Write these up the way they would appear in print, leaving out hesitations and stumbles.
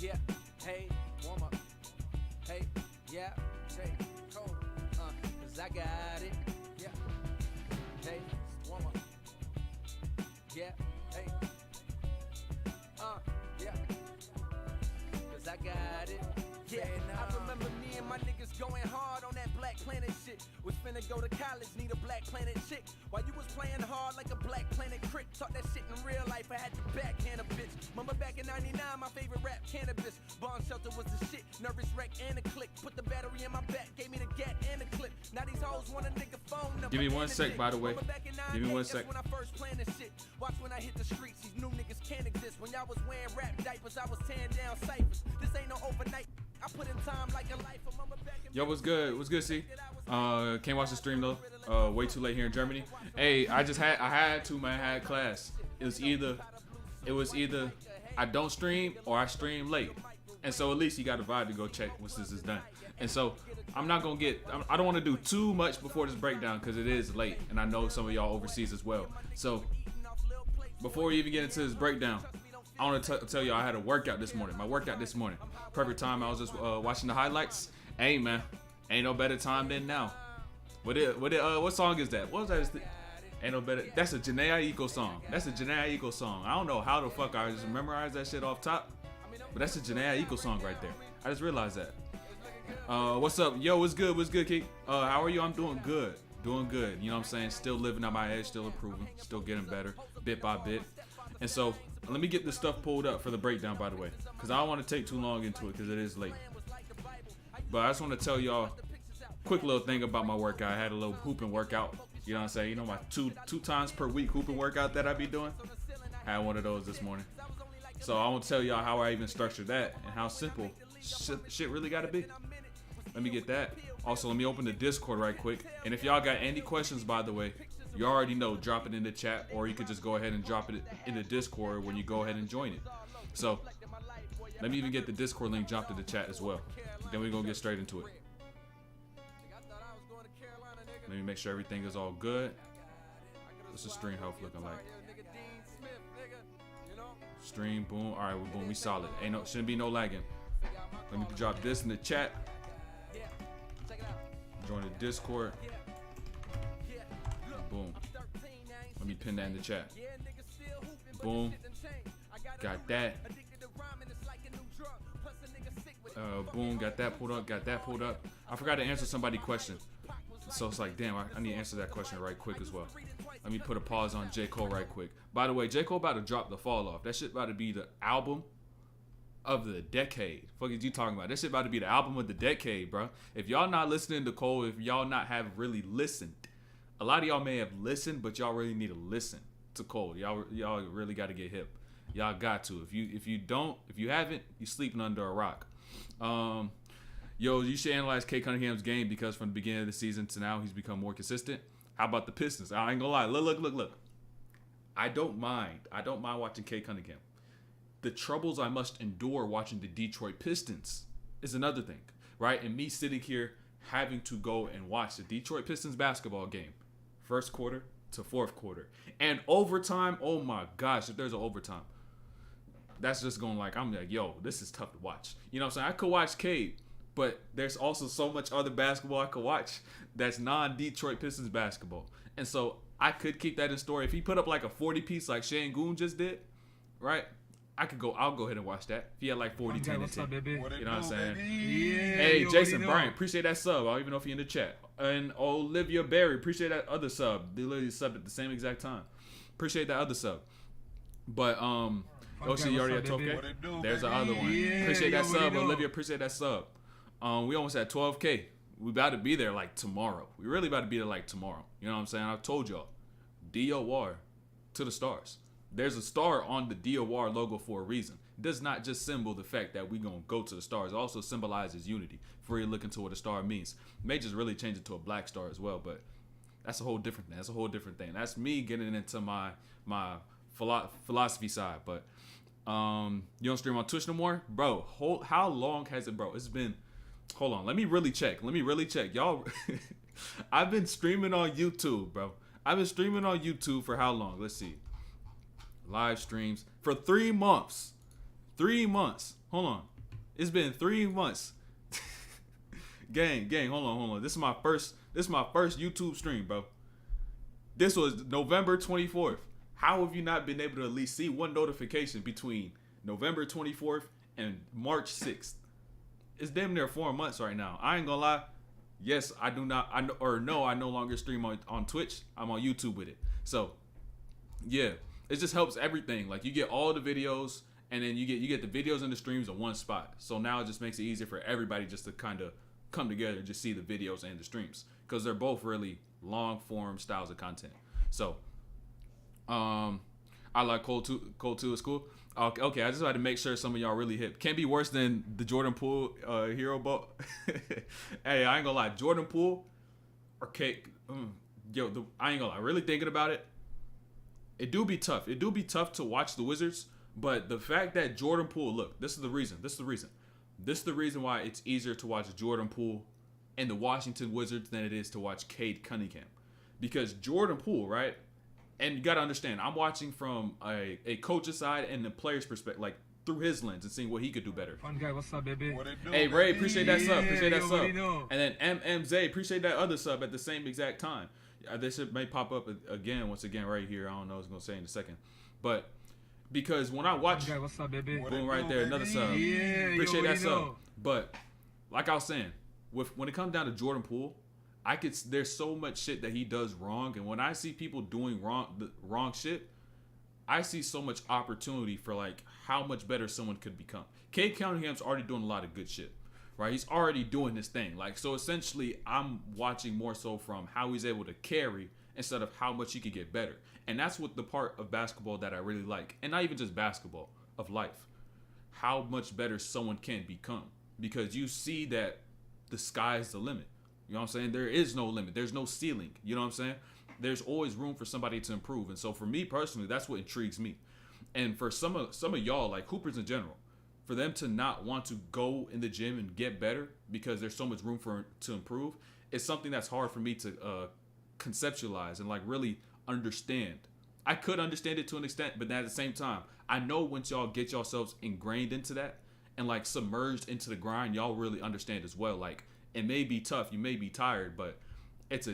Yeah, hey, warm up. Hey, yeah, hey, cold. Cause I got it. Yeah, hey, warm up. Yeah, hey, yeah. Cause I got it. Yeah, I remember me and my niggas going hard on that Black Planet shit. Was finna go to college, need a Black Planet chick. While you was playing hard like a Black Planet crick. Talk that shit in real life, I had to backhand a bitch. Remember back in 99, my favorite rap, Cannabis. Bomb Shelter was the shit, nervous wreck and a click. Put the battery in my back, gave me the gat and the clip. Now these hoes want a nigga phone number. Give me 1 sec, by the way. Give me 1 sec. When I first planned this shit. Watch when I hit the streets, these new niggas can't exist. When y'all was wearing rap diapers, I was tearing down ciphers. This ain't no overnight. I put in time like a life. Yo, what's good? What's good, C? Can't watch the stream though. Way too late here in Germany. Hey, I had to, man. I had class. It was either I don't stream or I stream late. And so at least you got a vibe to go check once this is done. And so I don't want to do too much before this breakdown because it is late. And I know some of y'all overseas as well. So before we even get into this breakdown, I want to tell you I had a workout this morning. My workout this morning. Perfect time. I was just watching the highlights. Hey, man. Ain't no better time than now. What song is that? What was that? Ain't no better. That's a Janae Aiko song. That's a Janae Aiko song. I don't know how the fuck I just memorized that shit off top. But that's a Janae Aiko song right there. I just realized that. What's up? Yo, what's good? What's good, Keith? How are you? I'm doing good. Doing good. You know what I'm saying? Still living on my edge. Still improving. Still getting better. Bit by bit. And so, let me get this stuff pulled up for the breakdown, by the way. Because I don't want to take too long into it because it is late. But I just want to tell y'all a quick little thing about my workout. I had a little hooping workout. You know what I'm saying? You know my two times per week hooping workout that I be doing? I had one of those this morning. So I want to tell y'all how I even structured that and how simple shit really got to be. Let me get that. Also, let me open the Discord right quick. And if y'all got any questions, by the way, you already know, drop it in the chat, or you could just go ahead and drop it in the Discord when you go ahead and join it. So, let me even get the Discord link dropped in the chat as well. Then we're going to get straight into it. Let me make sure everything is all good. What's the stream health looking like? Stream, boom. All right, boom. We solid. Shouldn't be no lagging. Let me drop this in the chat. Join the Discord. Boom. Let me pin that in the chat. Boom. Got that. Boom. Got that pulled up. Got that pulled up. I forgot to answer somebody's question. So it's like, damn, I need to answer that question right quick as well. Let me put a pause on J. Cole right quick. By the way, J. Cole about to drop The Fall Off. That shit about to be the album of the decade. Fuck is you talking about? That shit about to be the album of the decade, bro. If y'all not listening to Cole, if y'all not have really listened, a lot of y'all may have listened, but y'all really need to listen to Cole. Y'all really got to get hip. Y'all got to. If you haven't, you sleeping under a rock. Yo, you should analyze Kate Cunningham's game because from the beginning of the season to now, he's become more consistent. How about the Pistons? I ain't gonna lie. Look. I don't mind watching Kate Cunningham. The troubles I must endure watching the Detroit Pistons is another thing, right? And me sitting here having to go and watch the Detroit Pistons basketball game, first quarter to fourth quarter, and overtime. Oh my gosh, if there's an overtime, that's just going I'm like, yo, this is tough to watch. You know what I'm saying? I could watch Cade, but there's also so much other basketball I could watch that's non-Detroit Pistons basketball. And so I could keep that in store. If he put up like a 40-piece like Şengün just did, right? I'll go ahead and watch that. If he had like 40, 10, and 10. You know what I'm saying? Yeah, hey, Jason Bryant, appreciate that sub. I don't even know if you're in the chat. And Olivia Berry, appreciate that other sub. They literally subbed at the same exact time. Appreciate that other sub. But, Yoshi, you already at 12K? There's the other one. Appreciate that sub. Olivia, appreciate that sub. We almost at 12K. We about to be there like tomorrow. We really about to be there like tomorrow. You know what I'm saying? I told y'all. DOR to the stars. There's a star on the DOR logo for a reason. It does not just symbol the fact that we're going to go to the stars. It also symbolizes unity. Before you look into what a star means. It may just really change it to a black star as well, but that's a whole different thing. That's me getting into my philosophy side. But you don't stream on Twitch no more? Bro, how long has it, bro? It's been... Hold on. Let me really check. Y'all, I've been streaming on YouTube, bro. I've been streaming on YouTube for how long? Let's see. Live streams for 3 months. 3 months. Hold on. It's been 3 months. gang, hold on. This is my first YouTube stream, bro. This was November 24th. How have you not been able to at least see one notification between November 24th and March 6th? It's damn near 4 months right now. I ain't gonna lie. Yes, I do not. I no longer stream on Twitch. I'm on YouTube with it. So, yeah, it just helps everything. Like you get all the videos, and then you get the videos and the streams in one spot. So now it just makes it easier for everybody just to kind of come together and just see the videos and the streams because they're both really long form styles of content. So, I like Cold 2 is cool. Okay, I just had to make sure some of y'all really hip. Can't be worse than the Jordan Poole hero ball. Hey, I ain't gonna lie. Jordan Poole or Cake. I ain't gonna lie. Really thinking about it, it do be tough. It do be tough to watch the Wizards. But the fact that Jordan Poole, look, this is the reason why it's easier to watch Jordan Poole and the Washington Wizards than it is to watch Cade Cunningham. Because Jordan Poole, right? And you got to understand, I'm watching from a coach's side and the player's perspective, like through his lens and seeing what he could do better. Fun guy, what's up, baby? Hey, Ray, appreciate that sub. Appreciate that sub. Know. And then MMZ, appreciate that other sub at the same exact time. This may pop up again, once again, right here. I don't know what I was going to say in a second. But because when I watch, Fun guy, what's up, baby? boom, right there, another sub. Yeah, Appreciate that sub. know. But like I was saying, when it comes down to Jordan Poole, there's so much shit that he does wrong, and when I see people doing wrong shit, I see so much opportunity for like how much better someone could become. Cade Cunningham's already doing a lot of good shit, right? He's already doing his thing. Like, so essentially, I'm watching more so from how he's able to carry instead of how much he could get better, and that's what the part of basketball that I really like, and not even just basketball, of life, how much better someone can become, because you see that the sky's the limit. You know what I'm saying? There is no limit. There's no ceiling. You know what I'm saying? There's always room for somebody to improve. And so for me personally, that's what intrigues me. And for some of y'all, like hoopers in general, for them to not want to go in the gym and get better because there's so much room to improve, it's something that's hard for me to conceptualize and like really understand. I could understand it to an extent, but at the same time, I know once y'all get yourselves ingrained into that and like submerged into the grind, y'all really understand as well. Like, it may be tough, you may be tired, but it's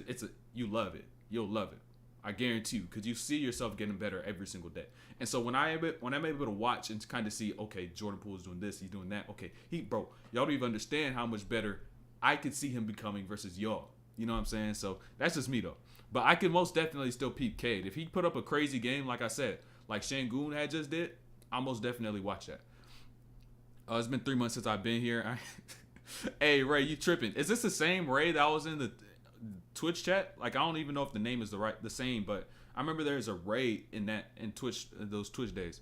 you love it. You'll love it. I guarantee you, because you see yourself getting better every single day. And so when I'm able to watch and kind of see, okay, Jordan Poole is doing this, he's doing that. Okay, y'all don't even understand how much better I could see him becoming versus y'all. You know what I'm saying? So that's just me though. But I can most definitely still peep Cade. If he put up a crazy game, like I said, like Şengün had just did, I'll most definitely watch that. It's been 3 months since I've been here. Hey, Ray, you tripping. Is this the same Ray that was in the Twitch chat? Like, I don't even know if the name is the same, but I remember there's a Ray in Twitch, those Twitch days.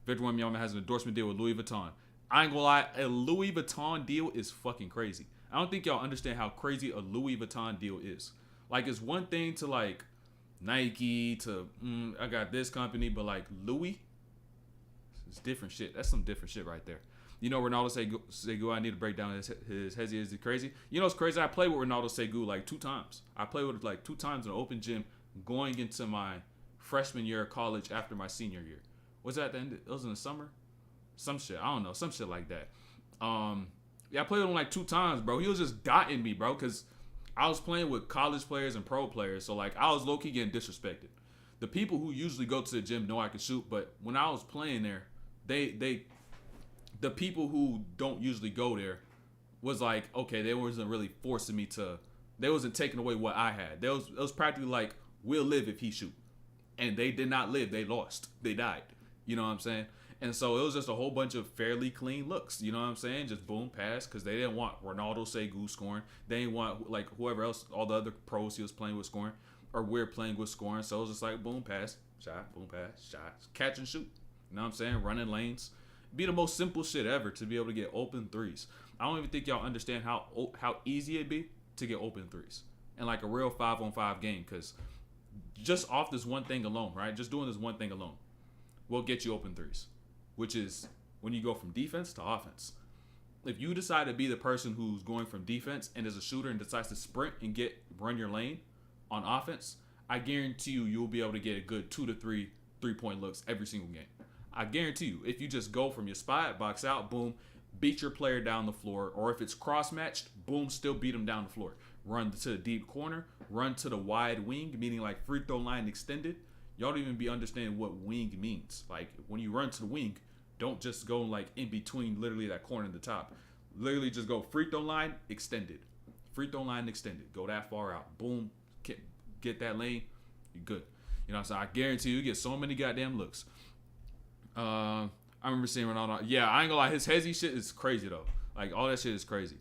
Victor Wembanyama has an endorsement deal with Louis Vuitton. I ain't gonna lie, a Louis Vuitton deal is fucking crazy. I don't think y'all understand how crazy a Louis Vuitton deal is. Like, it's one thing to like Nike to I got this company, but like Louis, it's different shit. That's some different shit right there. You know, Ronaldo Segu, I need to break down his Hezi. Is he crazy? You know, it's crazy. I played with Ronaldo Segu like 2 times. I played with like 2 times in an open gym going into my freshman year of college after my senior year. Was that the end? It was in the summer? Some shit. I don't know. Some shit like that. Yeah, I played with him like 2 times, bro. He was just dotting me, bro, because I was playing with college players and pro players. So, like, I was low-key getting disrespected. The people who usually go to the gym know I can shoot, but when I was playing there, the people who don't usually go there was like, okay, they wasn't really forcing me to, they wasn't taking away what I had. It was practically like, we'll live if he shoot. And they did not live. They lost. They died. You know what I'm saying? And so it was just a whole bunch of fairly clean looks. You know what I'm saying? Just boom, pass. Because they didn't want Ronaldo Segu scoring. They didn't want like whoever else, all the other pros he was playing with scoring. Or we're playing with scoring. So it was just like boom, pass, shot, boom, pass, shot. Catch and shoot. You know what I'm saying? Running lanes. Be the most simple shit ever to be able to get open threes. I don't even think y'all understand how easy it'd be to get open threes in like a real 5-on-5 game. Because just off this one thing alone, right? Just doing this one thing alone will get you open threes, which is when you go from defense to offense. If you decide to be the person who's going from defense and is a shooter and decides to sprint and run your lane on offense, I guarantee you'll be able to get a good 2 to 3 3-point looks every single game. I guarantee you, if you just go from your spot, box out, boom, beat your player down the floor, or if it's cross-matched, boom, still beat them down the floor. Run to the deep corner, run to the wide wing, meaning like free throw line extended. Y'all don't even be understanding what wing means. Like when you run to the wing, don't just go like in between literally that corner and the top. Literally just go free throw line extended. Free throw line extended. Go that far out. Boom. Get that lane. You're good. You know what I'm saying? I guarantee you get so many goddamn looks. I remember seeing Ronaldo. Yeah, I ain't gonna lie. His hezzy shit is crazy though. Like all that shit is crazy.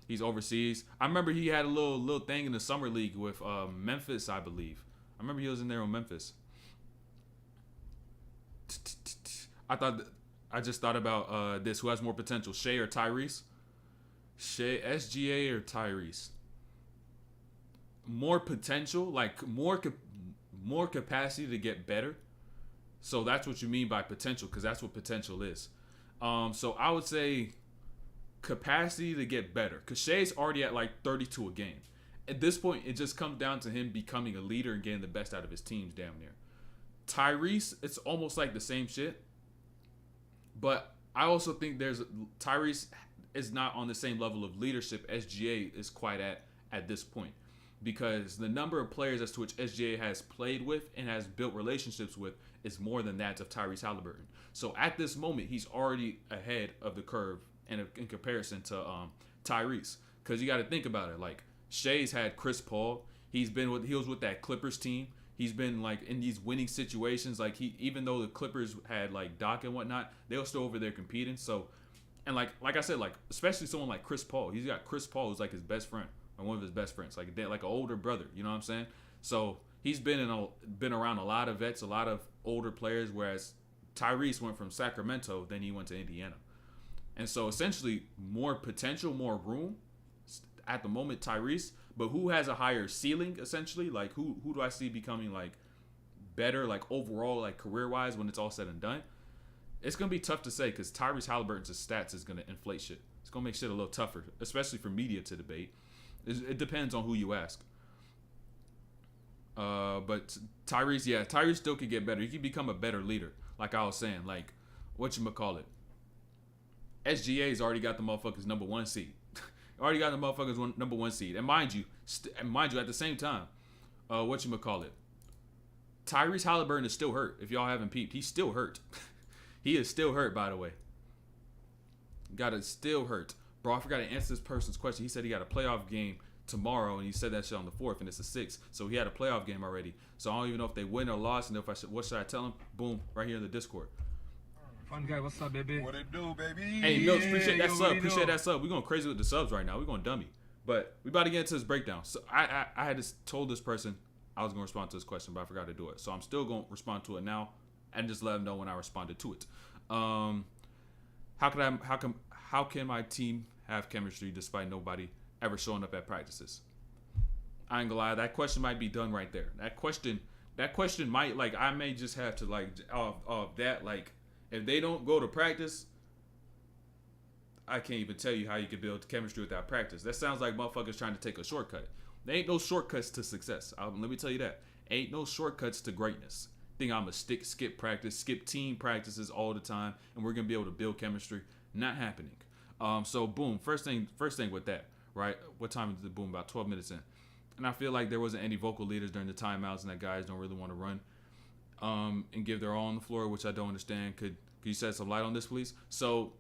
He's overseas. I remember he had a little thing in the summer league with Memphis, I believe. I remember he was in there with Memphis. I just thought about this. Who has more potential, Shea or Tyrese? Shea, SGA or Tyrese? More potential, like more capacity to get better. So that's what you mean by potential, because that's what potential is. So I would say capacity to get better, because Shea's already at like 32 a game. At this point, it just comes down to him becoming a leader and getting the best out of his teams damn near. Tyrese, it's almost like the same shit. But I also think Tyrese is not on the same level of leadership SGA is quite at this point. Because the number of players as to which SGA has played with and has built relationships with is more than that of Tyrese Halliburton. So at this moment, he's already ahead of the curve in comparison to Tyrese. Because you got to think about it. Like, Shea's had Chris Paul. He was with that Clippers team. He's been like in these winning situations. Like even though the Clippers had like Doc and whatnot, they were still over there competing. So, and like I said, like especially someone like Chris Paul. He's got Chris Paul who's like his best friend, or one of his best friends, like an older brother. You know what I'm saying? So he's been around a lot of vets, a lot of older players. Whereas Tyrese went from Sacramento, then he went to Indiana, and so essentially more potential, more room at the moment, Tyrese. But who has a higher ceiling, essentially? Like, who do I see becoming, like, better, like, overall, like, career-wise when it's all said and done? It's going to be tough to say because Tyrese Halliburton's stats is going to inflate shit. It's going to make shit a little tougher, especially for media to debate. It depends on who you ask. But Tyrese still could get better. He could become a better leader, like I was saying. Like, whatchamacallit? SGA's already got the motherfuckers number 1 seed. Already got the motherfuckers number 1 seed. And mind you, at the same time, Tyrese Halliburton is still hurt. If y'all haven't peeped, he's still hurt. He is still hurt, by the way. Got it still hurt. Bro, I forgot to answer this person's question. He said he got a playoff game tomorrow, and he said that shit on the 4th, and it's the 6th. So he had a playoff game already. So I don't even know if they win or lost, and what should I tell him? Boom, right here in the Discord. Fun guy, what's up, baby? What it do, baby? Hey, Mills, appreciate that sub. Appreciate that sub. We're going crazy with the subs right now. We're going dummy. But we about to get into this breakdown. So I had told this person I was going to respond to this question, but I forgot to do it. So I'm still going to respond to it now and just let them know when I responded to it. How can my team have chemistry despite nobody ever showing up at practices? I ain't gonna lie, that question might be done right there. That question might, like, I may just have to, like, off that, like, if they don't go to practice, I can't even tell you how you can build chemistry without practice. That sounds like motherfuckers trying to take a shortcut. There ain't no shortcuts to success. Let me tell you that. Ain't no shortcuts to greatness. Think I'm a skip practice, skip team practices all the time, and we're gonna be able to build chemistry. Not happening. So boom, first thing with that, right? What time is the boom? About 12 minutes in. And I feel like there wasn't any vocal leaders during the timeouts, and that guys don't really want to run and give their all on the floor, which I don't understand. Could you shed some light on this, please? So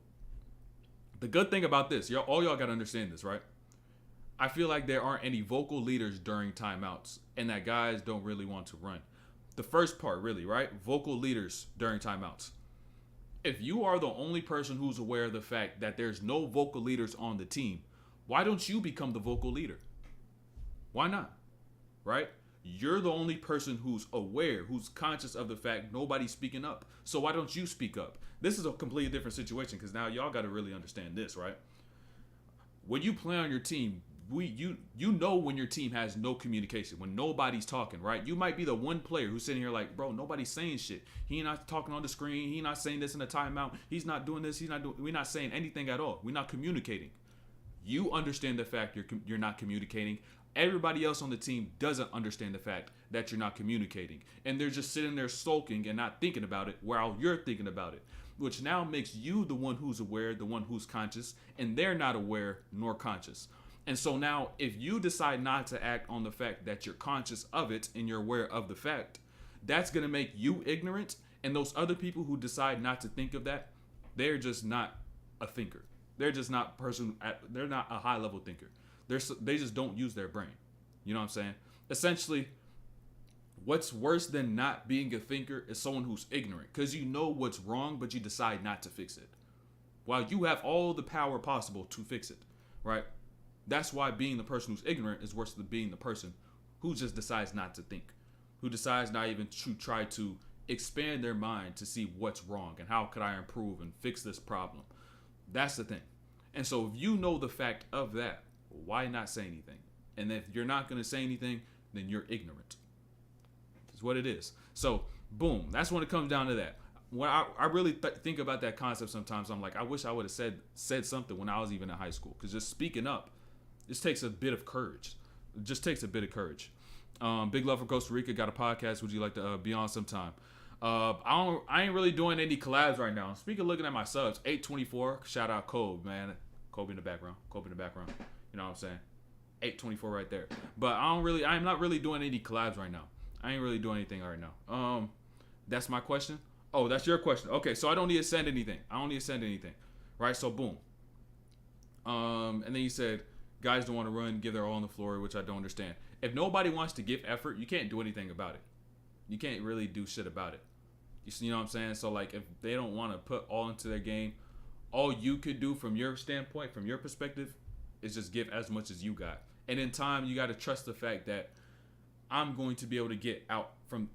the good thing about this, all y'all got to understand this, right? I feel like there aren't any vocal leaders during timeouts, and that guys don't really want to run. The first part, really, right? Vocal leaders during timeouts. If you are the only person who's aware of the fact that there's no vocal leaders on the team, why don't you become the vocal leader? Why not? Right? You're the only person who's aware, who's conscious of the fact nobody's speaking up. So why don't you speak up? This is a completely different situation because now y'all got to really understand this, right? When you play on your team, you know when your team has no communication, when nobody's talking, right? You might be the one player who's sitting here like, bro, nobody's saying shit. He not talking on the screen. He not saying this in a timeout. He's not doing this. We're not saying anything at all. We're not communicating. You understand the fact you're not communicating. Everybody else on the team doesn't understand the fact that you're not communicating. And they're just sitting there sulking and not thinking about it while you're thinking about it. which now makes you the one who's aware, the one who's conscious, and they're not aware nor conscious. And so now, if you decide not to act on the fact that you're conscious of it and you're aware of the fact, that's going to make you ignorant. And those other people who decide not to think of that, they're just not a thinker. They're just not they're not a high level thinker. They just don't use their brain. You know what I'm saying? Essentially, what's worse than not being a thinker is someone who's ignorant, because you know what's wrong, but you decide not to fix it, while you have all the power possible to fix it, right? That's why being the person who's ignorant is worse than being the person who just decides not to think, who decides not even to try to expand their mind to see what's wrong and how could I improve and fix this problem. That's the thing. And so if you know the fact of that, why not say anything? And if you're not going to say anything, then you're ignorant. It's what it is. So, boom. That's when it comes down to that. When I really think about that concept sometimes, I'm like, I wish I would have said something when I was even in high school. Because just speaking up, this takes a bit of courage. It just takes a bit of courage. Big love for Costa Rica. Got a podcast. Would you like to be on sometime? I ain't really doing any collabs right now. Speaking of looking at my subs, 824. Shout out Kobe, man. Kobe in the background. You know what I'm saying? 824 right there. But I'm not really doing any collabs right now. I ain't really doing anything right now. That's my question. Oh, that's your question. Okay, so I don't need to send anything. Right? So boom. And then you said guys don't want to run, give their all on the floor, which I don't understand. If nobody wants to give effort, you can't do anything about it. You can't really do shit about it. You know what I'm saying? So like, if they don't want to put all into their game, all you could do from your standpoint, from your perspective, is just give as much as you got. And in time, you got to trust the fact that I'm going to be able to get out from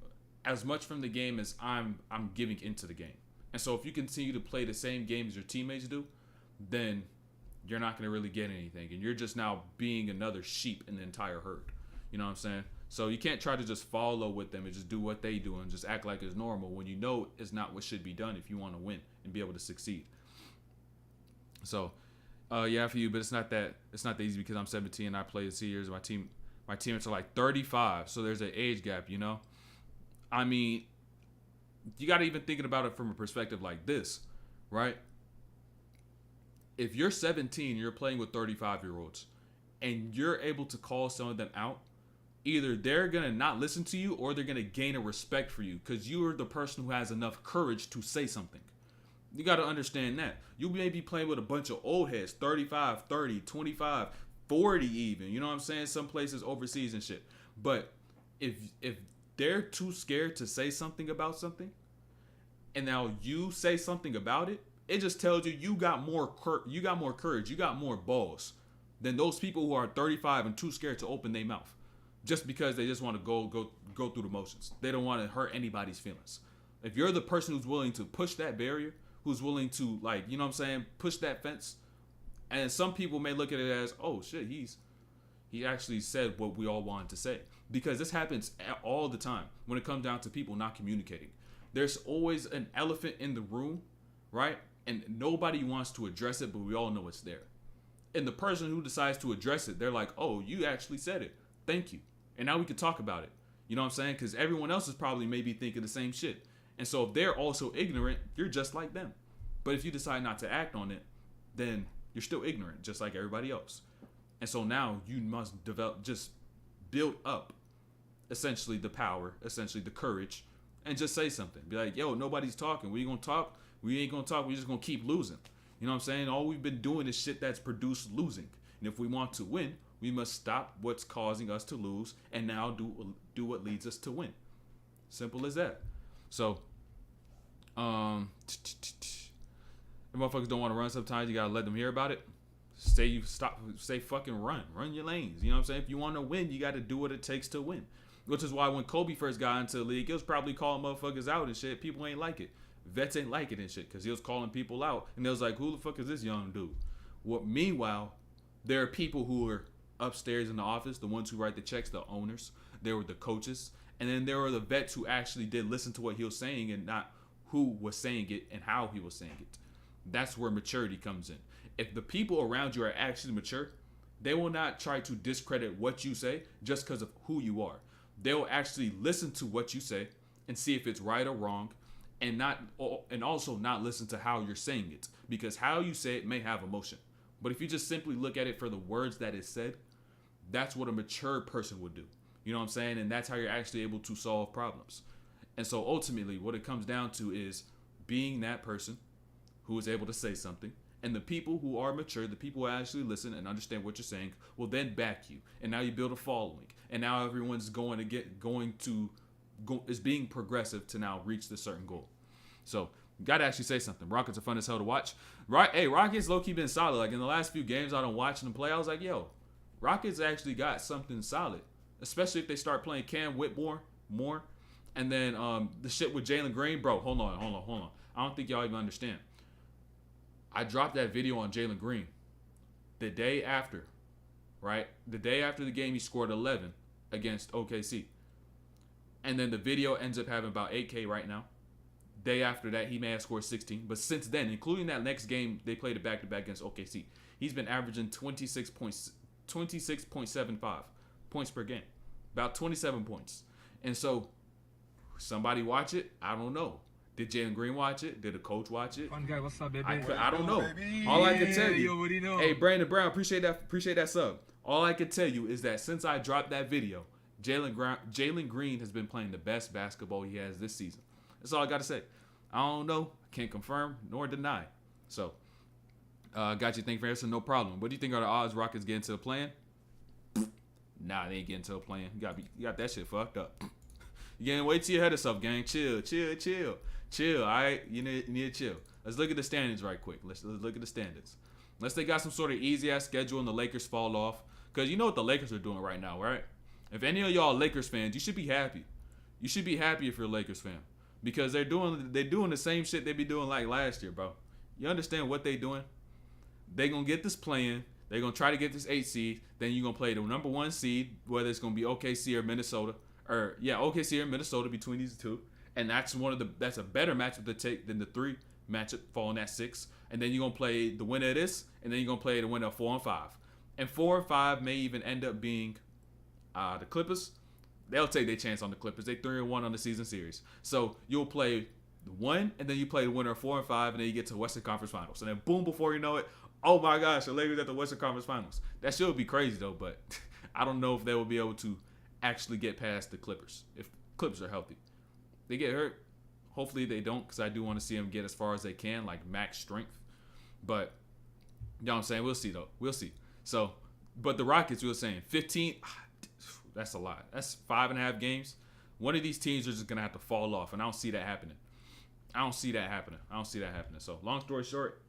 as much from the game as I'm giving into the game. And so if you continue to play the same game as your teammates do, then you're not going to really get anything. And you're just now being another sheep in the entire herd. You know what I'm saying? So you can't try to just follow with them and just do what they do and just act like it's normal when you know it's not what should be done if you want to win and be able to succeed. So, yeah, for you, but it's not that easy because I'm 17 and I play the seniors. My teammates are like 35, so there's an age gap, you know? I mean, you got to even thinking about it from a perspective like this, right? If you're 17, you're playing with 35-year-olds, and you're able to call some of them out, either they're going to not listen to you or they're going to gain a respect for you because you're the person who has enough courage to say something. You got to understand that. You may be playing with a bunch of old heads, 35, 30, 25, 40 even. You know what I'm saying? Some places overseas and shit. But if they're too scared to say something about something, and now you say something about it, it just tells you got more courage, you got more balls than those people who are 35 and too scared to open their mouth, just because they just want to go through the motions. They don't want to hurt anybody's feelings. If you're the person who's willing to push that barrier, who's willing to, like, you know what I'm saying, push that fence, and some people may look at it as, oh shit, he actually said what we all wanted to say, because this happens all the time when it comes down to people not communicating. There's always an elephant in the room, right? And nobody wants to address it, but we all know it's there. And the person who decides to address it, they're like, oh, you actually said it. Thank you. And now we can talk about it. You know what I'm saying? Because everyone else is probably maybe thinking the same shit. And so if they're also ignorant, you're just like them. But if you decide not to act on it, then you're still ignorant, just like everybody else. And so now you must build up essentially the power, essentially the courage, and just say something. Be like, yo, nobody's talking. We ain't going to talk. We ain't going to talk. We're just going to keep losing. You know what I'm saying? All we've been doing is shit that's produced losing. And if we want to win, we must stop what's causing us to lose and now do what leads us to win. Simple as that. So, if motherfuckers don't want to run sometimes, you got to let them hear about it. Say fucking run your lanes. You know what I'm saying? If you want to win, you got to do what it takes to win. Which is why when Kobe first got into the league, he was probably calling motherfuckers out and shit. People ain't like it. Vets ain't like it and shit because he was calling people out. And they was like, who the fuck is this young dude? Well, meanwhile, there are people who are upstairs in the office, the ones who write the checks, the owners. There were the coaches. And then there were the vets who actually did listen to what he was saying and not who was saying it and how he was saying it. That's where maturity comes in. If the people around you are actually mature, they will not try to discredit what you say just because of who you are. They will actually listen to what you say and see if it's right or wrong and also not listen to how you're saying it, because how you say it may have emotion. But if you just simply look at it for the words that is said, that's what a mature person would do. You know what I'm saying? And that's how you're actually able to solve problems. And so ultimately what it comes down to is being that person who is able to say something, and the people who are mature, the people who actually listen and understand what you're saying, will then back you. And now you build a following. And now everyone's is being progressive to now reach this certain goal. So you gotta actually say something. Rockets are fun as hell to watch. Hey, Rockets low-key been solid. Like in the last few games I don't watch them play, I was like, yo, Rockets actually got something solid. Especially if they start playing Cam Whitmore more. And then the shit with Jalen Green, bro, hold on. I don't think y'all even understand. I dropped that video on Jalen Green the day after, right? The day after the game, he scored 11 against OKC. And then the video ends up having about 8K right now. Day after that, he may have scored 16. But since then, including that next game, they played it back-to-back against OKC. He's been averaging 26.75 points per game. About 27 points. And so, somebody watch it? I don't know. Did Jalen Green watch it? Did a coach watch it? Fun guy, what's up, baby? I don't know. All I can tell you, hey, Brandon Brown, appreciate that sub. All I can tell you is that since I dropped that video, Jalen Green has been playing the best basketball he has this season. That's all I got to say. I don't know. Can't confirm nor deny. So, got you. Thank you for answering. No problem. What do you think are the odds Rockets get into the plan? Nah, they ain't getting to a plan. You got that shit fucked up. You getting way too ahead of yourself, gang. Chill. All right, you need to chill. Let's look at the standings right quick. Let's look at the standings. Unless they got some sort of easy ass schedule and the Lakers fall off, because you know what the Lakers are doing right now, right? If any of y'all Lakers fans, you should be happy. You should be happy if you're a Lakers fan, because they're doing the same shit they be doing like last year, bro. You understand what they doing? They gonna get this play-in. They're gonna try to get this 8 seed. Then you're gonna play the number 1 seed, whether it's gonna be OKC or Minnesota, OKC or Minnesota, between these two. And that's that's a better matchup to take than the 3 matchup falling at 6. And then you're gonna play the winner of this, and then you're gonna play the winner of 4 and 5. And 4 and 5 may even end up being the Clippers. They'll take their chance on the Clippers. They 3-1 on the season series. So you'll play the 1, and then you play the winner of 4 and 5, and then you get to the Western Conference Finals. And then boom, before you know it, oh my gosh, the Lakers at the Western Conference Finals. That shit would be crazy though, but I don't know if they will be able to actually get past the Clippers if Clippers are healthy. They get hurt. Hopefully they don't, because I do want to see them get as far as they can, like max strength. But, you know what I'm saying? We'll see, though. We'll see. So, but the Rockets, we were saying, 15, that's a lot. That's 5.5 games. One of these teams are just going to have to fall off, and I don't see that happening. So, long story short,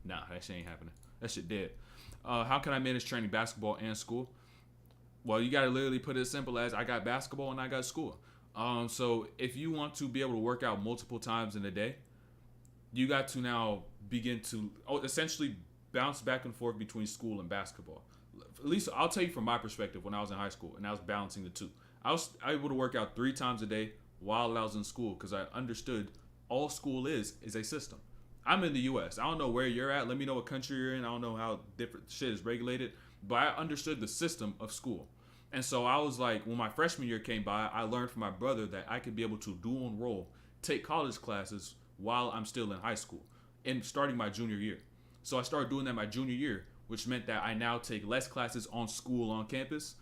nah, that shit ain't happening. That shit dead. How can I manage training basketball and school? Well, you got to literally put it as simple as I got basketball and I got school. So if you want to be able to work out multiple times in a day, you got to now begin to essentially bounce back and forth between school and basketball. At least I'll tell you from my perspective when I was in high school and I was balancing the two. I was able to work out 3 times a day while I was in school because I understood all school is a system. I'm in the U.S. I don't know where you're at. Let me know what country you're in. I don't know how different shit is regulated, but I understood the system of school. And so I was like, when my freshman year came by, I learned from my brother that I could be able to dual enroll, take college classes while I'm still in high school and starting my junior year. So I started doing that my junior year, which meant that I now take less classes on school on campus,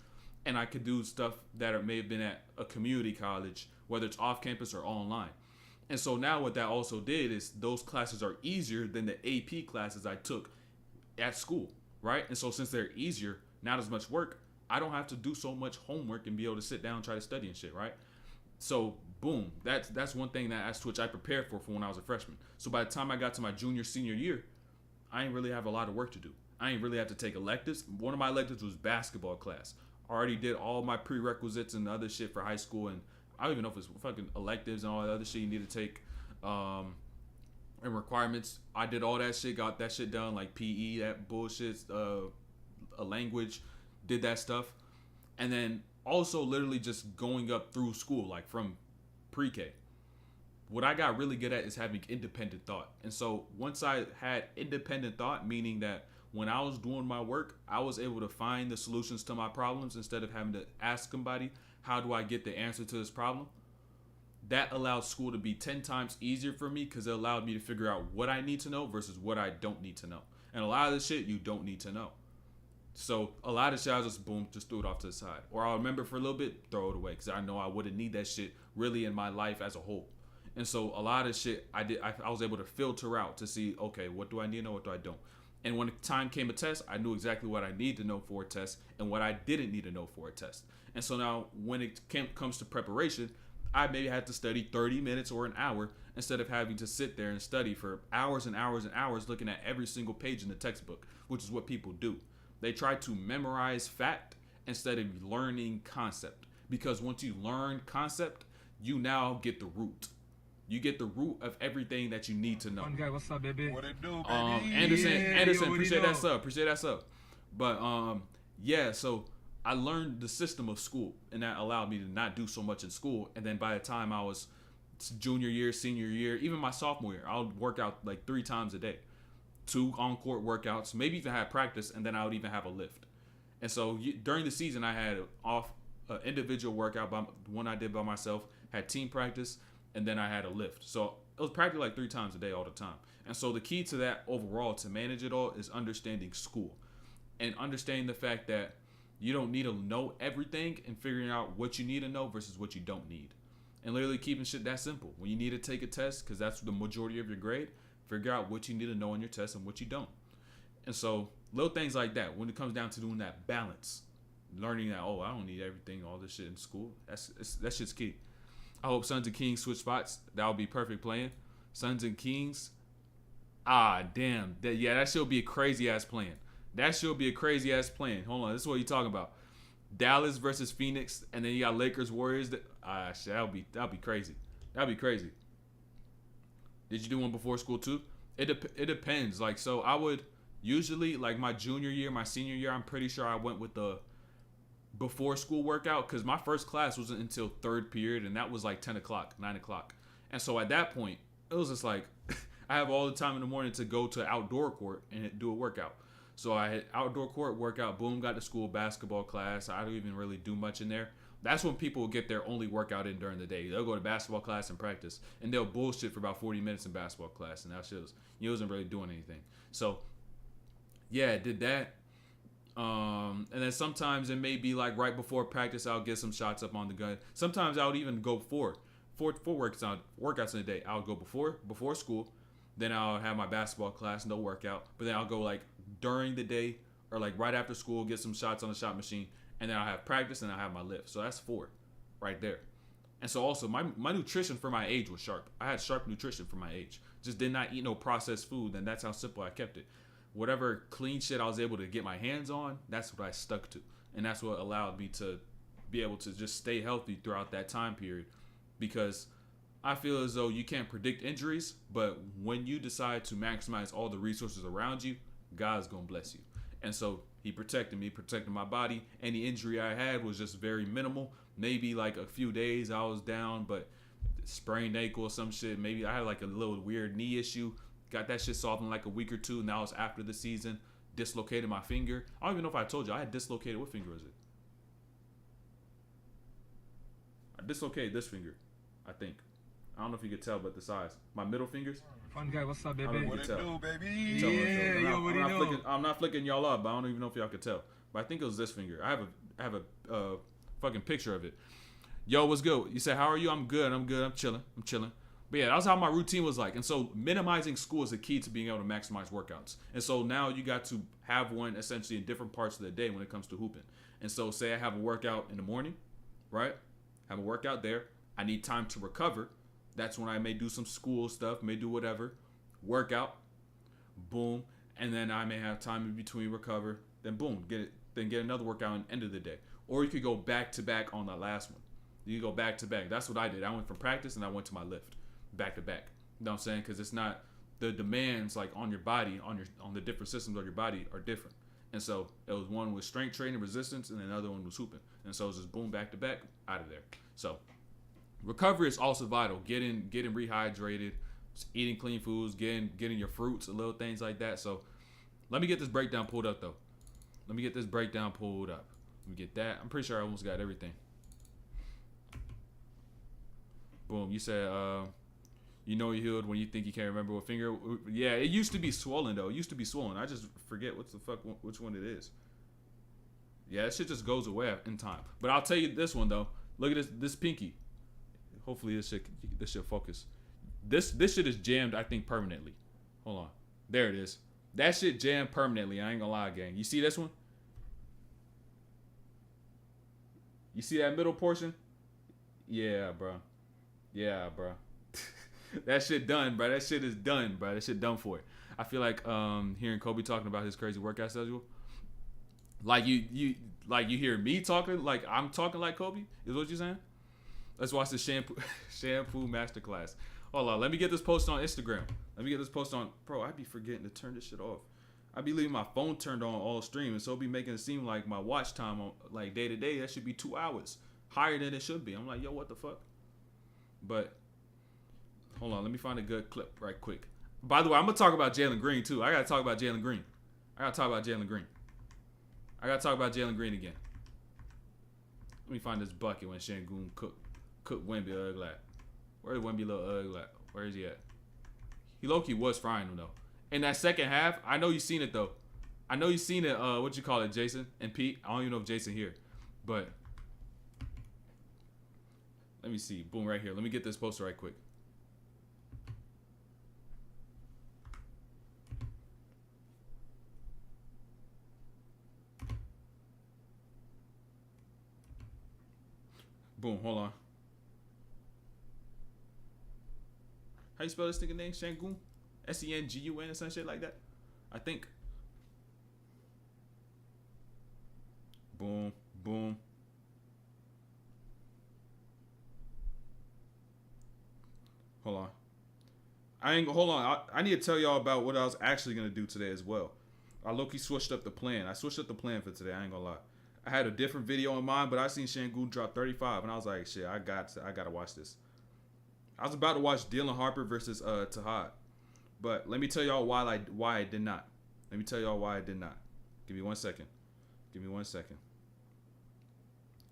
and I could do stuff that may have been at a community college, whether it's off campus or online. And so now what that also did is those classes are easier than the AP classes I took at school, right? And so since they're easier, not as much work, I don't have to do so much homework and be able to sit down and try to study and shit, right? So boom, that's one thing that as to which I prepared for when I was a freshman. So by the time I got to my senior year, I didn't really have a lot of work to do. I didn't really have to take electives. One of my electives was basketball class. I already did all my prerequisites and other shit for high school, and I don't even know if it's fucking electives and all that other shit you need to take and requirements. I did all that shit, got that shit done, like PE, that bullshit, a language, did that stuff. And then also literally just going up through school, like from pre-K. What I got really good at is having independent thought. And so once I had independent thought, meaning that when I was doing my work, I was able to find the solutions to my problems instead of having to ask somebody, how do I get the answer to this problem? that allowed school to be 10 times easier for me because it allowed me to figure out what I need to know versus what I don't need to know. And a lot of the shit you don't need to know. So a lot of shit I just boom, just threw it off to the side. Or I'll remember for a little bit, throw it away because I know I wouldn't need that shit really in my life as a whole. And so a lot of shit I was able to filter out to see, okay, what do I need to know, what do I don't. And when the time came a test, I knew exactly what I need to know for a test and what I didn't need to know for a test. And so now when it comes to preparation, I maybe had to study 30 minutes or an hour instead of having to sit there and study for hours and hours and hours looking at every single page in the textbook, which is what people do. They try to memorize fact instead of learning concept. Because once you learn concept, you now get the root. You get the root of everything that you need to know. One guy, what's up, baby? What it do, baby? Anderson, appreciate that sub. But yeah, so I learned the system of school, and that allowed me to not do so much in school. And then by the time I was junior year, senior year, even my sophomore year, I would work out like 3 times a day, 2 on-court workouts, maybe even have practice, and then I would even have a lift. And so during the season, I had individual workout, one I did by myself, had team practice, and then I had a lift. So it was practically like 3 times a day all the time. And so the key to that overall, to manage it all, is understanding school and understanding the fact that you don't need to know everything and figuring out what you need to know versus what you don't need. And literally keeping shit that simple. When you need to take a test, because that's the majority of your grade, figure out what you need to know on your test and what you don't. And so little things like that, when it comes down to doing that balance, learning that, oh, I don't need everything, all this shit in school, that shit's key. I hope Suns and Kings switch spots. That would be perfect playing. Suns and Kings. Damn. That should be a crazy-ass plan. Hold on. This is what you're talking about. Dallas versus Phoenix, and then you got Lakers, Warriors. That'll be crazy. That'd be crazy. Did you do one before school too? It depends. Like, so I would usually, like my junior year, my senior year, I'm pretty sure I went with the before school workout because my first class wasn't until 3rd period, and that was like 10 o'clock, 9 o'clock. And so at that point, it was just like I have all the time in the morning to go to outdoor court and do a workout. So I had outdoor court workout, boom, got to school, basketball class. I don't even really do much in there. That's when people will get their only workout in during the day. They'll go to basketball class and practice, and they'll bullshit for about 40 minutes in basketball class, and that shit wasn't really doing anything. So yeah, did that. And then sometimes it may be like right before practice, I'll get some shots up on the gun. Sometimes I would even go four workouts in a day. I'll go before school, then I'll have my basketball class, no workout. But then I'll go like during the day or like right after school, get some shots on the shot machine, and then I'll have practice and I'll have my lift. So that's 4 right there. And so also my nutrition for my age was sharp. I had sharp nutrition for my age. Just did not eat no processed food, and that's how simple I kept it. Whatever clean shit I was able to get my hands on, that's what I stuck to. And that's what allowed me to be able to just stay healthy throughout that time period. Because I feel as though you can't predict injuries, but when you decide to maximize all the resources around you, God's going to bless you. And so he protected me, protected my body. Any injury I had was just very minimal. Maybe like a few days I was down, but sprained ankle or some shit. Maybe I had like a little weird knee issue. Got that shit solved in like a week or 2. Now it's after the season. Dislocated my finger. I don't even know if I told you. I had dislocated. What finger was it? I dislocated this finger, I think. I don't know if you could tell, but the size. My middle fingers. Fun guy, what's up, I don't baby? know What if it you do, baby? Yeah, yo, what do you know? I'm not flicking y'all up, but I don't even know if y'all could tell. But I think it was this finger. I have a fucking picture of it. Yo, what's good? You said, how are you? I'm good. I'm chilling. But yeah, that's how my routine was like. And so minimizing school is the key to being able to maximize workouts. And so now you got to have one essentially in different parts of the day when it comes to hooping. And so say I have a workout in the morning, right? Have a workout there. I need time to recover. That's when I may do some school stuff, may do whatever. Workout, boom. And then I may have time in between, recover, then boom, get another workout at the end of the day. Or you could go back to back on that last one. You go back to back. That's what I did. I went from practice and I went to my lift. Back to back. You know what I'm saying? Because it's not the demands like on your body, on the different systems of your body are different. And so it was one with strength training, resistance, and another one was hooping. And so it was just boom, back to back, out of there. So recovery is also vital. Getting rehydrated, eating clean foods, getting your fruits, and little things like that. So let me get this breakdown pulled up though. Let me get that. I'm pretty sure I almost got everything. Boom. You said you know you healed when you think you can't remember what finger. Yeah, it used to be swollen though. It used to be swollen. I just forget which one it is. Yeah, that shit just goes away in time. But I'll tell you this one though. Look at this pinky. Hopefully this shit focus. This shit is jammed, I think, permanently. Hold on. There it is. That shit jammed permanently. I ain't gonna lie, gang. You see this one? You see that middle portion? Yeah, bro. Yeah, bro. That shit done, bro. That shit is done, bro. That shit done for it. I feel like hearing Kobe talking about his crazy workout schedule. Like you hear me talking like I'm talking like Kobe, is what you're saying? Let's watch the shampoo masterclass. Hold on, let me get this post on Instagram. Let me get this post on. Bro, I be forgetting to turn this shit off. I be leaving my phone turned on all stream, and so be making it seem like my watch time on like day to day that should be 2 hours higher than it should be. I'm like, yo, what the fuck? But hold on, let me find a good clip right quick. By the way, I'm gonna talk about Jalen Green too. I gotta talk about Jalen Green. I gotta talk about Jalen Green again. Let me find this bucket when Şengün cooked Wemby ugly. Where's Wemby little ugly? Where is he at? He low-key was frying him though. In that second half, I know you seen it though. I know you seen it. What you call it, Jason and Pete? I don't even know if Jason here, but let me see. Boom, right here. Let me get this poster right quick. Boom, hold on. How you spell this nigga name? Şengün? Sengun or some shit like that? I think. Boom, boom. Hold on. I need to tell y'all about what I was actually gonna do today as well. I low-key switched up the plan. I switched up the plan for today. I ain't gonna lie. I had a different video in mind, but I seen Şengün drop 35, and I was like, shit, I gotta watch this. I was about to watch Dylan Harper versus Tahad, but let me tell y'all why I did not. Let me tell y'all why I did not. Give me 1 second. Give me 1 second.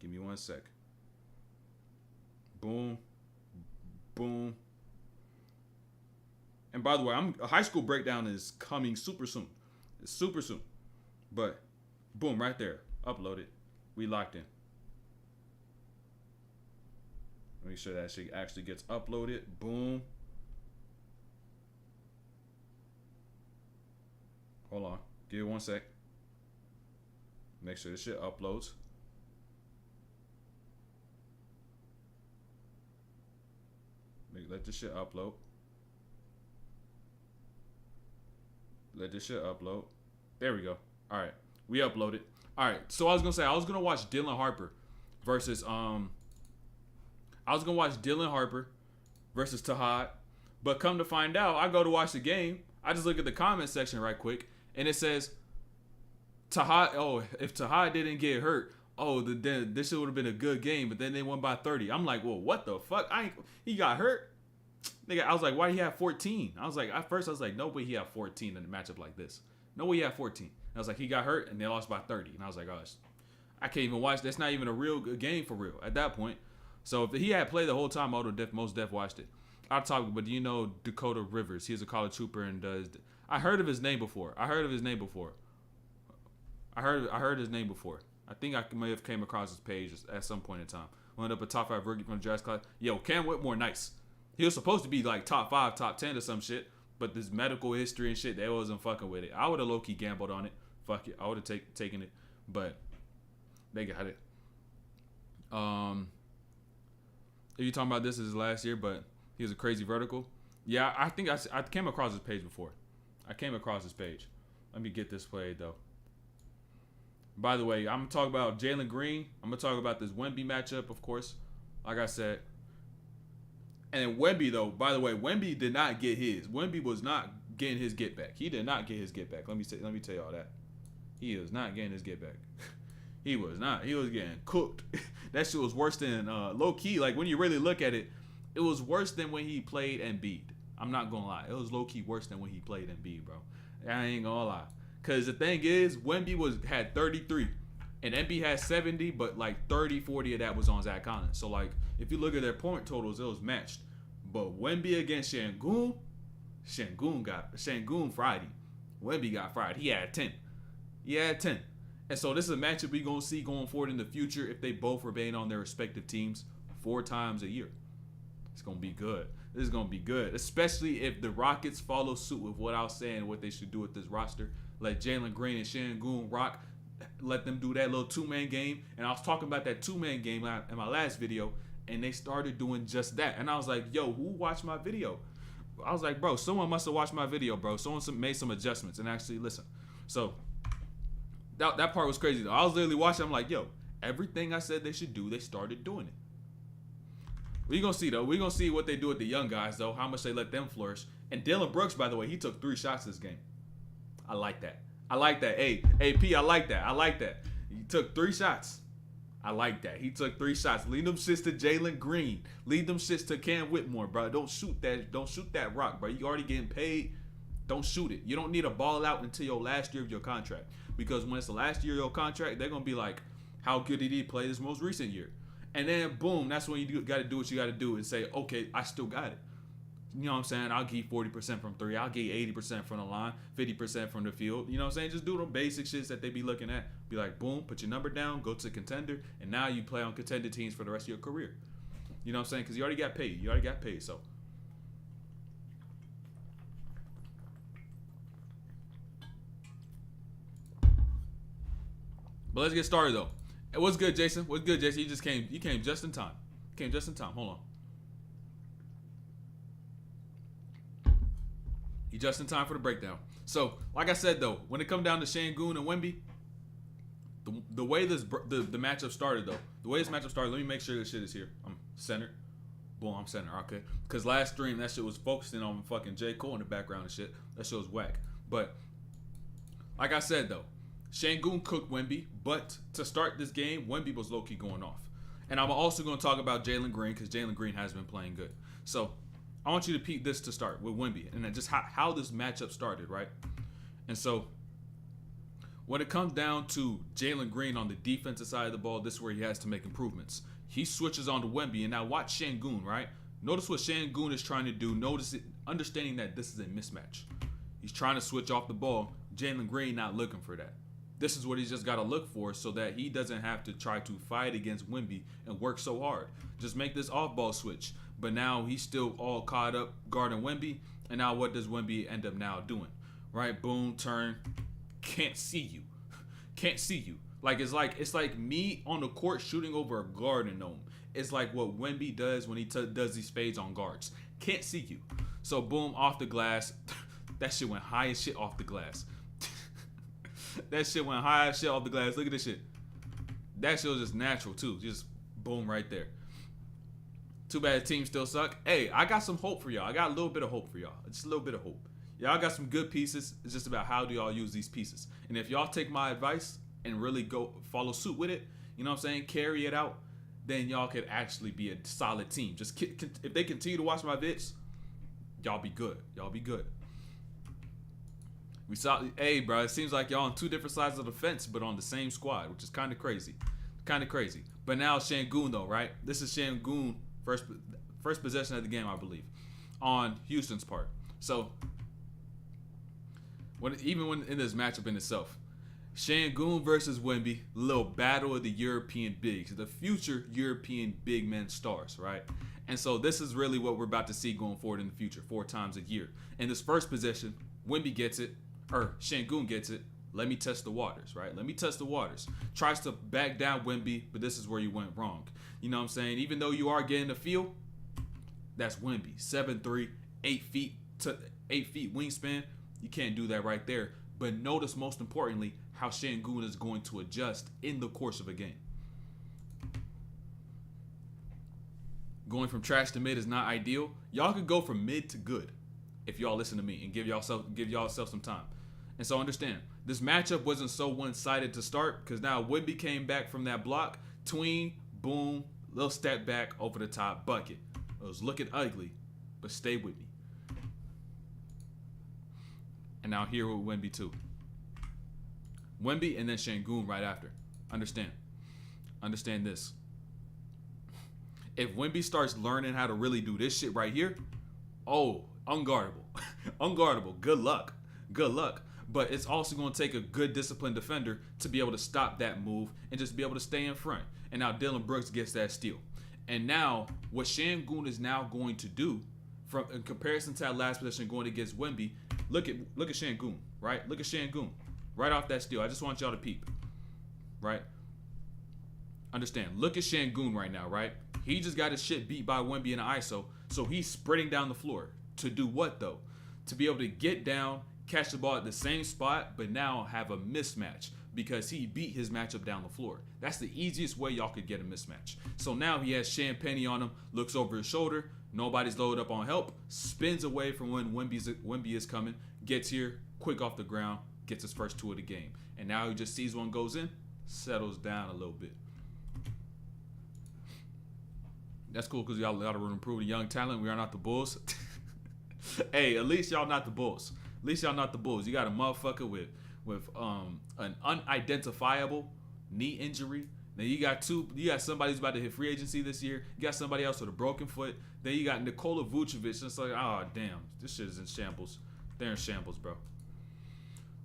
Give me 1 sec. Boom, boom. And by the way, a high school breakdown is coming super soon. It's super soon. But boom, right there. Upload it. We locked in. Make sure that shit actually gets uploaded. Boom. Hold on. Give it 1 sec. Make sure this shit uploads. Let this shit upload. Let this shit upload. There we go. All right. We uploaded. All right. So I was going to say, I was going to watch Dylan Harper versus Tahad. But come to find out, I go to watch the game. I just look at the comment section right quick, and it says Tahad. Oh, if Tahad didn't get hurt, then this would have been a good game. But then they won by 30. I'm like, well, what the fuck? He got hurt. Nigga, I was like, why did he have 14? I was like, at first I was like, no way he had 14 in a matchup like this. No way he had 14. I was like, he got hurt and they lost by 30. And I was like, gosh, I can't even watch. That's not even a real good game for real at that point. So if he had played the whole time, I would have most def watched it. I'll talk, but do you know Dakota Rivers? He's a college hooper and does. I heard of his name before. I heard his name before. I think I may have came across his page at some point in time. Wound up a top 5 rookie from the draft class. Yo, Cam Whitmore, nice. He was supposed to be like top 5, top 10 or some shit, but this medical history and shit, they wasn't fucking with it. I would have low-key gambled on it. Fuck it. I would have taken it, but they got it. If you're talking about this is his last year, but he was a crazy vertical. Yeah, I think I came across his page before. Let me get this played, though. By the way, I'm going to talk about Jalen Green. I'm going to talk about this Wemby matchup, of course, like I said. And Wemby, though, by the way, Wemby did not get his. Wemby was not getting his get back. He did not get his get back. Let me tell y'all that. He was not getting his get back. He was not. He was getting cooked. That shit was worse than low key. Like when you really look at it, it was worse than when he played Embiid. I'm not gonna lie. It was low key worse than when he played Embiid, bro. I ain't gonna lie. Cause the thing is, Wemby had 33, and Embiid had 70, but like 30, 40 of that was on Zach Collins. So like If you look at their point totals, it was matched. But Wemby against Şengün, Şengün fried him. Wemby got fried. He had 10. And so this is a matchup we're going to see going forward in the future if they both remain on their respective teams 4 times a year. It's going to be good. This is going to be good, especially if the Rockets follow suit with what I was saying, what they should do with this roster. Let Jalen Green and Şengün rock. Let them do that little 2-man game. And I was talking about that 2-man game in my last video, and they started doing just that. And I was like, yo, who watched my video? I was like, bro, someone must have watched my video, bro. Someone made some adjustments and actually listen. So that part was crazy, though. I was literally watching. I'm like, yo, everything I said they should do, they started doing it. We're going to see, though. We're going to see what they do with the young guys, though, how much they let them flourish. And Dylan Brooks, by the way, he took 3 shots this game. I like that. Hey, AP, I like that. He took 3 shots. I like that. He took 3 shots. Lead them shits to Jalen Green. Lead them shits to Cam Whitmore, bro. Don't shoot that rock, bro. You already getting paid. Don't shoot it. You don't need to ball out until your last year of your contract. Because when it's the last year of your contract, they're going to be like, how good did he play this most recent year? And then, boom, that's when you got to do what you got to do and say, okay, I still got it. You know what I'm saying? I'll give 40% from 3. I'll give 80% from the line, 50% from the field. You know what I'm saying? Just do the basic shits that they be looking at. Be like, boom, put your number down, go to contender, and now you play on contender teams for the rest of your career. You know what I'm saying? Because you already got paid. So. But let's get started, though. What's good, Jason? You came just in time. Hold on. You just in time for the breakdown. So, like I said, though, when it comes down to Şengün and Wemby, the way the matchup started, though, let me make sure this shit is here. I'm centered. Boom, I'm centered. Okay. Because last stream, that shit was focusing on fucking J. Cole in the background and shit. That shit was whack. But, like I said, though, Şengün cooked Wemby, but to start this game, Wemby was low-key going off. And I'm also going to talk about Jalen Green, because Jalen Green has been playing good. So, I want you to peep this to start with Wemby, and then just how this matchup started, right? And so, when it comes down to Jalen Green on the defensive side of the ball, this is where he has to make improvements. He switches on to Wemby, and now watch Şengün, right? Notice what Şengün is trying to do. Notice it, understanding that this is a mismatch. He's trying to switch off the ball. Jalen Green not looking for that. This is what he's just got to look for so that he doesn't have to try to fight against Wemby and work so hard. Just make this off-ball switch. But now he's still all caught up guarding Wemby. And now what does Wemby end up now doing? Right? Boom, turn. Can't see you. It's like me on the court shooting over a garden gnome. It's like what Wemby does when he does these fades on guards. Can't see you. So boom, off the glass. That shit went high as shit off the glass. That shit went high as shit off the glass. Look at this shit. That shit was just natural too. Just boom right there. Too bad the team still suck. Hey, I got some hope for y'all. I got a little bit of hope for y'all. Just a little bit of hope. Y'all got some good pieces. It's just about how do y'all use these pieces. And if y'all take my advice and really go follow suit with it, you know what I'm saying, carry it out, then y'all could actually be a solid team. Just if they continue to watch my vids, y'all be good. We saw, hey, bro, it seems like y'all on 2 different sides of the fence, but on the same squad, which is kind of crazy. But now Şengün, though, right? This is Şengün, first possession of the game, I believe, on Houston's part. So, even when in this matchup in itself, Şengün versus Wemby, little battle of the European bigs, the future European big men stars, right? And so this is really what we're about to see going forward in the future, 4 times a year. In this first possession, Wemby gets it. Şengün gets it. Let me test the waters, right? Tries to back down Wemby, but this is where you went wrong. You know what I'm saying? Even though you are getting the feel, that's Wemby. 7'3", 8 feet wingspan. You can't do that right there. But notice, most importantly, how Şengün is going to adjust in the course of a game. Going from trash to mid is not ideal. Y'all could go from mid to good if y'all listen to me and give y'allself some time. And so understand, this matchup wasn't so one-sided to start because now Wemby came back from that block, tween, boom, little step back over the top bucket. It was looking ugly, but stay with me. And now here with Wemby too. Wemby and then Şengün right after. Understand this. If Wemby starts learning how to really do this shit right here, oh, unguardable. Unguardable. Good luck. Good luck. But it's also going to take a good disciplined defender to be able to stop that move and just be able to stay in front. And now Dylan Brooks gets that steal. And now what Şengün is now going to do, from in comparison to that last possession going against Wemby, look at Şengün, right? Look at Şengün right off that steal. I just want y'all to peep, right? Understand? Look at Şengün right now, right? He just got his shit beat by Wemby in the ISO, so he's sprinting down the floor to do what though? To be able to get down, catch the ball at the same spot, but now have a mismatch because he beat his matchup down the floor. That's the easiest way y'all could get a mismatch. So now he has Champagne on him, looks over his shoulder, nobody's loaded up on help, spins away from when Wemby is coming, gets here, quick off the ground, gets his first 2 of the game. And now he just sees one goes in, settles down a little bit. That's cool because y'all gotta improve the young talent. We are not the Bulls. Hey, at least y'all not the Bulls. At least y'all not the Bulls. You got a motherfucker with an unidentifiable knee injury. Then you got somebody who's about to hit free agency this year. You got somebody else with a broken foot. Then you got Nikola Vucevic. It's like, oh damn, this shit is in shambles. They're in shambles, bro.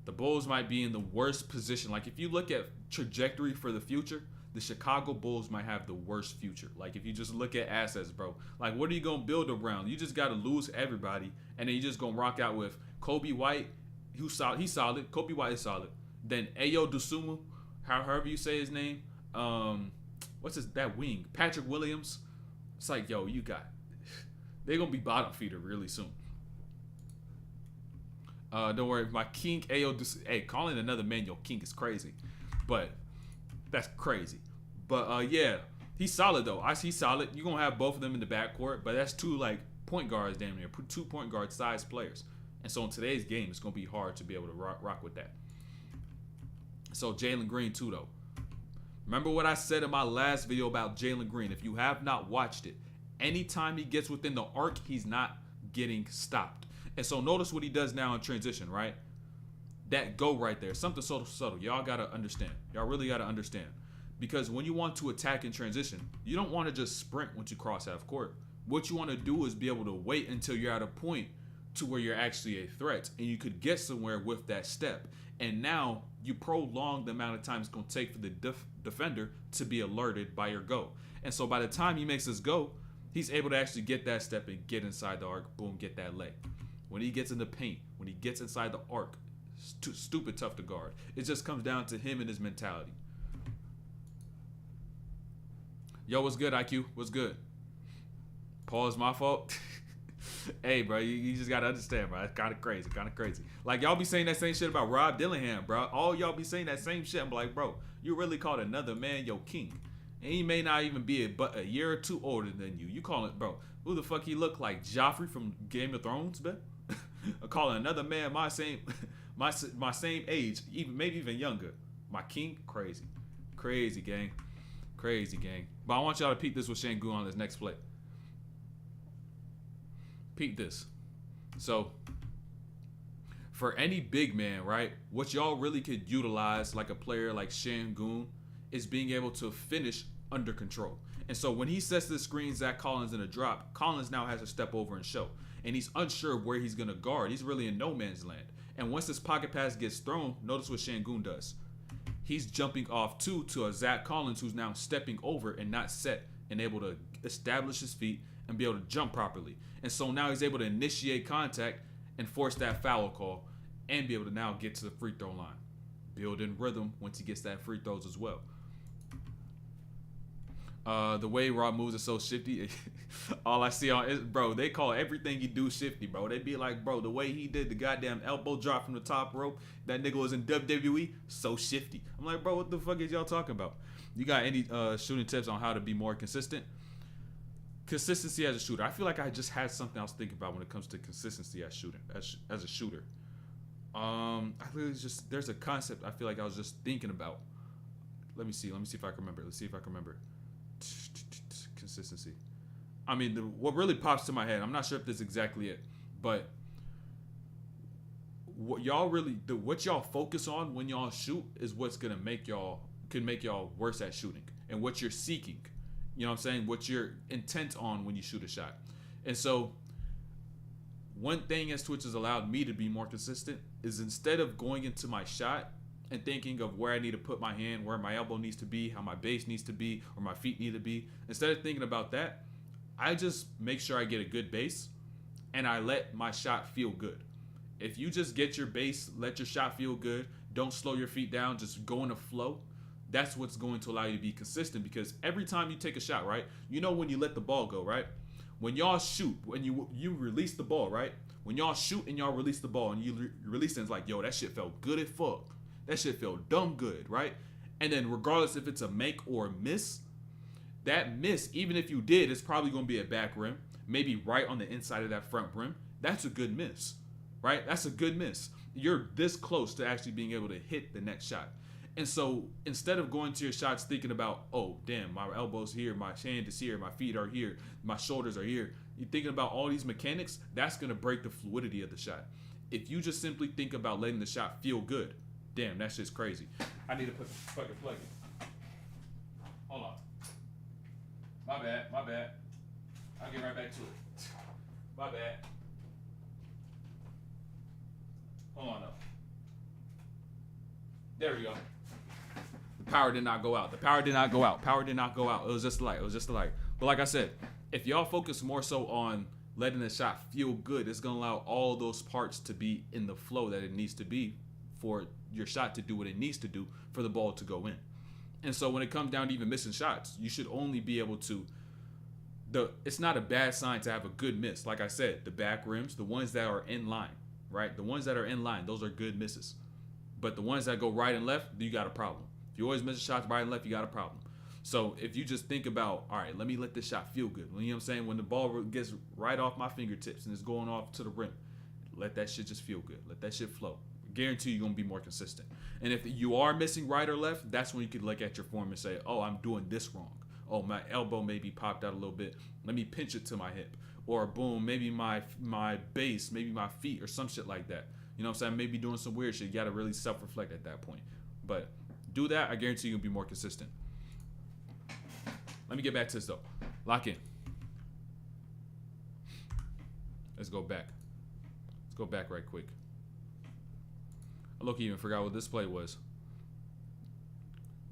The Bulls might be in the worst position. Like if you look at trajectory for the future, the Chicago Bulls might have the worst future. Like if you just look at assets, bro. Like what are you gonna build around? You just gotta lose everybody, and then you just gonna rock out with Kobe White. He's solid. Kobe White is solid. Then Ayo Dosunmu, however you say his name. What's that wing? Patrick Williams. It's like, yo, they're gonna be bottom feeder really soon. Don't worry, my king Ayo Dosunmu. Hey, calling another man your king is crazy, but that's crazy. But yeah, he's solid though. He's solid. You're gonna have both of them in the backcourt, but that's 2 like point guards damn near, 2 point guard size players. And so in today's game, it's gonna be hard to be able to rock with that. So Jalen Green too though. Remember what I said in my last video about Jalen Green. If you have not watched it, anytime he gets within the arc, he's not getting stopped. And so notice what he does now in transition, right? That go right there, something so subtle. Y'all gotta understand. Y'all really gotta understand. Because when you want to attack in transition, you don't want to just sprint once you cross half court. What you want to do is be able to wait until you're at a point to where you're actually a threat and you could get somewhere with that step. And now you prolong the amount of time it's going to take for the defender to be alerted by your go. And so by the time he makes his go, he's able to actually get that step and get inside the arc, boom, get that lay. When he gets in the paint, when he gets inside the arc, stupid tough to guard. It just comes down to him and his mentality. Yo, what's good, IQ? What's good? Pause, my fault. Hey, bro, you just gotta understand, bro. It's kind of crazy. Like, y'all be saying that same shit about Rob Dillingham, bro. All y'all be saying that same shit. I'm like, bro, you really called another man your king. And he may not even be but a year or 2 older than you. You call it, bro, who the fuck he look like? Joffrey from Game of Thrones, man? Calling another man my same age, maybe even younger. My king? Crazy, gang. But I want y'all to peep this with Şengün on this next play. Peep this. So, for any big man, right, what y'all really could utilize like a player like Şengün is being able to finish under control. And so when he sets the screen Zach Collins in a drop, Collins now has to step over and show. And he's unsure of where he's going to guard. He's really in no man's land. And once this pocket pass gets thrown, notice what Şengün does. He's jumping off to a Zach Collins who's now stepping over and not set and able to establish his feet and be able to jump properly. And so now he's able to initiate contact and force that foul call and be able to now get to the free throw line. Build in rhythm once he gets that free throws as well. The way Rob moves is so shifty. All I see on is, bro, they call everything he do shifty, bro. They be like, bro, the way he did the goddamn elbow drop from the top rope, that nigga was in WWE, so shifty. I'm like, bro, what the fuck is y'all talking about? You got any shooting tips on how to be more consistent? Consistency as a shooter. I feel like I just had something I was thinking about when it comes to consistency as a shooter. I feel it's just, there's a concept I feel like I was just thinking about. Let me see if I can remember. Consistency. I mean, what really pops to my head, I'm not sure if this is exactly it, but what y'all focus on when y'all shoot is what's gonna make y'all worse at shooting. And what you're seeking You know what I'm saying? What you're intent on when you shoot a shot. And so one thing as Twitch has allowed me to be more consistent is instead of going into my shot and thinking of where I need to put my hand, where my elbow needs to be, how my base needs to be, or my feet need to be, instead of thinking about that, I just make sure I get a good base and I let my shot feel good. If you just get your base, let your shot feel good, don't slow your feet down, just go in a flow, that's what's going to allow you to be consistent, because every time you take a shot, right, you know when you let the ball go, right? When y'all shoot, when you release the ball, right? When y'all shoot and y'all release the ball and you release it, it's like, yo, that shit felt good as fuck. That shit felt dumb good, right? And then regardless if it's a make or a miss, that miss, even if you did, it's probably going to be a back rim, maybe right on the inside of that front rim. That's a good miss, right? That's a good miss. You're this close to actually being able to hit the next shot. And so instead of going to your shots thinking about, oh, damn, my elbow's here, my hand is here, my feet are here, my shoulders are here, you're thinking about all these mechanics, that's going to break the fluidity of the shot. If you just simply think about letting the shot feel good, damn, that shit's crazy. I need to put the fucking plug in. Hold on. My bad. I'll get right back to it. My bad. Hold on though. There we go. The power did not go out. It was just a light. But like I said, if y'all focus more so on letting the shot feel good, it's going to allow all those parts to be in the flow that it needs to be for your shot to do what it needs to do for the ball to go in. And so when it comes down to even missing shots, you should only be able to, it's not a bad sign to have a good miss. Like I said, the back rims, the ones that are in line, right? The ones that are in line, those are good misses. But the ones that go right and left, you got a problem. If you always miss shots right and left, you got a problem. So if you just think about, all right, let me let this shot feel good. You know what I'm saying? When the ball gets right off my fingertips and it's going off to the rim, let that shit just feel good. Let that shit flow. Guarantee you're going to be more consistent. And if you are missing right or left, that's when you could look at your form and say, oh, I'm doing this wrong. Oh, my elbow maybe popped out a little bit. Let me pinch it to my hip. Or boom, maybe my base, maybe my feet or some shit like that. You know what I'm saying? Maybe doing some weird shit. You got to really self-reflect at that point. But do that. I guarantee you'll be more consistent. Let me get back to this, though. Lock in. Let's go back. Let's go back right quick. I look, even forgot what this play was.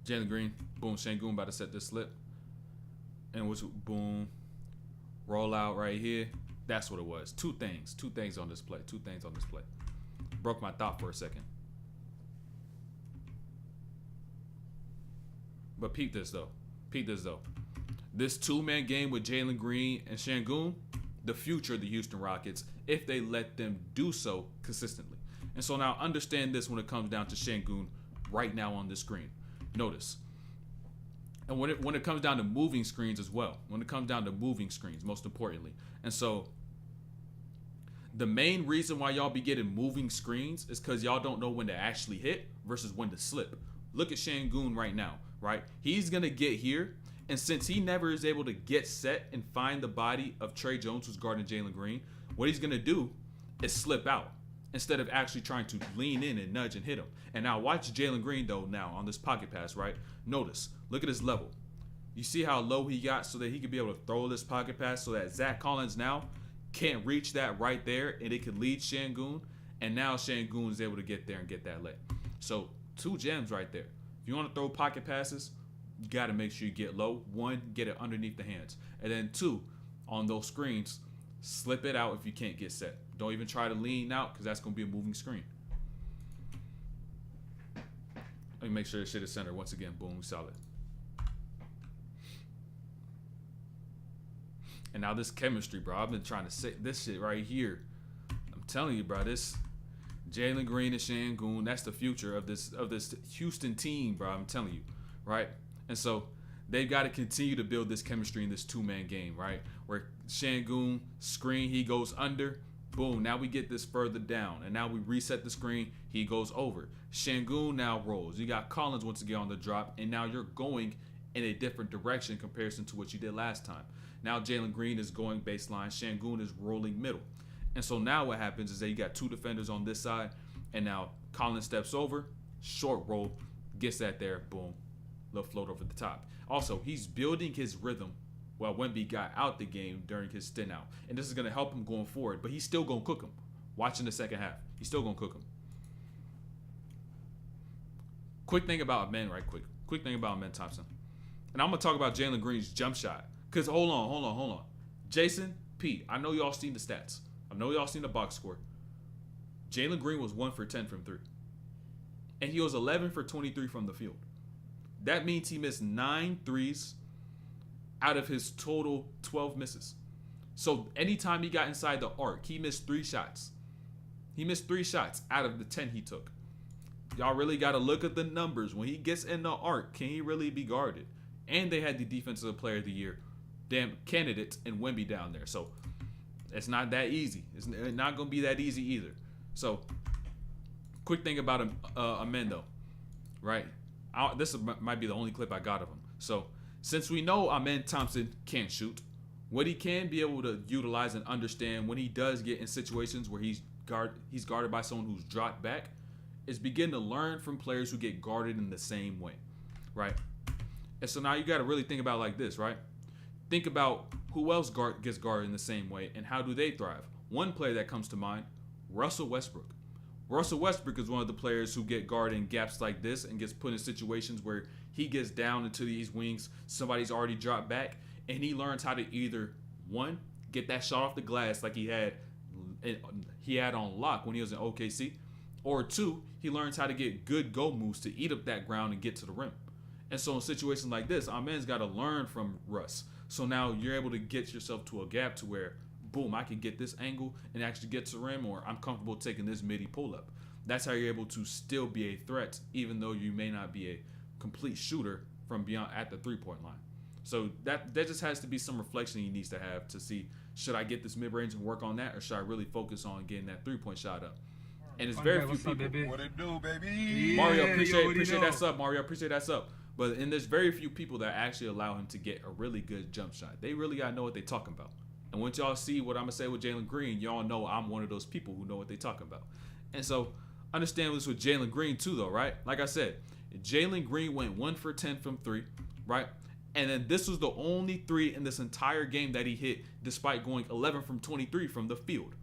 Jalen Green, boom, Şengün about to set this slip. And which, boom, roll out right here. That's what it was. Two things on this play. Broke my thought for a second. But peep this though. This two-man game with Jalen Green and Şengün, the future of the Houston Rockets, if they let them do so consistently. And so now understand this when it comes down to Şengün right now on this screen. Notice. And when it comes down to moving screens as well. Most importantly. And so the main reason why y'all be getting moving screens is because y'all don't know when to actually hit versus when to slip. Look at Şengün right now, right? He's going to get here, and since he never is able to get set and find the body of Trey Jones, who's guarding Jalen Green, what he's going to do is slip out instead of actually trying to lean in and nudge and hit him. And now watch Jalen Green, though, now on this pocket pass, right? Notice, look at his level. You see how low he got so that he could be able to throw this pocket pass so that Zach Collins now can't reach that right there, and it could lead Şengün, and now Şengün is able to get there and get that lay. So 2 gems right there. If you want to throw pocket passes, you got to make sure you get low. 1, get it underneath the hands, and then 2, on those screens, slip it out if you can't get set. Don't even try to lean out because that's going to be a moving screen. Let me make sure this shit is centered once again. Boom, solid. And now this chemistry, bro. I've been trying to say this shit right here. I'm telling you, bro. This Jalen Green and Şengün, that's the future of this Houston team, bro. I'm telling you, right? And so they've got to continue to build this chemistry in this two-man game, right? Where Şengün screen, he goes under. Boom. Now we get this further down, and now we reset the screen. He goes over. Şengün now rolls. You got Collins once again on the drop, and now you're going in a different direction in comparison to what you did last time. Now Jalen Green is going baseline. Şengün is rolling middle. And so now what happens is that you got 2 defenders on this side, and now Collins steps over, short roll, gets that there, boom, little float over the top. Also, he's building his rhythm while Wemby got out the game during his stint out. And this is going to help him going forward, but he's still going to cook him. Watching the second half, he's still going to cook him. Quick thing about Amen, right quick. Quick thing about Amen Thompson. And I'm going to talk about Jalen Green's jump shot. Because hold on. Jason, Pete, I know y'all seen the stats. I know y'all seen the box score. Jalen Green was 1 for 10 from 3. And he was 11 for 23 from the field. That means he missed 9 threes out of his total 12 misses. So anytime he got inside the arc, he missed 3 shots. He missed 3 shots out of the 10 he took. Y'all really got to look at the numbers. When he gets in the arc, can he really be guarded? And they had the Defensive Player of the Year candidates and Wemby down there. So it's not that easy. It's not going to be that easy either. So quick thing about Amen though, right? This might be the only clip I got of him. So since we know Amen Thompson can't shoot, what he can be able to utilize and understand when he does get in situations where he's guarded by someone who's dropped back is begin to learn from players who get guarded in the same way, right? And so now you got to really think about it like this, right? Think about who else gets guarded in the same way and how do they thrive. One player that comes to mind, Russell Westbrook. Russell Westbrook is one of the players who get guarded in gaps like this and gets put in situations where he gets down into these wings, somebody's already dropped back, and he learns how to either, one, get that shot off the glass like he had on lock when he was in OKC, or two, he learns how to get good go moves to eat up that ground and get to the rim. And so in situations like this, Amen's got to learn from Russ. So now you're able to get yourself to a gap to where, boom, I can get this angle and actually get to the rim, or I'm comfortable taking this midi pull-up. That's how you're able to still be a threat, even though you may not be a complete shooter from beyond at the three-point line. So that just has to be some reflection he needs to have to see, should I get this mid-range and work on that, or should I really focus on getting that three-point shot up? And it's very few people. What it do, baby? Mario, appreciate that sub. Mario, appreciate that sub. And there's very few people that actually allow him to get a really good jump shot. They really gotta know what they're talking about. And once y'all see what I'm gonna say with Jalen Green, y'all know I'm one of those people who know what they're talking about. And so understand this with Jalen Green too, though, right? Like I said, Jalen Green went 1 for 10 from 3, right? And then this was the only 3 in this entire game that he hit, despite going 11 from 23 from the field.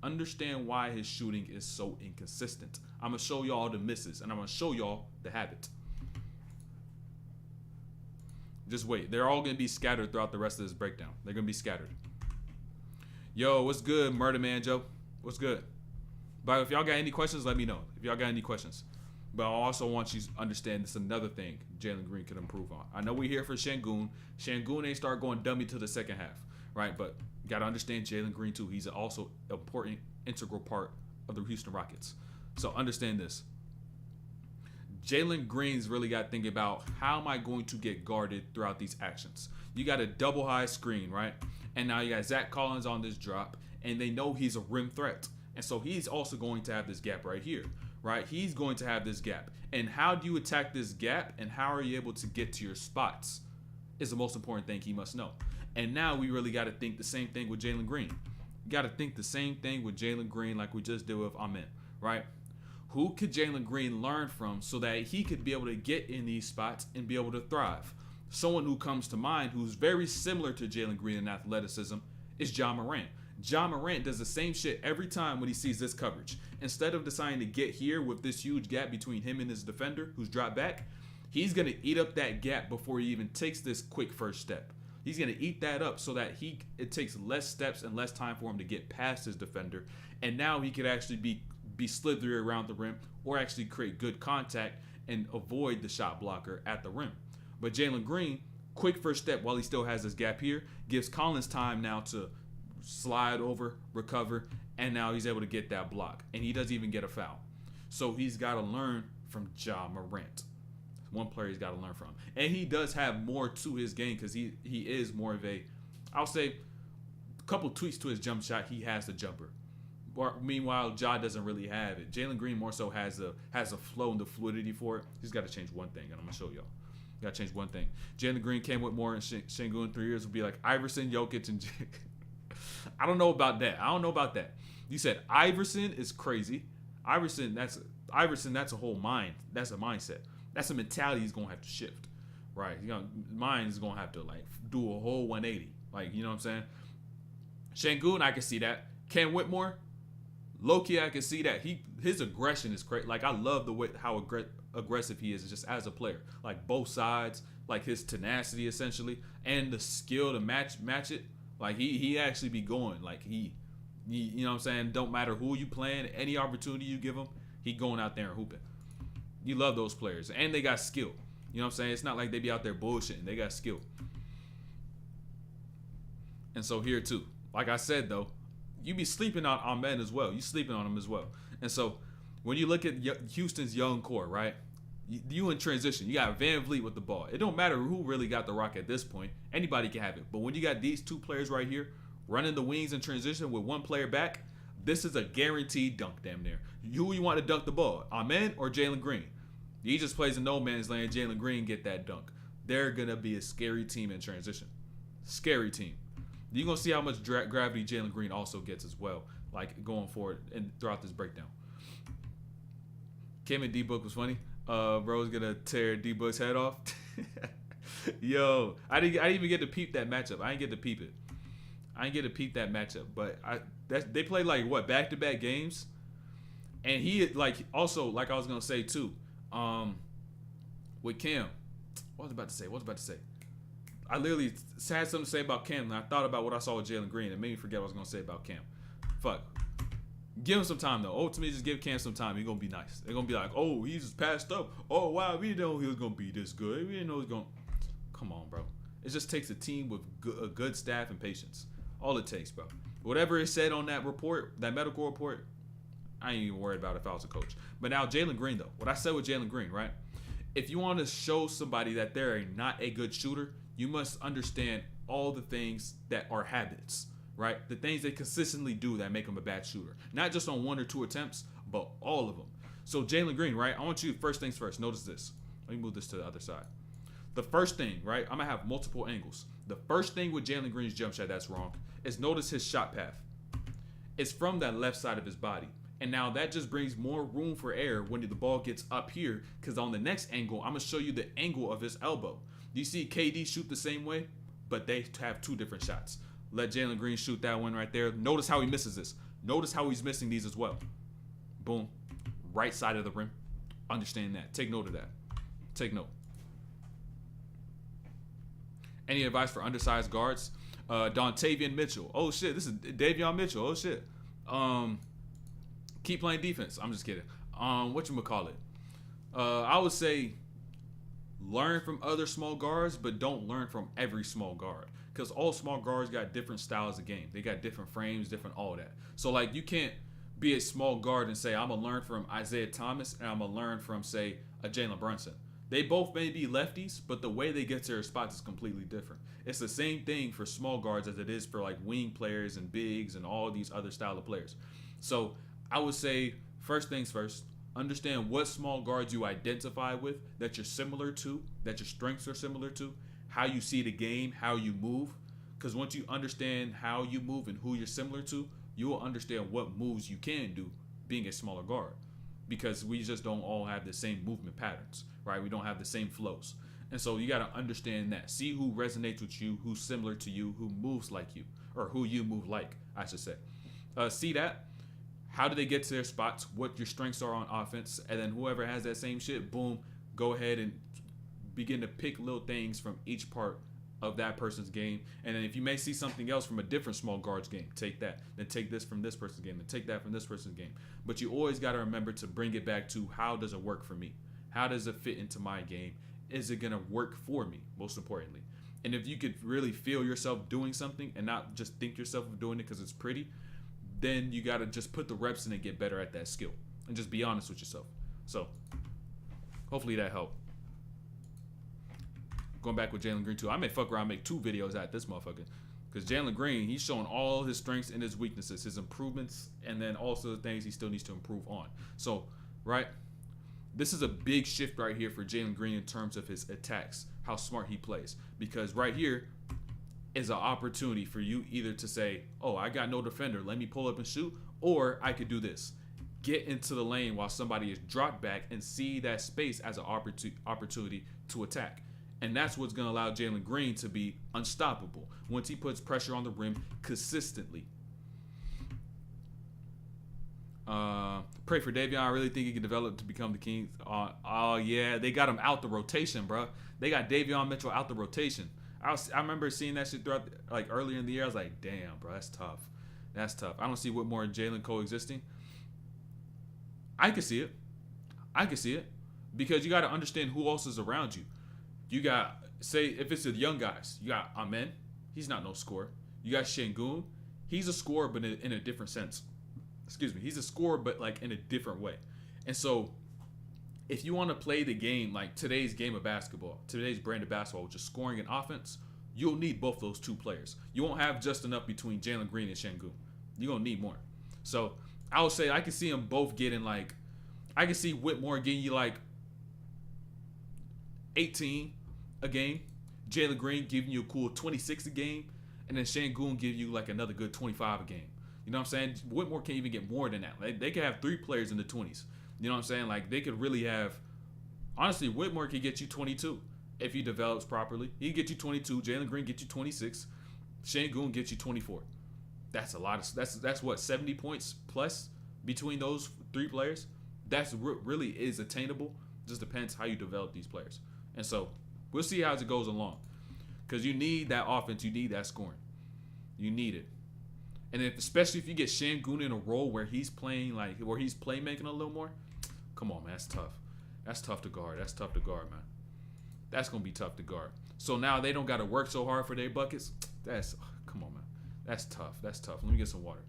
Understand why his shooting is so inconsistent. I'm gonna show y'all the misses, and I'm gonna show y'all the habit. Just wait. They're all gonna be scattered throughout the rest of this breakdown. They're gonna be scattered. Yo, what's good, Murder Man Joe? What's good? But if y'all got any questions, let me know. If y'all got any questions. But I also want you to understand this is another thing Jalen Green can improve on. I know we're here for Şengün. Şengün ain't start going dummy to the second half, right? But you got to understand Jalen Green too. He's also an important, integral part of the Houston Rockets. So understand this. Jalen Green's really got to think about, how am I going to get guarded throughout these actions? You got a double high screen, right? And now you got Zach Collins on this drop, and they know he's a rim threat. And so he's also going to have this gap right here, right? He's going to have this gap. And how do you attack this gap, and how are you able to get to your spots is the most important thing he must know. And now we really got to think the same thing with Jalen Green. You got to think the same thing with Jalen Green like we just did with Amen, right? Who could Jalen Green learn from so that he could be able to get in these spots and be able to thrive? Someone who comes to mind who's very similar to Jalen Green in athleticism is Ja Morant. Ja Morant does the same shit every time when he sees this coverage. Instead of deciding to get here with this huge gap between him and his defender who's dropped back, he's going to eat up that gap before he even takes this quick first step. He's going to eat that up so that it takes less steps and less time for him to get past his defender. And now he could actually be slithery around the rim, or actually create good contact and avoid the shot blocker at the rim. But Jalen Green, quick first step while he still has this gap here, gives Collins time now to slide over, recover, and now he's able to get that block. And he doesn't even get a foul. So he's got to learn from Ja Morant. One player he's got to learn from. And he does have more to his game because he is more of I'll say, a couple tweaks to his jump shot. He has the jumper. Meanwhile, Ja doesn't really have it. Jalen Green more so has a flow and the fluidity for it. He's got to change one thing, and I'm going to show y'all. Got to change one thing. Jalen Green came with more in Şengün 3 years. Would be like Iverson, Jokic, and I don't know about that. You said Iverson is crazy. Iverson, that's a whole mind. That's a mindset. That's a mentality he's going to have to shift. right? Mine's gonna have to like do a whole 180. Like, you know what I'm saying? Şengün, I can see that. Ken Whitmore, low-key, I can see that. His aggression is great. Like, I love the way how aggressive he is just as a player. Like, both sides, like his tenacity essentially, and the skill to match it. Like, he actually be going. Like, he you know what I'm saying? Don't matter who you playing, any opportunity you give him, he going out there and hooping. You love those players, and they got skill. You know what I'm saying? It's not like they be out there bullshitting. They got skill. And so here too, like I said though, you be sleeping on men as well. You sleeping on them as well. And so when you look at Houston's young core, right? You in transition. You got Van Vliet with the ball. It don't matter who really got the rock at this point. Anybody can have it. But when you got these two players right here running the wings in transition with one player back, this is a guaranteed dunk damn near. Who you want to dunk the ball? Amen or Jalen Green? He just plays in no man's land. Jalen Green get that dunk. They're going to be a scary team in transition. Scary team. You're going to see how much gravity Jalen Green also gets as well, like going forward and throughout this breakdown. Kim and D-Book was funny. Bro's going to tear D-Book's head off. Yo, I didn't even get to peep that matchup. I didn't get to peep it. I didn't get to peep that matchup. But they played like, what, back-to-back games? And he, like, also, like I was going to say too, with Cam. What was I about to say? I literally had something to say about Cam, and I thought about what I saw with Jalen Green. It made me forget what I was going to say about Cam. Fuck. Give him some time, though. Ultimately, just give Cam some time. He's going to be nice. They're going to be like, oh, he's just passed up. Oh, wow, we didn't know he was going to be this good. We didn't know he was going to... Come on, bro. It just takes a team with a good staff and patience. All it takes, bro. Whatever is said on that report, that medical report, I ain't even worried about if I was a coach. But now, Jalen Green, though. What I said with Jalen Green, right? If you want to show somebody that they're not a good shooter, you must understand all the things that are habits, right? The things they consistently do that make them a bad shooter. Not just on one or two attempts, but all of them. So Jalen Green, right? I want you, first things first, notice this. Let me move this to the other side. The first thing, right? I'm going to have multiple angles. The first thing with Jalen Green's jump shot that's wrong is notice his shot path. It's from that left side of his body. And now that just brings more room for error when the ball gets up here, because on the next angle, I'm going to show you the angle of his elbow. Do you see KD shoot the same way? But they have two different shots. Let Jalen Green shoot that one right there. Notice how he misses this. Notice how he's missing these as well. Boom. Right side of the rim. Understand that. Take note of that. Take note. Any advice for undersized guards? Dontavian Mitchell. Oh, shit. This is Davion Mitchell. Oh, shit. Keep playing defense. I'm just kidding. Whatchamacallit? I would say learn from other small guards, but don't learn from every small guard. Because all small guards got different styles of game. They got different frames, different all that. So, like, you can't be a small guard and say, I'm going to learn from Isaiah Thomas and I'm going to learn from, say, a Jalen Brunson. They both may be lefties, but the way they get to their spots is completely different. It's the same thing for small guards as it is for, like, wing players and bigs and all these other style of players. So, I would say, first things first, understand what small guards you identify with, that you're similar to, that your strengths are similar to, how you see the game, how you move. Because once you understand how you move and who you're similar to, you will understand what moves you can do being a smaller guard. Because we just don't all have the same movement patterns, right? We don't have the same flows. And so you got to understand that. See who resonates with you, who's similar to you, who moves like you, or who you move like, I should say. See that. How do they get to their spots? What your strengths are on offense, and then whoever has that same shit, boom, go ahead and begin to pick little things from each part of that person's game. And then if you may see something else from a different small guard's game, take that. Then take this from this person's game, and take that from this person's game. But you always got to remember to bring it back to how does it work for me? How does it fit into my game? Is it going to work for me, most importantly? And if you could really feel yourself doing something and not just think yourself of doing it because it's pretty, then you got to just put the reps in and get better at that skill. And just be honest with yourself. So, hopefully that helped. Going back with Jalen Green, too. I may fuck around and make 2 videos at this motherfucker. Because Jalen Green, he's showing all his strengths and his weaknesses, his improvements, and then also the things he still needs to improve on. So, right? This is a big shift right here for Jalen Green in terms of his attacks, how smart he plays. Because right here is an opportunity for you either to say, oh, I got no defender, let me pull up and shoot, or I could do this. Get into the lane while somebody is dropped back and see that space as an opportunity to attack. And that's what's going to allow Jalen Green to be unstoppable once he puts pressure on the rim consistently. Pray for Davion. I really think he can develop to become the king. Oh, yeah. They got him out the rotation, bro. They got Davion Mitchell out the rotation. I remember seeing that shit throughout, like, earlier in the year. I was like, damn, bro, that's tough. That's tough. I don't see Whitmore and Jalen coexisting. I can see it. Because you got to understand who else is around you. You got, say, if it's the young guys, you got Amen. He's not no scorer. You got Şengün. He's a scorer, but in a different sense. Excuse me. He's a scorer, but like in a different way. And so, if you want to play the game, like today's game of basketball, today's brand of basketball, which is scoring and offense, you'll need both those two players. You won't have just enough between Jalen Green and Şengün. You're going to need more. So, I would say I can see them both getting like, I can see Whitmore getting you like 18 a game, Jalen Green giving you a cool 26 a game, and then Şengün give you like another good 25 a game. You know what I'm saying? Whitmore can't even get more than that. Like, they could have 3 players in the 20s. You know what I'm saying? Like, they could really have, honestly, Whitmore could get you 22 if he develops properly. He can get you 22. Jalen Green get you 26. Şengün get you 24. That's a lot of, that's what, 70 points plus between those 3 players? That's really is attainable. Just depends how you develop these players. And so, we'll see how it goes along. Because you need that offense. You need that scoring. You need it. And especially if you get Şengün in a role where he's playing, like, where he's playmaking a little more, come on, man. That's tough. That's tough to guard. That's tough to guard, man. That's going to be tough to guard. So now they don't got to work so hard for their buckets. Come on, man. That's tough. That's tough. Let me get some water.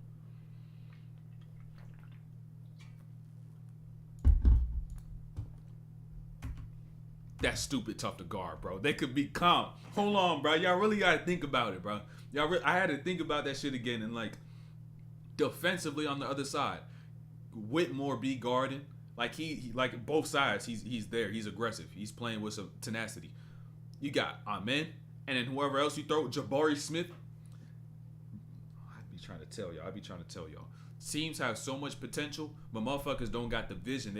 That's stupid tough to guard, bro. They could be calm. Hold on, bro. Y'all really got to think about it, bro. I had to think about that shit again. And, like, defensively on the other side, Whitmore be guarding. Like, he like, both sides, he's there. He's aggressive. He's playing with some tenacity. You got Amen. And then whoever else you throw, Jabari Smith. I be trying to tell y'all. Teams have so much potential, but motherfuckers don't got the vision.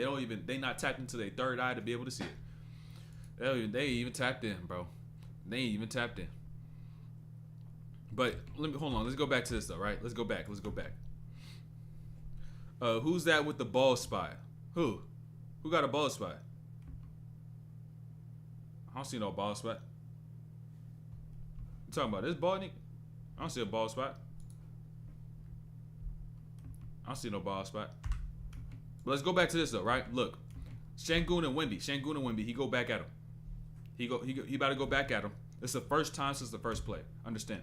They not tapped into their third eye to be able to see it. They ain't even tapped in, bro. They ain't even tapped in. But hold on. Let's go back to this though, right? Let's go back. Who's that with the ball spot? Who got a ball spot? I don't see no ball spot. You talking about this ball, nigga? I don't see a ball spot. I don't see no ball spot. But let's go back to this though, right? Look, Şengün and Wemby. He go back at him. He about to go back at him. It's the first time since the first play. Understand?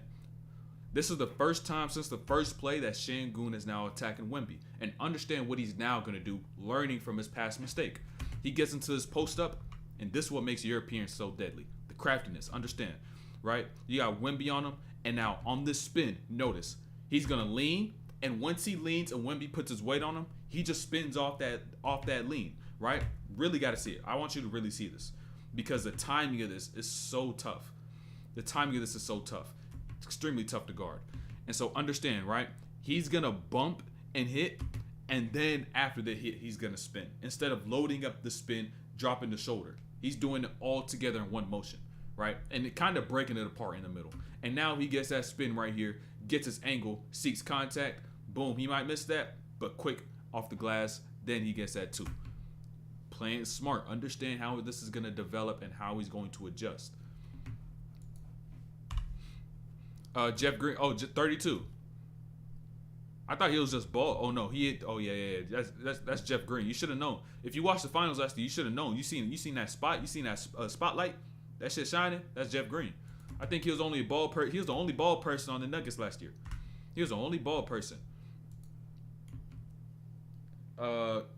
This is the first time since the first play that Şengün is now attacking Wemby. And understand what he's now going to do, learning from his past mistake. He gets into his post-up, and this is what makes Europeans so deadly. The craftiness. Understand, right? You got Wemby on him, and now on this spin, notice, he's going to lean, and once he leans and Wemby puts his weight on him, he just spins off that lean, right? Really got to see it. I want you to really see this because the timing of this is so tough. It's extremely tough to guard. And so understand, right? He's going to bump and hit, and then after the hit, he's going to spin. Instead of loading up the spin, dropping the shoulder. He's doing it all together in one motion, right? And it kind of breaking it apart in the middle. And now he gets that spin right here, gets his angle, seeks contact. Boom, he might miss that, but quick off the glass, then he gets that too. Playing smart. Understand how this is going to develop and how he's going to adjust. Jeff Green, 32. I thought he was just ball. Oh no, yeah. That's Jeff Green. You should have known. If you watched the finals last year, you should have known. You seen that spot. You seen that spotlight. That shit shining. That's Jeff Green. I think he was only he was the only ball person on the Nuggets last year. He was the only ball person.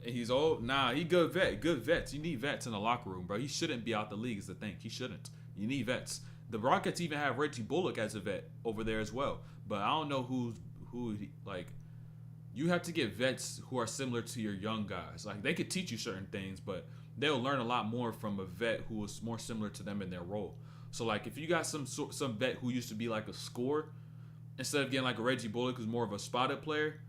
He's old. Nah, he good vet. Good vets. You need vets in the locker room, bro. He shouldn't be out the league is the thing. He shouldn't. You need vets. The Rockets even have Reggie Bullock as a vet over there as well. But I don't know who like, you have to get vets who are similar to your young guys. Like, they could teach you certain things, but they'll learn a lot more from a vet who is more similar to them in their role. So, like, if you got some vet who used to be like a scorer, instead of getting like a Reggie Bullock who's more of a spotted player,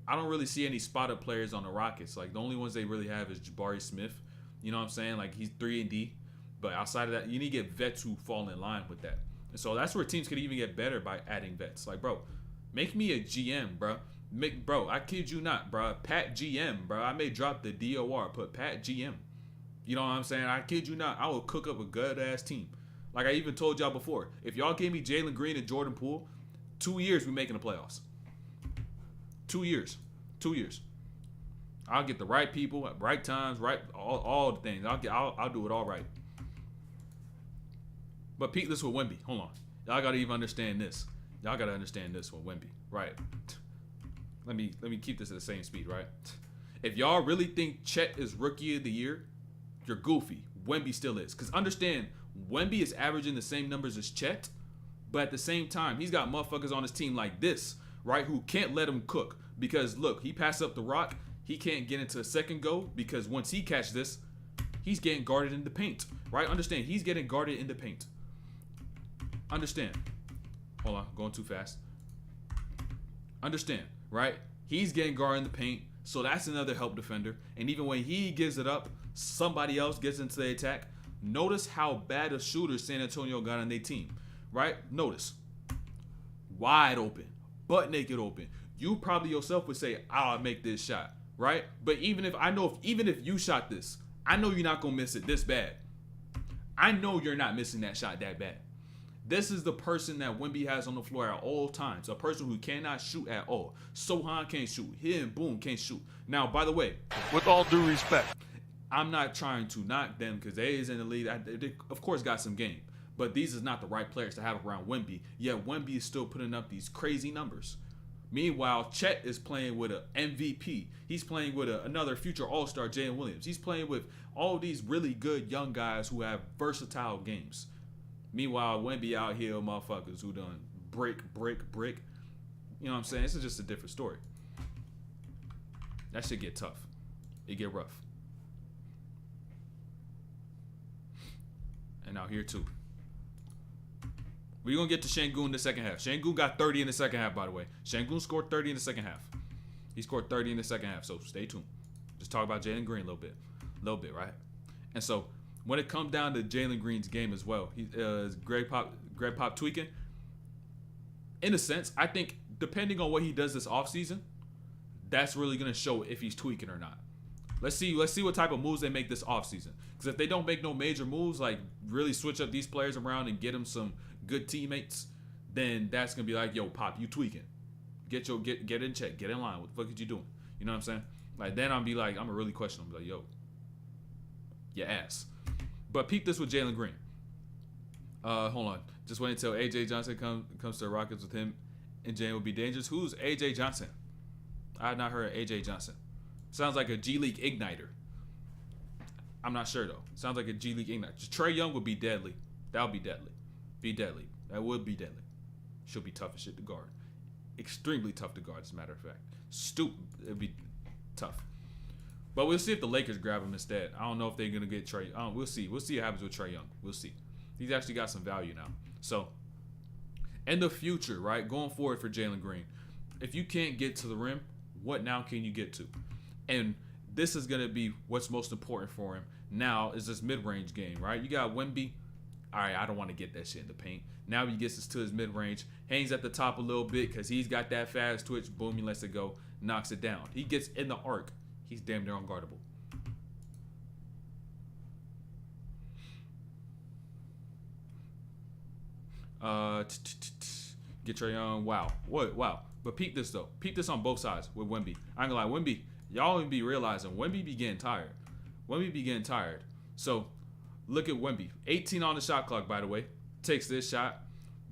I don't really see any spotted players on the Rockets. Like, the only ones they really have is Jabari Smith. You know what I'm saying? Like, he's 3-and-D. But outside of that, you need to get vets who fall in line with that. And so that's where teams could even get better by adding vets. Like, bro, make me a GM, bro. Bro, I kid you not, bro. Pat GM, bro. I may drop the DOR, put Pat GM. You know what I'm saying? I kid you not. I will cook up a good-ass team. Like I even told y'all before, if y'all gave me Jalen Green and Jordan Poole, 2 years we making the playoffs. 2 years. 2 years. I'll get the right people at right times, right all the things. I'll do it all right. But peep this with Wemby. Hold on. Y'all gotta even understand this. Y'all gotta understand this with Wemby. Right. Let me keep this at the same speed, right? If y'all really think Chet is rookie of the year, you're goofy. Wemby still is. Because understand, Wemby is averaging the same numbers as Chet, but at the same time, he's got motherfuckers on his team like this, right, who can't let him cook. Because look, he passed up the rock. He can't get into a second go because once he catch this, he's getting guarded in the paint, right? Understand, he's getting guarded in the paint. Understand. Hold on, going too fast. Understand, right? He's getting guarded in the paint, so that's another help defender. And even when he gives it up, somebody else gets into the attack. Notice how bad a shooter San Antonio got on their team, right? Notice. Wide open, butt naked open. You probably yourself would say, I'll make this shot, right? But even if you shot this, I know you're not going to miss it this bad. I know you're not missing that shot that bad. This is the person that Wemby has on the floor at all times. A person who cannot shoot at all. Sohan can't shoot. Him, boom, can't shoot. Now, by the way, With all due respect, I'm not trying to knock them because they is in the league. They, of course, got some game. But these is not the right players to have around Wemby. Yet Wemby is still putting up these crazy numbers. Meanwhile, Chet is playing with an MVP. He's playing with another future All-Star, Jalen Williams. He's playing with all these really good young guys who have versatile games. Meanwhile, Wemby out here, motherfuckers who done brick. You know what I'm saying? This is just a different story. That shit get tough. It get rough. And now here too. We're going to get to Şengün in the second half. Şengün got 30 in the second half, by the way. Şengün scored 30 in the second half. He scored 30 in the second half, so stay tuned. Just talk about Jalen Green a little bit, right? And so when it comes down to Jalen Green's game as well, Greg Pop tweaking. In a sense, I think depending on what he does this offseason, that's really going to show if he's tweaking or not. Let's see what type of moves they make this offseason. Because if they don't make no major moves, like really switch up these players around and get them some good teammates, then that's going to be like, yo, Pop, you tweaking. Get in check. Get in line. What the fuck are you doing? You know what I'm saying? Like, then I'll be like, I'm going to really question him. Like, yo, your ass. But peep this with Jalen Green. Hold on. Just wait until A.J. Johnson comes to the Rockets with him and Jalen will be dangerous. Who's A.J. Johnson? I have not heard of A.J. Johnson. Sounds like a G League igniter. I'm not sure, though. Sounds like a G League igniter. Trae Young would be deadly. That would be deadly. Be deadly. That would be deadly. She'll be tough as shit to guard. Extremely tough to guard, as a matter of fact. Stupid. It'd be tough. But we'll see if the Lakers grab him instead. I don't know if they're going to get Trae. We'll see. We'll see what happens with Trae Young. We'll see. He's actually got some value now. So, in the future, right, going forward for Jalen Green, if you can't get to the rim, what now can you get to? And this is going to be what's most important for him now is this mid-range game, right? You got Wemby. All right, I don't want to get that shit in the paint. Now he gets us to his mid-range, hangs at the top a little bit because he's got that fast twitch. Boom, he lets it go, knocks it down. He gets in the arc. He's damn near unguardable. Get Trae Young. Wow. What? Wow. But peep this, though. Peep this on both sides with Wemby. I ain't gonna lie. Wemby, y'all be realizing Wemby be getting tired. Wemby be getting tired. So, look at Wemby. 18 on the shot clock, by the way. Takes this shot.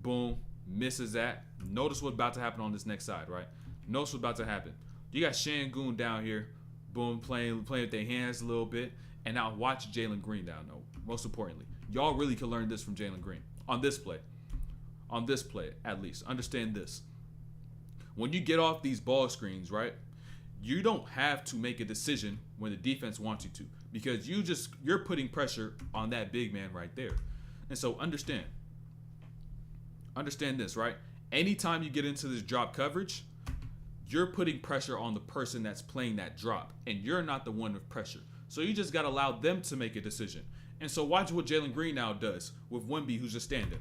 Boom. Misses that. Notice what's about to happen on this next side, right? Notice what's about to happen. You got Şengün down here. Boom. Playing with their hands a little bit. And now watch Jalen Green down, though. Most importantly. Y'all really can learn this from Jalen Green. On this play. On this play, at least. Understand this. When you get off these ball screens, right? You don't have to make a decision when the defense wants you to. Because you're putting pressure on that big man right there. And so understand this, right? Anytime you get into this drop coverage, you're putting pressure on the person that's playing that drop. And you're not the one with pressure. So you just got to allow them to make a decision. And so watch what Jalen Green now does with Wemby, who's just standing.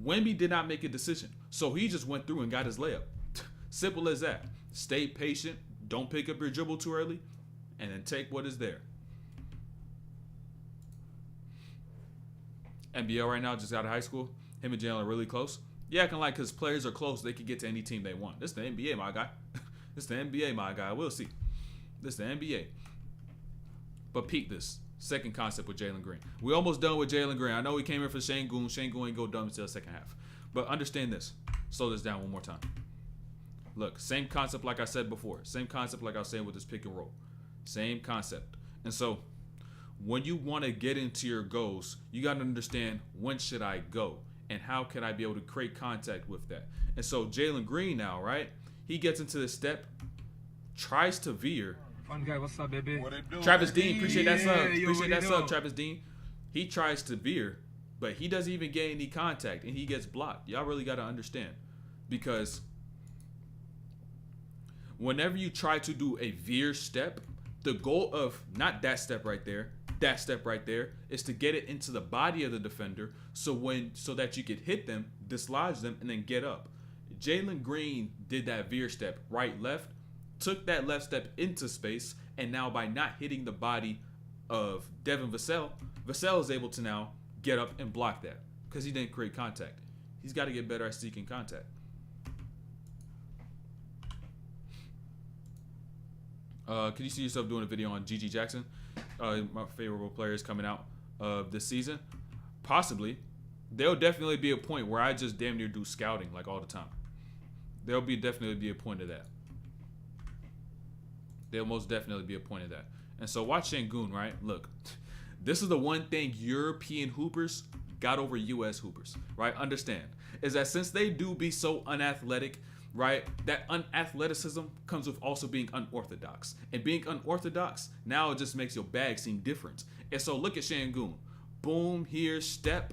Wemby did not make a decision. So he just went through and got his layup. Simple as that. Stay patient. Don't pick up your dribble too early. And then take what is there. NBL right now, just out of high school. Him and Jalen are really close. Yeah, I can like because players are close. They can get to any team they want. This is the NBA, my guy. This is the NBA, my guy. We'll see. This is the NBA. But peek this. Second concept with Jalen Green. We almost done with Jalen Green. I know he came here for Şengün. Şengün ain't go dumb until the second half. But understand this. Slow this down one more time. Look, same concept like I said before. Same concept like I was saying with this pick and roll. Same concept. And so when you want to get into your goals, you got to understand when should I go and how can I be able to create contact with that. And so Jalen Green now, right? He gets into the step, tries to veer. Fun guy, what's up, baby? What it do, Travis baby? Dean, appreciate that sub. yo, Appreciate that what sub, it do? Travis Dean. He tries to veer, but he doesn't even get any contact and he gets blocked. Y'all really got to understand because whenever you try to do a veer step, the goal of not that step right there is to get it into the body of the defender so that you could hit them, dislodge them, and then get up. Jalen Green did that veer step right left, took that left step into space, and now by not hitting the body of Devin Vassell is able to now get up and block that because he didn't create contact. He's got to get better at seeking contact. Could you see yourself doing a video on Gigi Jackson? My favorable players coming out this season? Possibly. There'll definitely be a point where I just damn near do scouting like all the time. There'll definitely be a point of that. There'll most definitely be a point of that. And so watch Şengün, right? Look, this is the one thing European hoopers got over U.S. hoopers, right? Understand, is that since they do be so unathletic, right, that unathleticism comes with also being unorthodox. And being unorthodox, now it just makes your bag seem different. And so look at Şengün. Boom, here, step,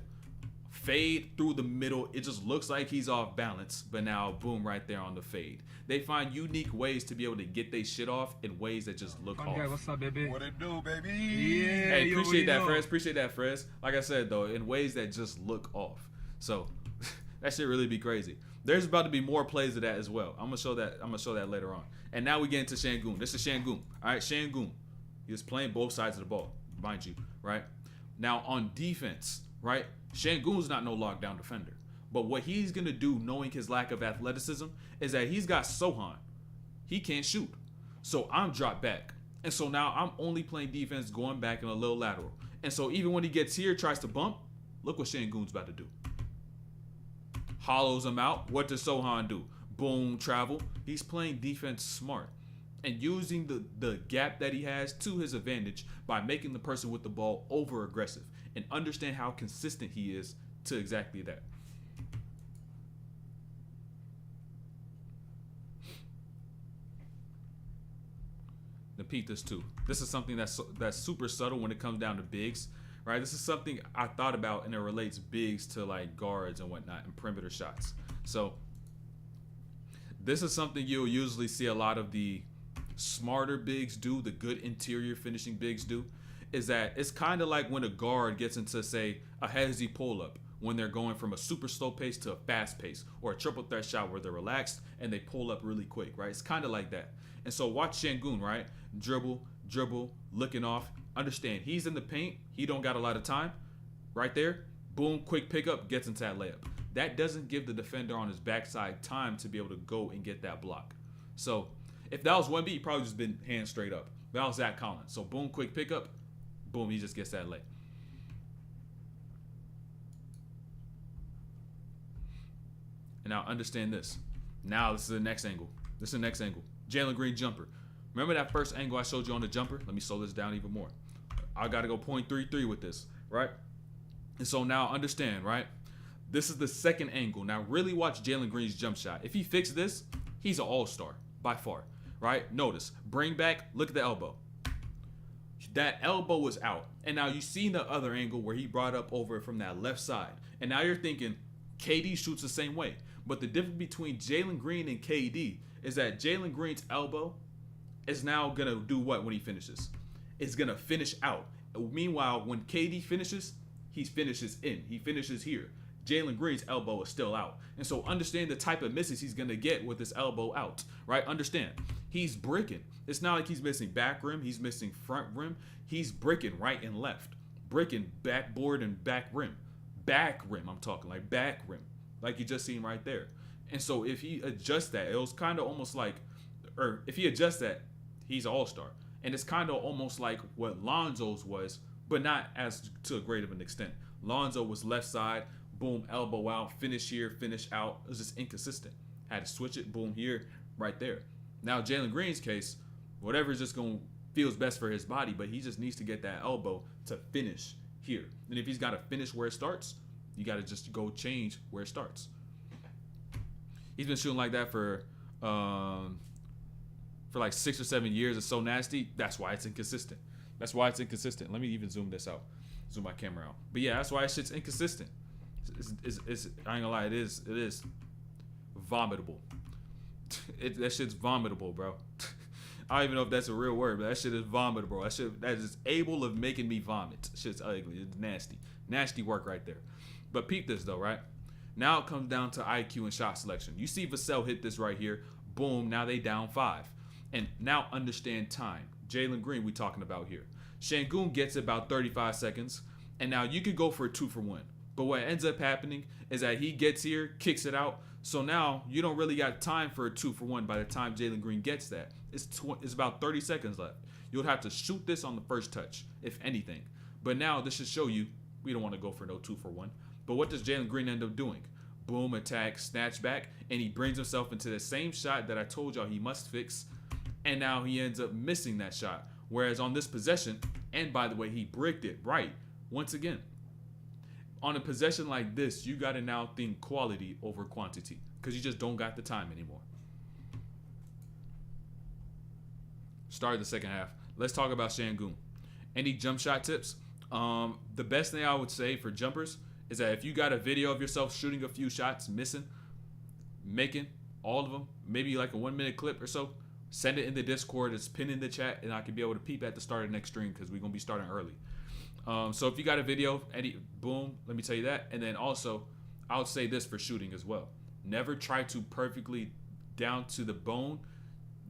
fade through the middle. It just looks like he's off balance, but now boom right there on the fade. They find unique ways to be able to get their shit off in ways that just look Fun off. guy, what's up, baby? What it do, baby? Yeah, Hey, yo, appreciate that, yo. Frez. Appreciate that, Frez. Like I said, though, in ways that just look off. So that shit really be crazy. There's about to be more plays of that as well. I'm gonna show that later on. And now we get into Şengün. This is Şengün. All right, Şengün. He's playing both sides of the ball, mind you, right? Now on defense, right? Şengün's not no lockdown defender. But what he's gonna do, knowing his lack of athleticism, is that he's got Sohan. He can't shoot. So I'm dropped back. And so now I'm only playing defense going back in a little lateral. And so even when he gets here, tries to bump, look what Şengün's about to do. Hollows him out. What does Sohan do? Boom, travel. He's playing defense smart and using the gap that he has to his advantage by making the person with the ball over aggressive and understand how consistent he is to exactly that. Then peep this too. This is something that's super subtle when it comes down to bigs. Right, this is something I thought about, and it relates bigs to like guards and whatnot and perimeter shots. So this is something you'll usually see a lot of the smarter bigs do, the good interior finishing bigs do, is that it's kind of like when a guard gets into, say, a hezzy pull-up when they're going from a super slow pace to a fast pace, or a triple threat shot where they're relaxed and they pull up really quick, right? It's kind of like that. And so watch Şengün, right? Dribble, looking off. Understand, he's in the paint. He don't got a lot of time. Right there, boom, quick pickup, gets into that layup. That doesn't give the defender on his backside time to be able to go and get that block. So if that was Wemby, he probably just been hands straight up. That was Zach Collins. So boom, quick pickup, boom, he just gets that lay. And now understand this. Now this is the next angle. Jalen Green jumper. Remember that first angle I showed you on the jumper? Let me slow this down even more. I got to go 0.33 with this, right? And so now understand, right? This is the second angle. Now really watch Jalen Green's jump shot. If he fixed this, he's an all-star by far, right? Notice, bring back, look at the elbow. That elbow was out. And now you see the other angle where he brought up over from that left side. And now you're thinking KD shoots the same way. But the difference between Jalen Green and KD is that Jalen Green's elbow is now gonna do what when he finishes? It's gonna finish out. Meanwhile, when KD finishes, he finishes in. He finishes here. Jalen Green's elbow is still out. And so understand the type of misses he's gonna get with his elbow out, right? Understand. He's bricking. It's not like he's missing back rim. He's missing front rim. He's bricking right and left. Bricking backboard and back rim. Back rim, I'm talking like back rim. Like you just seen right there. And so if he adjusts that, it was kind of almost like, or if he adjusts that, he's an all-star. And it's kind of almost like what Lonzo's was, but not as to a great of an extent. Lonzo was left side, boom, elbow out, finish here, finish out. It was just inconsistent. Had to switch it, boom, here, right there. Now, Jalen Green's case, whatever is just going to feels best for his body, but he just needs to get that elbow to finish here. And if he's got to finish where it starts, you got to just go change where it starts. He's been shooting like that for like 6 or 7 years. It's so nasty. That's why it's inconsistent. Let me even zoom this out. Zoom my camera out. But yeah, that's why shit's inconsistent. It's I ain't gonna lie, it is vomitable. That shit's vomitable, bro. I don't even know if that's a real word, but that shit is vomitable. That is able of making me vomit. Shit's ugly. It's nasty. Nasty work right there. But peep this though, right? Now it comes down to IQ and shot selection. You see Vassell hit this right here. Boom, now they down 5. And now understand time. Jalen Green we talking about here. Şengün gets about 35 seconds. And now you could go for a 2-for-1. But what ends up happening is that he gets here, kicks it out. So now you don't really got time for a 2-for-1 by the time Jalen Green gets that. It's about 30 seconds left. You'll have to shoot this on the first touch, if anything. But now this should show you we don't want to go for no 2-for-1. But what does Jalen Green end up doing? Boom, attack, snatch back, and he brings himself into the same shot that I told y'all he must fix. And now he ends up missing that shot. Whereas on this possession, and by the way, he bricked it right. Once again, on a possession like this, you got to now think quality over quantity because you just don't got the time anymore. Start the second half. Let's talk about Şengün. Any jump shot tips? The best thing I would say for jumpers is that if you got a video of yourself shooting a few shots, missing, making all of them, maybe like a 1-minute clip or so, send it in the Discord. It's pinned in the chat, and I can be able to peep at the start of the next stream because we're going to be starting early. So if you got a video, boom, let me tell you that. And then also, I would say this for shooting as well. Never try to perfectly down to the bone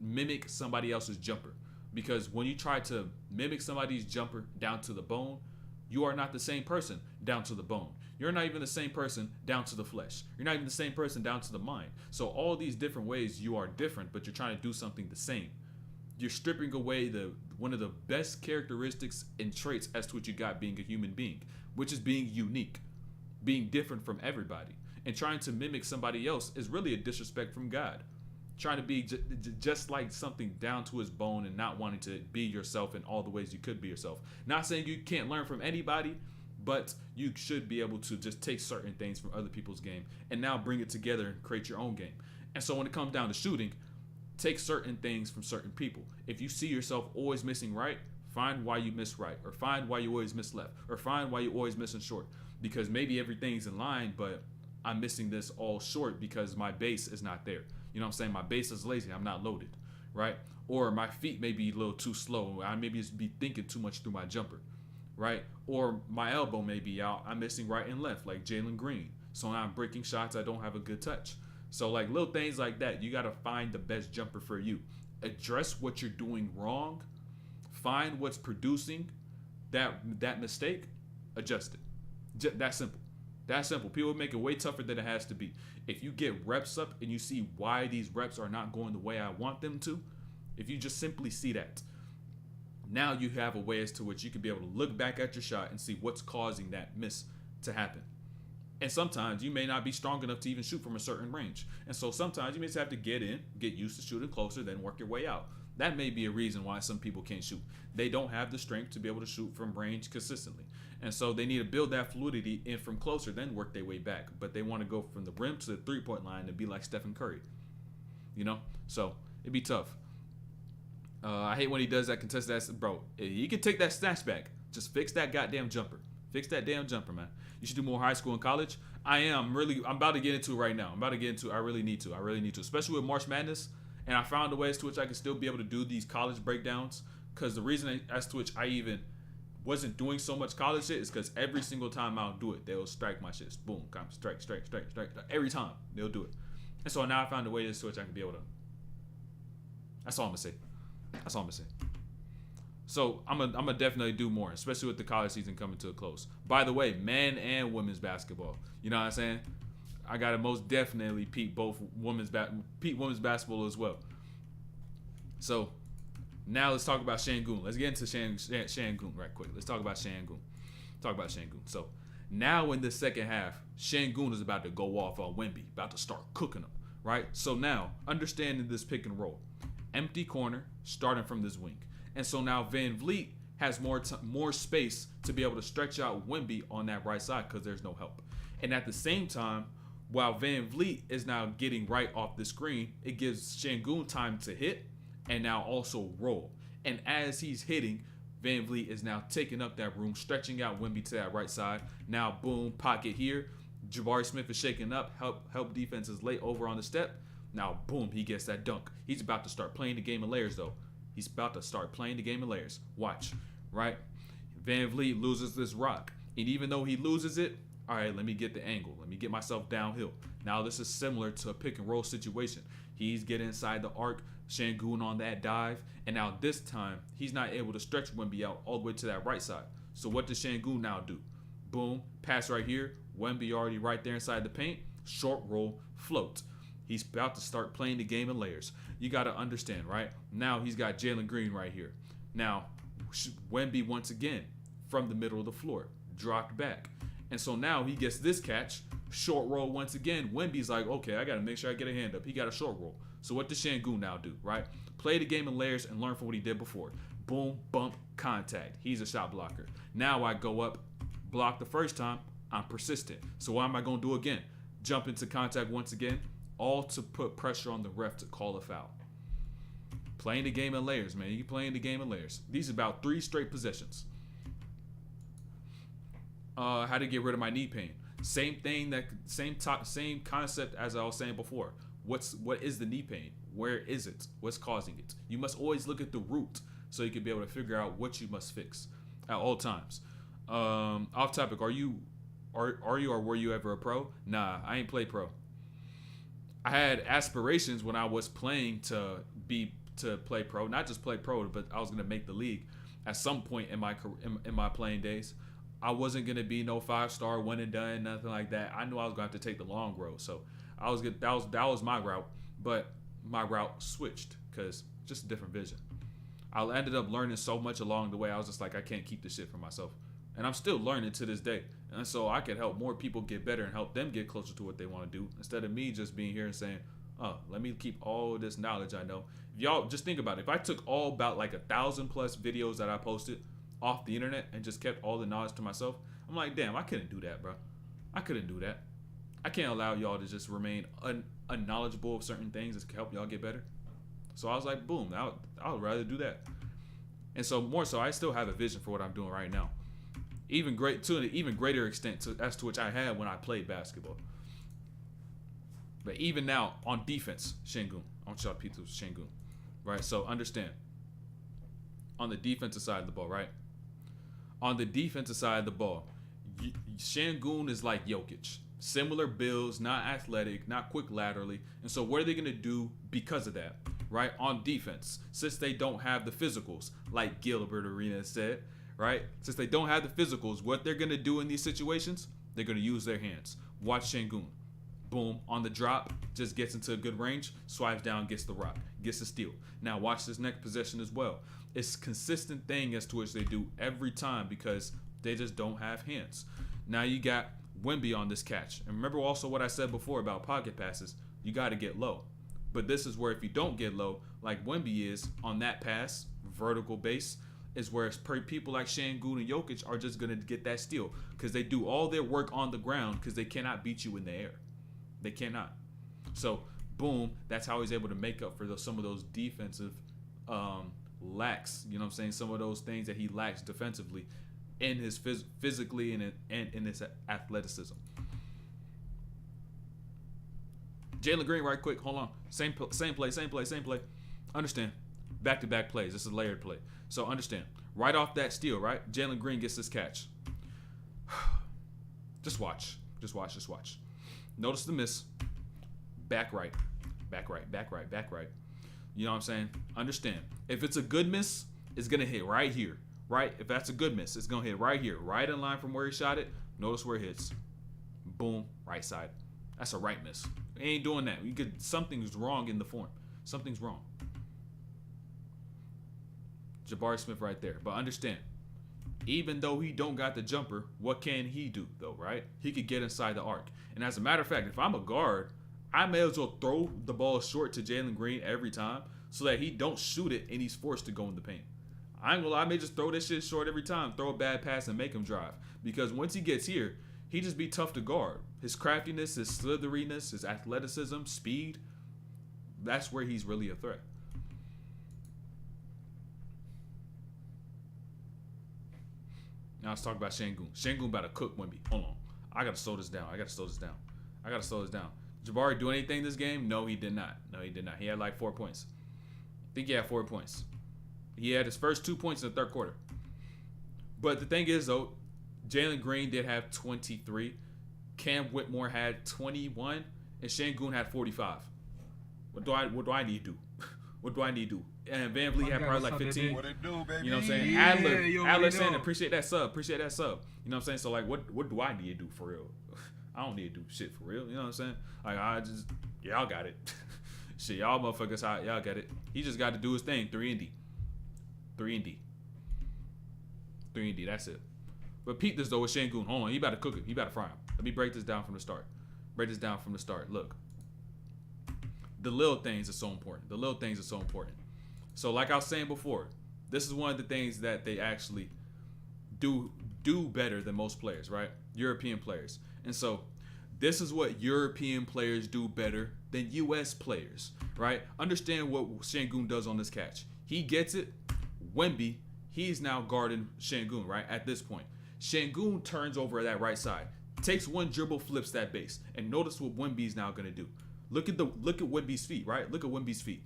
mimic somebody else's jumper. Because when you try to mimic somebody's jumper down to the bone, you are not the same person down to the bone. You're not even the same person down to the flesh. You're not even the same person down to the mind. So all these different ways you are different, but you're trying to do something the same. You're stripping away one of the best characteristics and traits as to what you got being a human being, which is being unique, being different from everybody. And trying to mimic somebody else is really a disrespect from God. Trying to be just like something down to his bone and not wanting to be yourself in all the ways you could be yourself. Not saying you can't learn from anybody, but you should be able to just take certain things from other people's game and now bring it together and create your own game. And so when it comes down to shooting, take certain things from certain people. If you see yourself always missing right, find why you miss right, or find why you always miss left, or find why you always missing short. Because maybe everything's in line, but I'm missing this all short because my base is not there. You know what I'm saying? My base is lazy. I'm not loaded, right? Or my feet may be a little too slow. I maybe just be thinking too much through my jumper, right? Or my elbow may be out. I'm missing right and left like Jalen Green. So now I'm breaking shots. I don't have a good touch. So like little things like that, you got to find the best jumper for you. Address what you're doing wrong. Find what's producing that mistake. Adjust it. That simple. That simple. People make it way tougher than it has to be. If you get reps up and you see why these reps are not going the way I want them to, if you just simply see that, now you have a way as to which you can be able to look back at your shot and see what's causing that miss to happen. And sometimes you may not be strong enough to even shoot from a certain range. And so sometimes you may just have to get used to shooting closer, then work your way out. That may be a reason why some people can't shoot. They don't have the strength to be able to shoot from range consistently. And so they need to build that fluidity in from closer, then work their way back. But they want to go from the rim to the three-point line and be like Stephen Curry. You know? So it'd be tough. I hate when he does that contested. Bro, he can take that snatch back. Just fix that goddamn jumper. Fix that damn jumper, man. You should do more high school and college. I'm about to get into it right now. I really need to. Especially with March Madness. And I found a way as to which I could still be able to do these college breakdowns. Because the reason as to which I even wasn't doing so much college shit is because every single time I'll do it, they'll strike my shit. Boom, come strike. Every time they'll do it. And so now I found a way as to which I can be able to. That's all I'm gonna say. So I'm gonna definitely do more, especially with the college season coming to a close. By the way, men and women's basketball. You know what I'm saying? I gotta most definitely peep women's basketball as well. So now let's talk about Şengün. Let's get into Şengün right quick. Let's talk about Şengün. So now in the second half, Şengün is about to go off on Wemby, about to start cooking him. Right? So now, understanding this pick and roll, empty corner, starting from this wing. And so now Van Vliet has more space to be able to stretch out Wemby on that right side because there's no help. And at the same time, while Van Vliet is now getting right off the screen, it gives Şengün time to hit and now also roll. And as he's hitting, Van Vliet is now taking up that room, stretching out Wemby to that right side. Now, boom, pocket here. Jabari Smith is shaking up, help defenses late over on the step. Now, boom, he gets that dunk. He's about to start playing the game of layers, though. Watch, right? Van Vliet loses this rock. And even though he loses it, all right, let me get the angle. Let me get myself downhill. Now, this is similar to a pick and roll situation. He's getting inside the arc, Şengün on that dive. And now this time, he's not able to stretch Wemby out all the way to that right side. So what does Şengün now do? Boom, pass right here. Wemby already right there inside the paint. Short roll, float. He's about to start playing the game in layers. You got to understand, right? Now he's got Jalen Green right here. Now, Wemby once again from the middle of the floor, dropped back. And so now he gets this catch, short roll once again. Wemby's like, okay, I got to make sure I get a hand up. He got a short roll. So what does Şengün now do, right? Play the game in layers and learn from what he did before. Boom, bump, contact. He's a shot blocker. Now I go up, block the first time. I'm persistent. So what am I going to do again? Jump into contact once again, all to put pressure on the ref to call a foul. Playing the game in layers, man. You playing the game in layers. These are about 3 straight possessions. How to get rid of my knee pain. Same concept as I was saying before. What is the knee pain? Where is it? What's causing it? You must always look at the root so you can be able to figure out what you must fix at all times. Off topic, are you or were you ever a pro? Nah, I ain't play pro. I had aspirations when I was playing to play pro, not just play pro, but I was gonna make the league at some point in my playing days. I wasn't gonna be no 5-star one and done, nothing like that. I knew I was gonna have to take the long road, so that was my route. But my route switched because just a different vision. I ended up learning so much along the way. I was just like, I can't keep this shit for myself, and I'm still learning to this day. And so I could help more people get better and help them get closer to what they want to do instead of me just being here and saying, oh, let me keep all this knowledge I know. Y'all just think about it. If I took all about like 1,000+ videos that I posted off the internet and just kept all the knowledge to myself, I'm like, damn, I couldn't do that, bro. I couldn't do that. I can't allow y'all to just remain unknowledgeable of certain things that can help y'all get better. So I was like, boom, I would rather do that. And so more so, I still have a vision for what I'm doing right now. To an even greater extent as to which I had when I played basketball. But even now, on defense, Şengün. I want y'all to peep through Şengün. Right? So understand. On the defensive side of the ball, right? On the defensive side of the ball, Şengün is like Jokic. Similar builds, not athletic, not quick laterally. And so what are they going to do because of that? Right? On defense, since they don't have the physicals, like Gilbert Arenas said, right? Since they don't have the physicals, what they're going to do in these situations, they're going to use their hands. Watch Şengün. Boom, on the drop, just gets into a good range, swipes down, gets the rock, gets the steal. Now watch this next possession as well. It's a consistent thing as to which they do every time because they just don't have hands. Now you got Wemby on this catch. And remember also what I said before about pocket passes, you got to get low. But this is where if you don't get low, like Wemby is on that pass, vertical base, is where people like Şengün and Jokic are just going to get that steal because they do all their work on the ground because they cannot beat you in the air. They cannot. So, boom, that's how he's able to make up for some of those defensive lacks. You know what I'm saying? Some of those things that he lacks defensively in his physically and in his athleticism. Jalen Green, right quick. Hold on. Same play. Understand. Back-to-back plays. This is a layered play. So understand. Right off that steal, right? Jalen Green gets this catch. Just watch. Notice the miss. Back right. You know what I'm saying? Understand. If it's a good miss, it's going to hit right here. Right? If that's a good miss, it's going to hit right here. Right in line from where he shot it. Notice where it hits. Boom. Right side. That's a right miss. He ain't doing that. Something's wrong in the form. Something's wrong. Jabari Smith right there. But understand, even though he don't got the jumper, what can he do though, right? He could get inside the arc. And as a matter of fact, if I'm a guard, I may as well throw the ball short to Jalen Green every time so that he don't shoot it and he's forced to go in the paint. I ain't gonna lie, I may just throw this shit short every time, throw a bad pass and make him drive. Because once he gets here, he just be tough to guard. His craftiness, his slitheriness, his athleticism, speed, that's where he's really a threat. Now let's talk about Şengün. Şengün about to cook Wemby. Hold on. I gotta slow this down. Jabari do anything this game? No, he did not. He had like 4 points. I think he had 4 points. He had his first 2 points in the third quarter. But the thing is, though, Jalen Green did have 23. Cam Whitmore had 21. And Şengün had 45. What do I need to do? What do I need to do? And Van Vliet had probably like 15. What it do, baby? You know what I'm saying? Yeah, Adler saying, appreciate that sub. You know what I'm saying? So, like, what do I need to do for real? I don't need to do shit for real. You know what I'm saying? Like, y'all got it. Shit, y'all motherfuckers, y'all got it. He just got to do his thing. 3 and D. That's it. But peep this, though, with Şengün. Hold on. He about to cook it. He about to fry him. Let me break this down from the start. Look. The little things are so important. So like I was saying before, this is one of the things that they actually do better than most players, right? European players. And so this is what European players do better than US players, right? Understand what Şengün does on this catch. He gets it. Wemby, he's now guarding Şengün, right? At this point. Şengün turns over that right side. Takes one dribble, flips that base. And notice what Wemby's now going to do. Look at Wemby's feet, right? Look at Wemby's feet.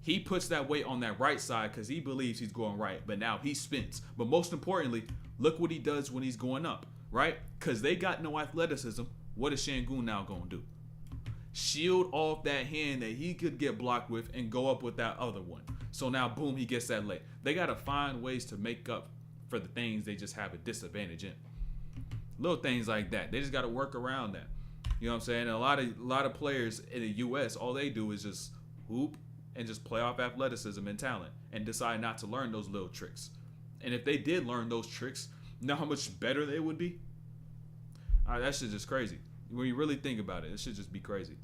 He puts that weight on that right side because he believes he's going right, but now he spins. But most importantly, look what he does when he's going up, right? Because they got no athleticism. What is Şengün now going to do? Shield off that hand that he could get blocked with and go up with that other one. So now, boom, he gets that lay. They got to find ways to make up for the things they just have a disadvantage in. Little things like that. They just got to work around that. You know what I'm saying? And a lot of players in the U.S., all they do is just hoop and just play off athleticism and talent and decide not to learn those little tricks. And if they did learn those tricks, you know how much better they would be? That shit's just crazy. When you really think about it, it should just be crazy.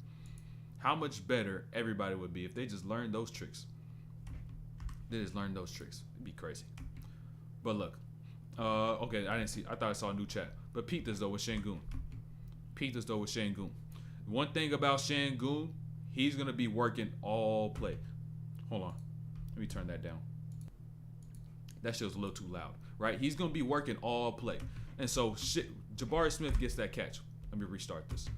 How much better everybody would be if they just learned those tricks. It'd be crazy. But look. Okay, I thought I saw a new chat. But peep this though with Şengün. One thing about Şengün, he's going to be working all play. Hold on. Let me turn that down. That shit was a little too loud, right? He's going to be working all play. And so Jabari Smith gets that catch. Let me restart this.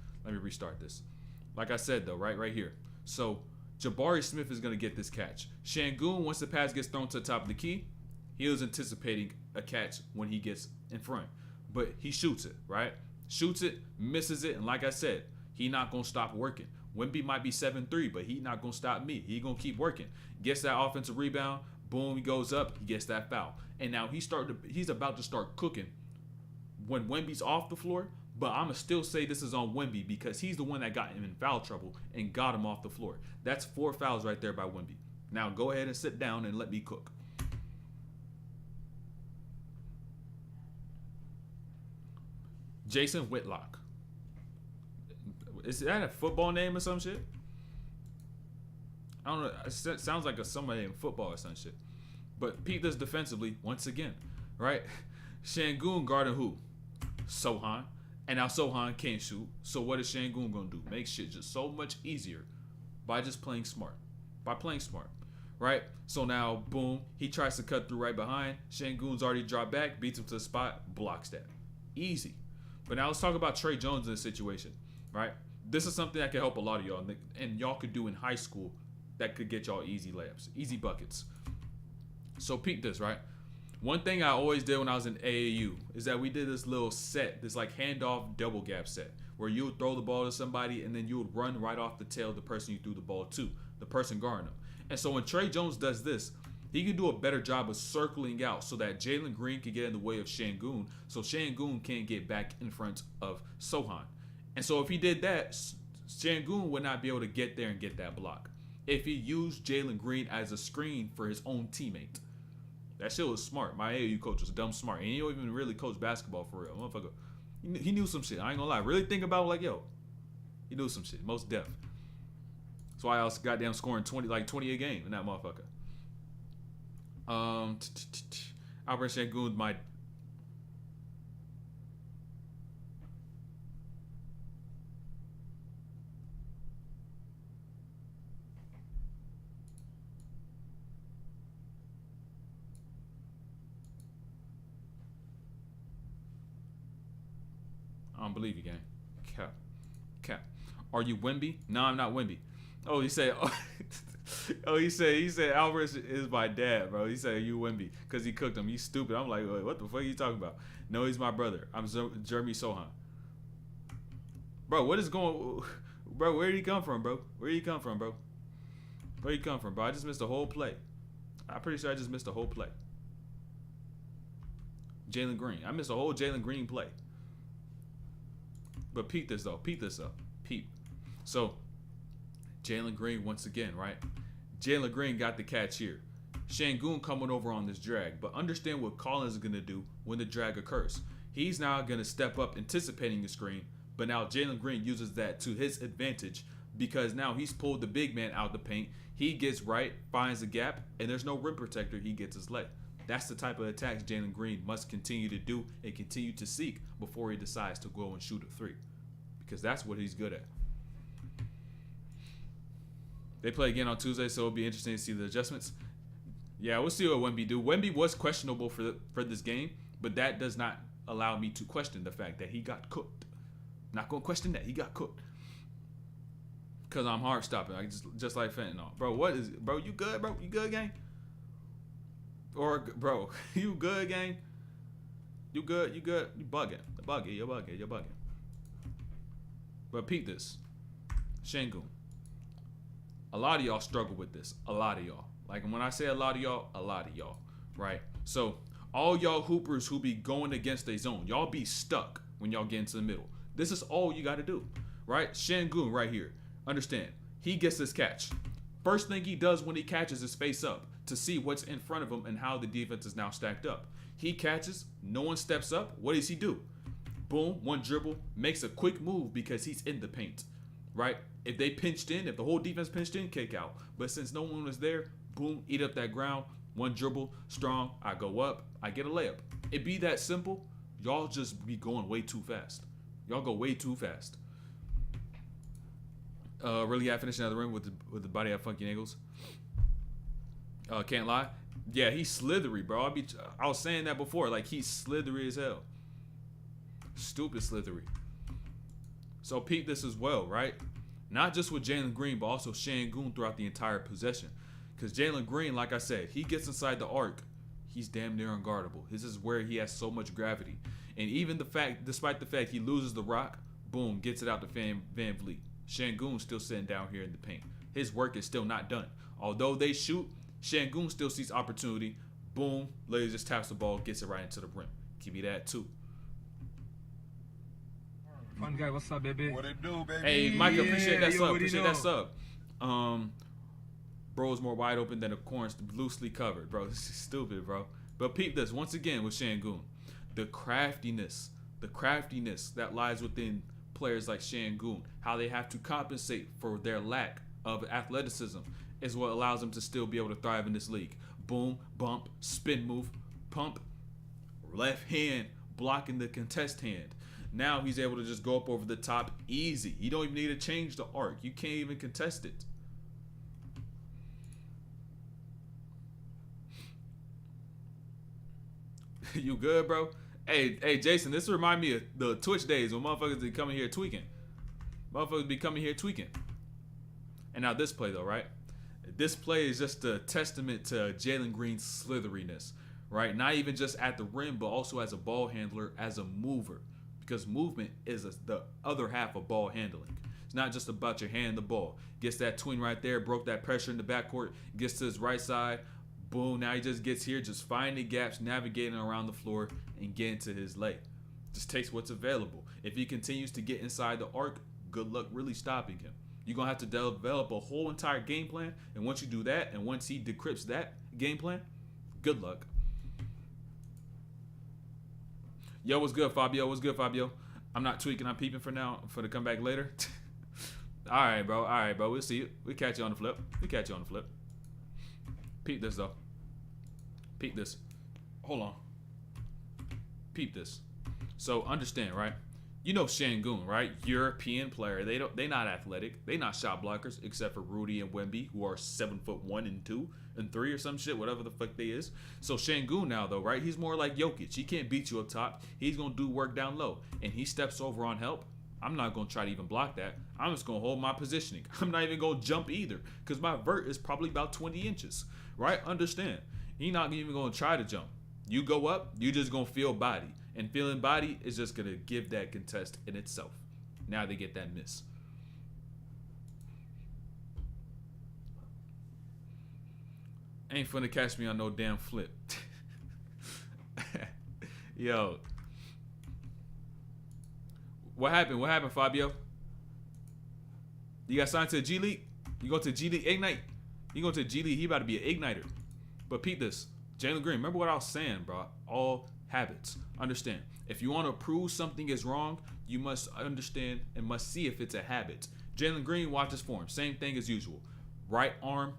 Like I said, though, right here. So Jabari Smith is going to get this catch. Şengün, once the pass gets thrown to the top of the key, he was anticipating a catch when he gets in front. But he shoots it, right? Shoots it, misses it, and like I said, he not going to stop working. Wemby might be 7'3", but he not going to stop me. He going to keep working. Gets that offensive rebound, boom, he goes up, he gets that foul. And now he's about to start cooking when Wemby's off the floor, but I'm going to still say this is on Wemby because he's the one that got him in foul trouble and got him off the floor. That's 4 fouls right there by Wemby. Now go ahead and sit down and let me cook. Jason Whitlock. Is that a football name or some shit? I don't know. It sounds like somebody in football or some shit. But peep this defensively once again, right? Şengün guarding who? Sohan. And now Sohan can't shoot. So what is Şengün going to do? Make shit just so much easier by just playing smart. Right? So now, boom, he tries to cut through right behind. Şengün's already dropped back, beats him to the spot, blocks that. Easy. But now let's talk about Trey Jones in this situation, right? This is something that can help a lot of y'all, and y'all could do in high school that could get y'all easy layups, easy buckets. So peep this, right? One thing I always did when I was in AAU is that we did this little set, this like handoff double gap set, where you would throw the ball to somebody and then you would run right off the tail of the person you threw the ball to, the person guarding them. And so when Trey Jones does this, he can do a better job of circling out so that Jalen Green can get in the way of Şengün, so Şengün can't get back in front of Sohan. And so if he did that, Şengün would not be able to get there and get that block if he used Jalen Green as a screen for his own teammate. That shit was smart. My AAU coach was dumb smart. And he don't even really coach basketball for real. Motherfucker, he knew some shit. I ain't gonna lie. Really think about it, like, yo, he knew some shit. Most def. That's why I was goddamn scoring 20 a game in that motherfucker. Alperen Şengün, my... I don't believe you, gang. Cap. Are you Wemby? No, I'm not Wemby. Oh, he said. He said Alvarez is my dad, bro. He said, are you Wemby? Because he cooked him. He's stupid. I'm like, wait, what the fuck are you talking about? No, he's my brother. I'm Jeremy Sohan. Bro, what is going? Bro, where did he come from, bro? Where did he come from, bro? Where did he come from, bro? I just missed a whole play. I'm pretty sure I just missed a whole play. Jalen Green. I missed a whole Jalen Green play. But peep this though. Peep. So, Jalen Green once again, right? Jalen Green got the catch here. Şengün coming over on this drag. But understand what Collins is going to do when the drag occurs. He's now going to step up anticipating the screen. But now Jalen Green uses that to his advantage because now he's pulled the big man out the paint. He gets right, finds a gap, and there's no rim protector. He gets his leg. That's the type of attacks Jalen Green must continue to do and continue to seek before he decides to go and shoot a three. Because that's what he's good at. They play again on Tuesday, so it'll be interesting to see the adjustments. Yeah, we'll see what Wemby do. Wemby was questionable for this game, but that does not allow me to question the fact that he got cooked. Not going to question that. He got cooked. Because I'm hard stopping. I just like fentanyl. Bro, what is it? Bro, you good, bro? You good, gang? Or, bro, you good, gang? You good? You good? You bugging. You're bugging. But peep this. Şengün. A lot of y'all struggle with this. A lot of y'all. Like when I say a lot of y'all, right? So all y'all hoopers who be going against a zone, y'all be stuck when y'all get into the middle. This is all you got to do, right? Şengün right here. Understand, he gets this catch. First thing he does when he catches is face up to see what's in front of him and how the defense is now stacked up. He catches, no one steps up. What does he do? Boom, one dribble, makes a quick move because he's in the paint, right? If they pinched in, if the whole defense pinched in, kick out. But since no one was there, boom, eat up that ground, one dribble, strong, I go up, I get a layup. It be that simple. Y'all just be going way too fast. Y'all go way too fast. Really had finishing out of the rim with the body of funky angles. Can't lie. Yeah, he's slithery, bro. I was saying that before. Like, he's slithery as hell. Stupid slithery. So peep this as well, right? Not just with Jalen Green, but also Şengün throughout the entire possession. Because Jalen Green, like I said, he gets inside the arc. He's damn near unguardable. This is where he has so much gravity. And even despite the fact he loses the rock, boom, gets it out to Van Vliet. Şengün still sitting down here in the paint. His work is still not done. Although they shoot, Şengün still sees opportunity. Boom, Lady just taps the ball, gets it right into the rim. Give me that too. Fun guy, what's up, baby? What it do, baby? Hey, Micah, appreciate that you sub. already Appreciate know. that sub. Bro's more wide open than the corners loosely covered, bro. This is stupid, bro. But peep this once again with Şengün. The craftiness that lies within players like Şengün, how they have to compensate for their lack of athleticism, is what allows them to still be able to thrive in this league. Boom, bump, spin move, pump, left hand blocking the contest hand. Now he's able to just go up over the top easy. You don't even need to change the arc. You can't even contest it. You good, bro? Hey, Jason, this remind me of the Twitch days when motherfuckers be coming here tweaking. Motherfuckers be coming here tweaking. And now this play though, right? This play is just a testament to Jalen Green's slitheriness, right? Not even just at the rim, but also as a ball handler, as a mover. Because movement is the other half of ball handling. It's not just about your hand the ball. Gets that tween right there, broke that pressure in the backcourt, gets to his right side, boom, now he just gets here, just finding gaps, navigating around the floor, and getting to his lay. Just takes what's available. If he continues to get inside the arc, good luck really stopping him. You're going to have to develop a whole entire game plan, and once you do that, and once he decrypts that game plan, good luck. Yo, what's good, Fabio? What's good, Fabio? I'm not tweaking, I'm peeping for now, for the comeback later. All right, bro. We'll see you. We'll catch you on the flip. Peep this, though. Peep this. Hold on. Peep this. So, understand, right? You know Şengün, right? European player. They not athletic. They not shot blockers, except for Rudy and Wemby, who are 7'1" and 2 and 3 or some shit, whatever the fuck they is. So Şengün now though, right? He's more like Jokic. He can't beat you up top. He's gonna do work down low, and he steps over on help. I'm not gonna try to even block that. I'm just gonna hold my positioning. I'm not even gonna jump either, because my vert is probably about 20 inches, right? Understand? He's not even gonna try to jump. You go up, you just gonna feel body. And feeling body is just going to give that contest in itself. Now they get that miss. Ain't finna catch me on no damn flip. Yo. What happened? What happened, Fabio? You got signed to the G League? You go to G League Ignite? You go to G League, he about to be an igniter. But peep this. Jalen Green, remember what I was saying, bro. All habits. Understand, if you want to prove something is wrong, you must understand and must see if it's a habit. Jalen Green, watch his form. Same thing as usual. Right arm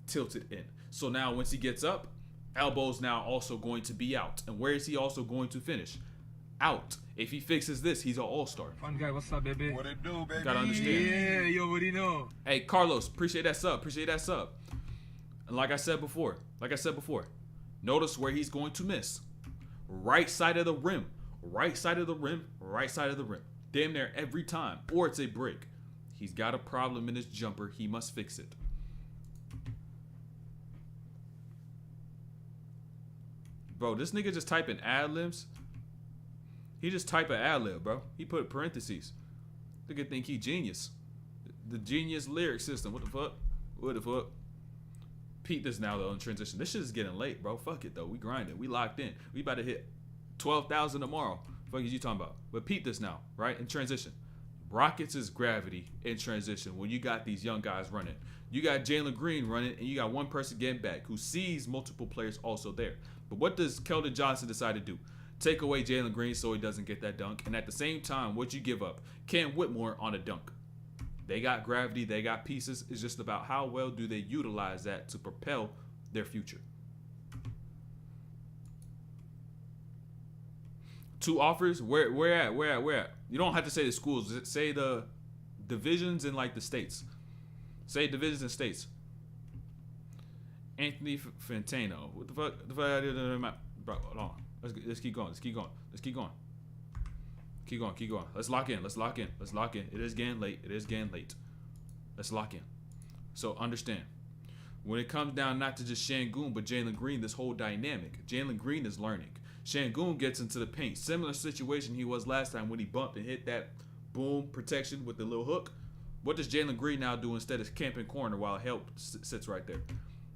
tilted in. So now once he gets up, elbow's now also going to be out. And where is he also going to finish? Out. If he fixes this, he's an all-star. Fun guy, what's up, baby? What it do, baby? Gotta understand. Yeah, you already know. Hey, Carlos, appreciate that sub. And like I said before, notice where he's going to miss. Right side of the rim. Damn near every time. Or it's a break. He's got a problem in his jumper. He must fix it. Bro, this nigga just typing ad-libs. He just type an ad-lib, bro. He put parentheses. Nigga think he genius. The genius lyric system. What the fuck? Peep this now, though, in transition. This shit is getting late, bro. Fuck it, though. We grinding. We locked in. We about to hit 12,000 tomorrow. Fuck is you talking about? But peep this now, right? In transition. Rockets is gravity in transition when you got these young guys running. You got Jalen Green running, and you got one person getting back who sees multiple players also there. But what does Keldon Johnson decide to do? Take away Jalen Green so he doesn't get that dunk. And at the same time, what you give up? Cam Whitmore on a dunk. They got gravity, they got pieces. It's just about how well do they utilize that to propel their future. 2 offers? Where at? You don't have to say the schools. Say the divisions in like the states. Say divisions and states. Anthony Fantano. What the fuck? Bro, hold on. Let's keep going. Keep going. Let's lock in. It is getting late. Let's lock in. So understand, when it comes down not to just Şengün, but Jalen Green, this whole dynamic, Jalen Green is learning. Şengün gets into the paint. Similar situation he was last time when he bumped and hit that boom protection with the little hook. What does Jalen Green now do instead of camping corner while help sits right there?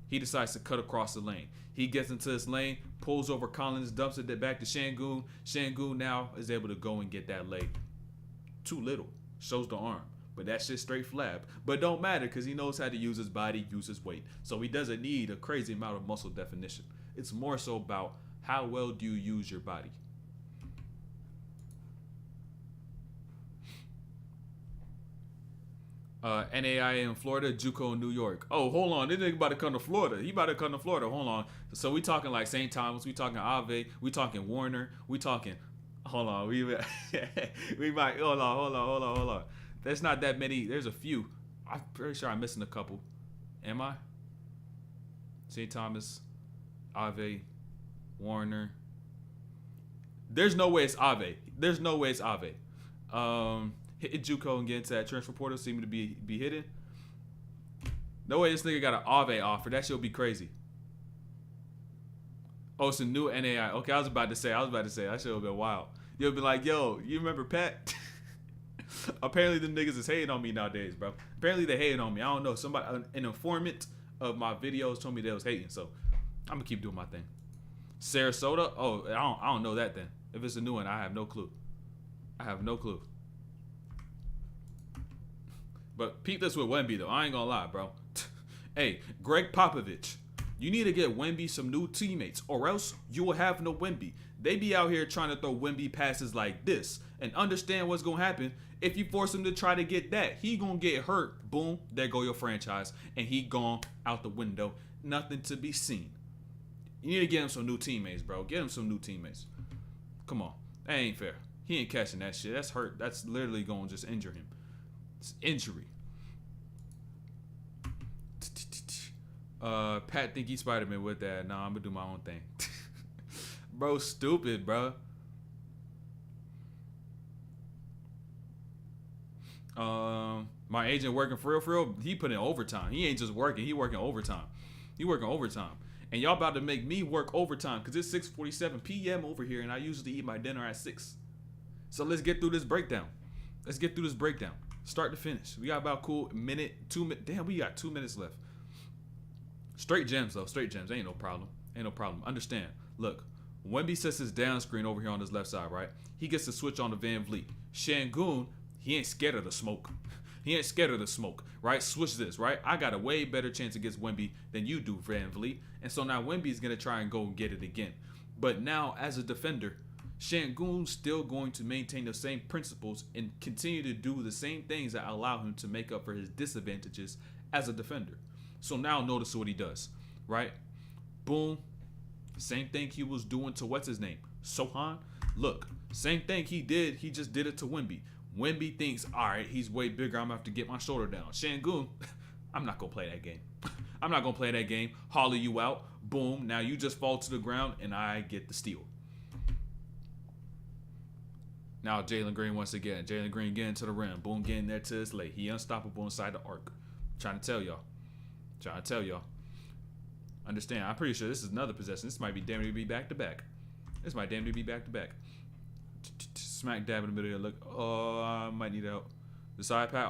He decides to cut across the lane. He gets into his lane, pulls over Collins, dumps it back to Şengün. Şengün now is able to go and get that leg. Too little. Shows the arm. But that shit straight flab. But don't matter because he knows how to use his body, use his weight. So he doesn't need a crazy amount of muscle definition. It's more so about how well do you use your body. NAIA in Florida, JUCO in New York. Oh, hold on. This nigga about to come to Florida. He about to come to Florida. Hold on. So we talking like St. Thomas. We talking Ave. We talking Warner. We talking. Hold on. We might. Hold on. There's not that many. There's a few. I'm pretty sure I'm missing a couple. Am I? St. Thomas, Ave, Warner. There's no way it's Ave. hitting JUCO and getting to that transfer portal seem to be hidden. No way this nigga got an Ave offer. That shit'll be crazy. Oh, it's a new NAI. Okay, I was about to say that shit'll be wild. You'll be like, yo, you remember Pat? Apparently the niggas is hating on me nowadays, bro. Apparently they hating on me. I don't know. Somebody, an informant of my videos told me they was hating, so I'm gonna keep doing my thing. Sarasota? Oh, I don't know that then. If it's a new one, I have no clue. But peep this with Wemby though. I ain't gonna lie, bro. Hey, Greg Popovich, you need to get Wemby some new teammates, or else you will have no Wemby. They be out here trying to throw Wemby passes like this, and understand what's gonna happen if you force him to try to get that. He gonna get hurt. Boom, there go your franchise, and he gone out the window. Nothing to be seen. You need to get him some new teammates, bro. Get him some new teammates. Come on, that ain't fair. He ain't catching that shit. That's hurt. That's literally gonna just injure him. It's injury. Pat think he's Spider-Man with that. Nah, I'm gonna do my own thing. Bro, stupid, bro. My agent working for real. He put in overtime. He ain't just working. He working overtime. And y'all about to make me work overtime because it's 6:47 p.m. over here, and I usually eat my dinner at 6. So let's get through this breakdown. Start to finish. We got about cool minute, 2 minutes. Damn, we got 2 minutes left. Straight gems though. Ain't no problem. Understand. Look, Wemby sets his down screen over here on his left side, right? He gets to switch on to Van Vliet. Şengün, he ain't scared of the smoke. Right? Switch this, right? I got a way better chance against Wemby than you do, Van Vliet. And so now Wemby's going to try and go and get it again. But now, as a defender, Şengün's still going to maintain the same principles and continue to do the same things that allow him to make up for his disadvantages as a defender. So now notice what he does, right? Boom. Same thing he was doing to what's his name? Sohan. Look, same thing he did. He just did it to Wemby. Wemby thinks, all right, he's way bigger. I'm going to have to get my shoulder down. Şengün, I'm not going to play that game. Hollow you out. Boom. Now you just fall to the ground and I get the steal. Now Jalen Green once again. Jalen Green getting to the rim. Boom, getting there to his late. He unstoppable inside the arc. Trying to tell y'all. Understand, I'm pretty sure this is another possession. This might be damn near to be back to back. Smack dab in the middle of the look. Oh, I might need help. Decide pat.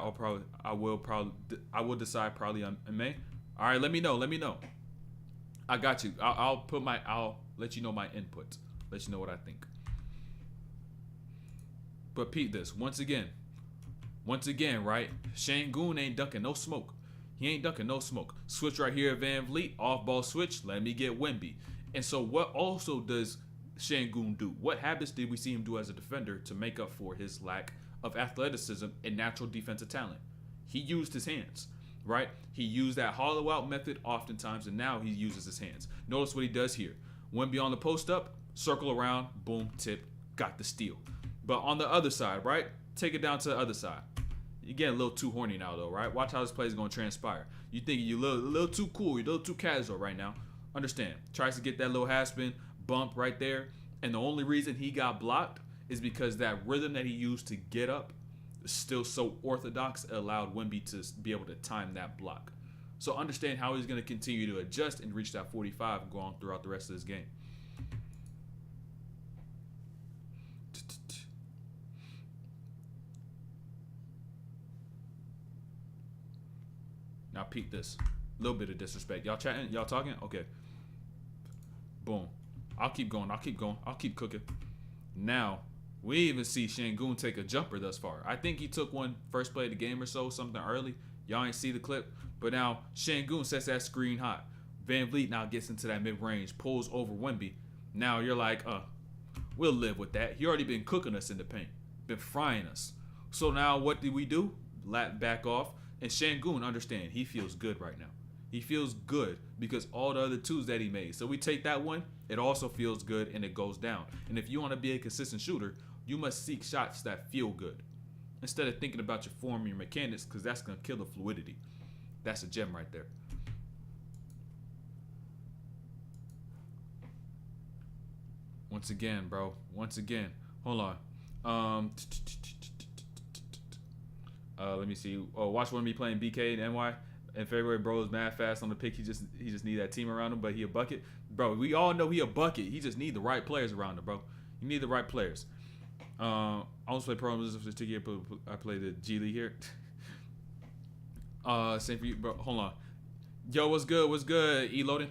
I will decide probably on May. All right, let me know. I got you. I'll let you know my input. Let you know what I think. But peep this. Once again, right? Şengün ain't ducking no smoke. Switch right here, Van Vliet. Off ball switch. Let me get Wemby. And so what also does Şengün do? What habits did we see him do as a defender to make up for his lack of athleticism and natural defensive talent? He used his hands, right? He used that hollow out method oftentimes, and now he uses his hands. Notice what he does here. Wemby on the post up, circle around, boom, tip, got the steal. But on the other side, right? Take it down to the other side. You're getting a little too horny now, though, right? Watch how this play is going to transpire. You think you're a little too cool. You're a little too casual right now. Understand. Tries to get that little half spin bump right there. And the only reason he got blocked is because that rhythm that he used to get up is still so orthodox, it allowed Wemby to be able to time that block. So understand how he's going to continue to adjust and reach that 45 and go on throughout the rest of this game. Now peep this. A little bit of disrespect. Y'all chatting? Y'all talking? Okay. Boom. I'll keep going. I'll keep cooking. Now, we even see Şengün take a jumper thus far. I think he took one first play of the game or so, something early. Y'all ain't see the clip. But now, Şengün sets that screen hot. Van Vliet now gets into that mid-range, pulls over Wemby. Now you're like, we'll live with that. He already been cooking us in the paint. Been frying us. So now what do we do? Back off. And Şengün, understand, he feels good right now. He feels good because all the other twos that he made. So we take that one, it also feels good and it goes down. And if you want to be a consistent shooter, you must seek shots that feel good. Instead of thinking about your form and your mechanics, because that's going to kill the fluidity. That's a gem right there. Once again, bro. Hold on. Let me see. Oh, watch Wemby playing BK and NY. In February, bro is mad fast on the pick. He just need that team around him, but he a bucket. Bro, we all know he a bucket. He just need the right players around him, bro. You need the right players. I almost play pro for 2 years, but I play the G League here. Same for you, bro. Hold on. Yo, what's good? What's good, E-Loading?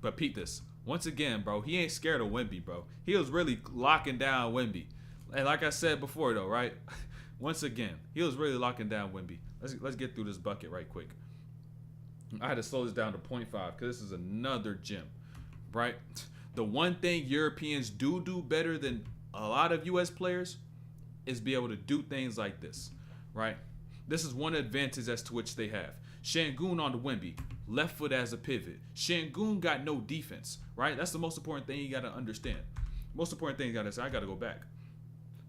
But peep this. Once again, bro, he ain't scared of Wemby, bro. He was really locking down Wemby. And like I said before, though, right? Once again, he was really locking down Wemby. Let's get through this bucket right quick. I had to slow this down to 0.5 because this is another gem, right? The one thing Europeans do better than a lot of U.S. players is be able to do things like this, right? This is one advantage as to which they have. Şengün on the Wemby, left foot as a pivot. Şengün got no defense, right? That's the most important thing you got to understand. Most important thing you got to say, I got to go back.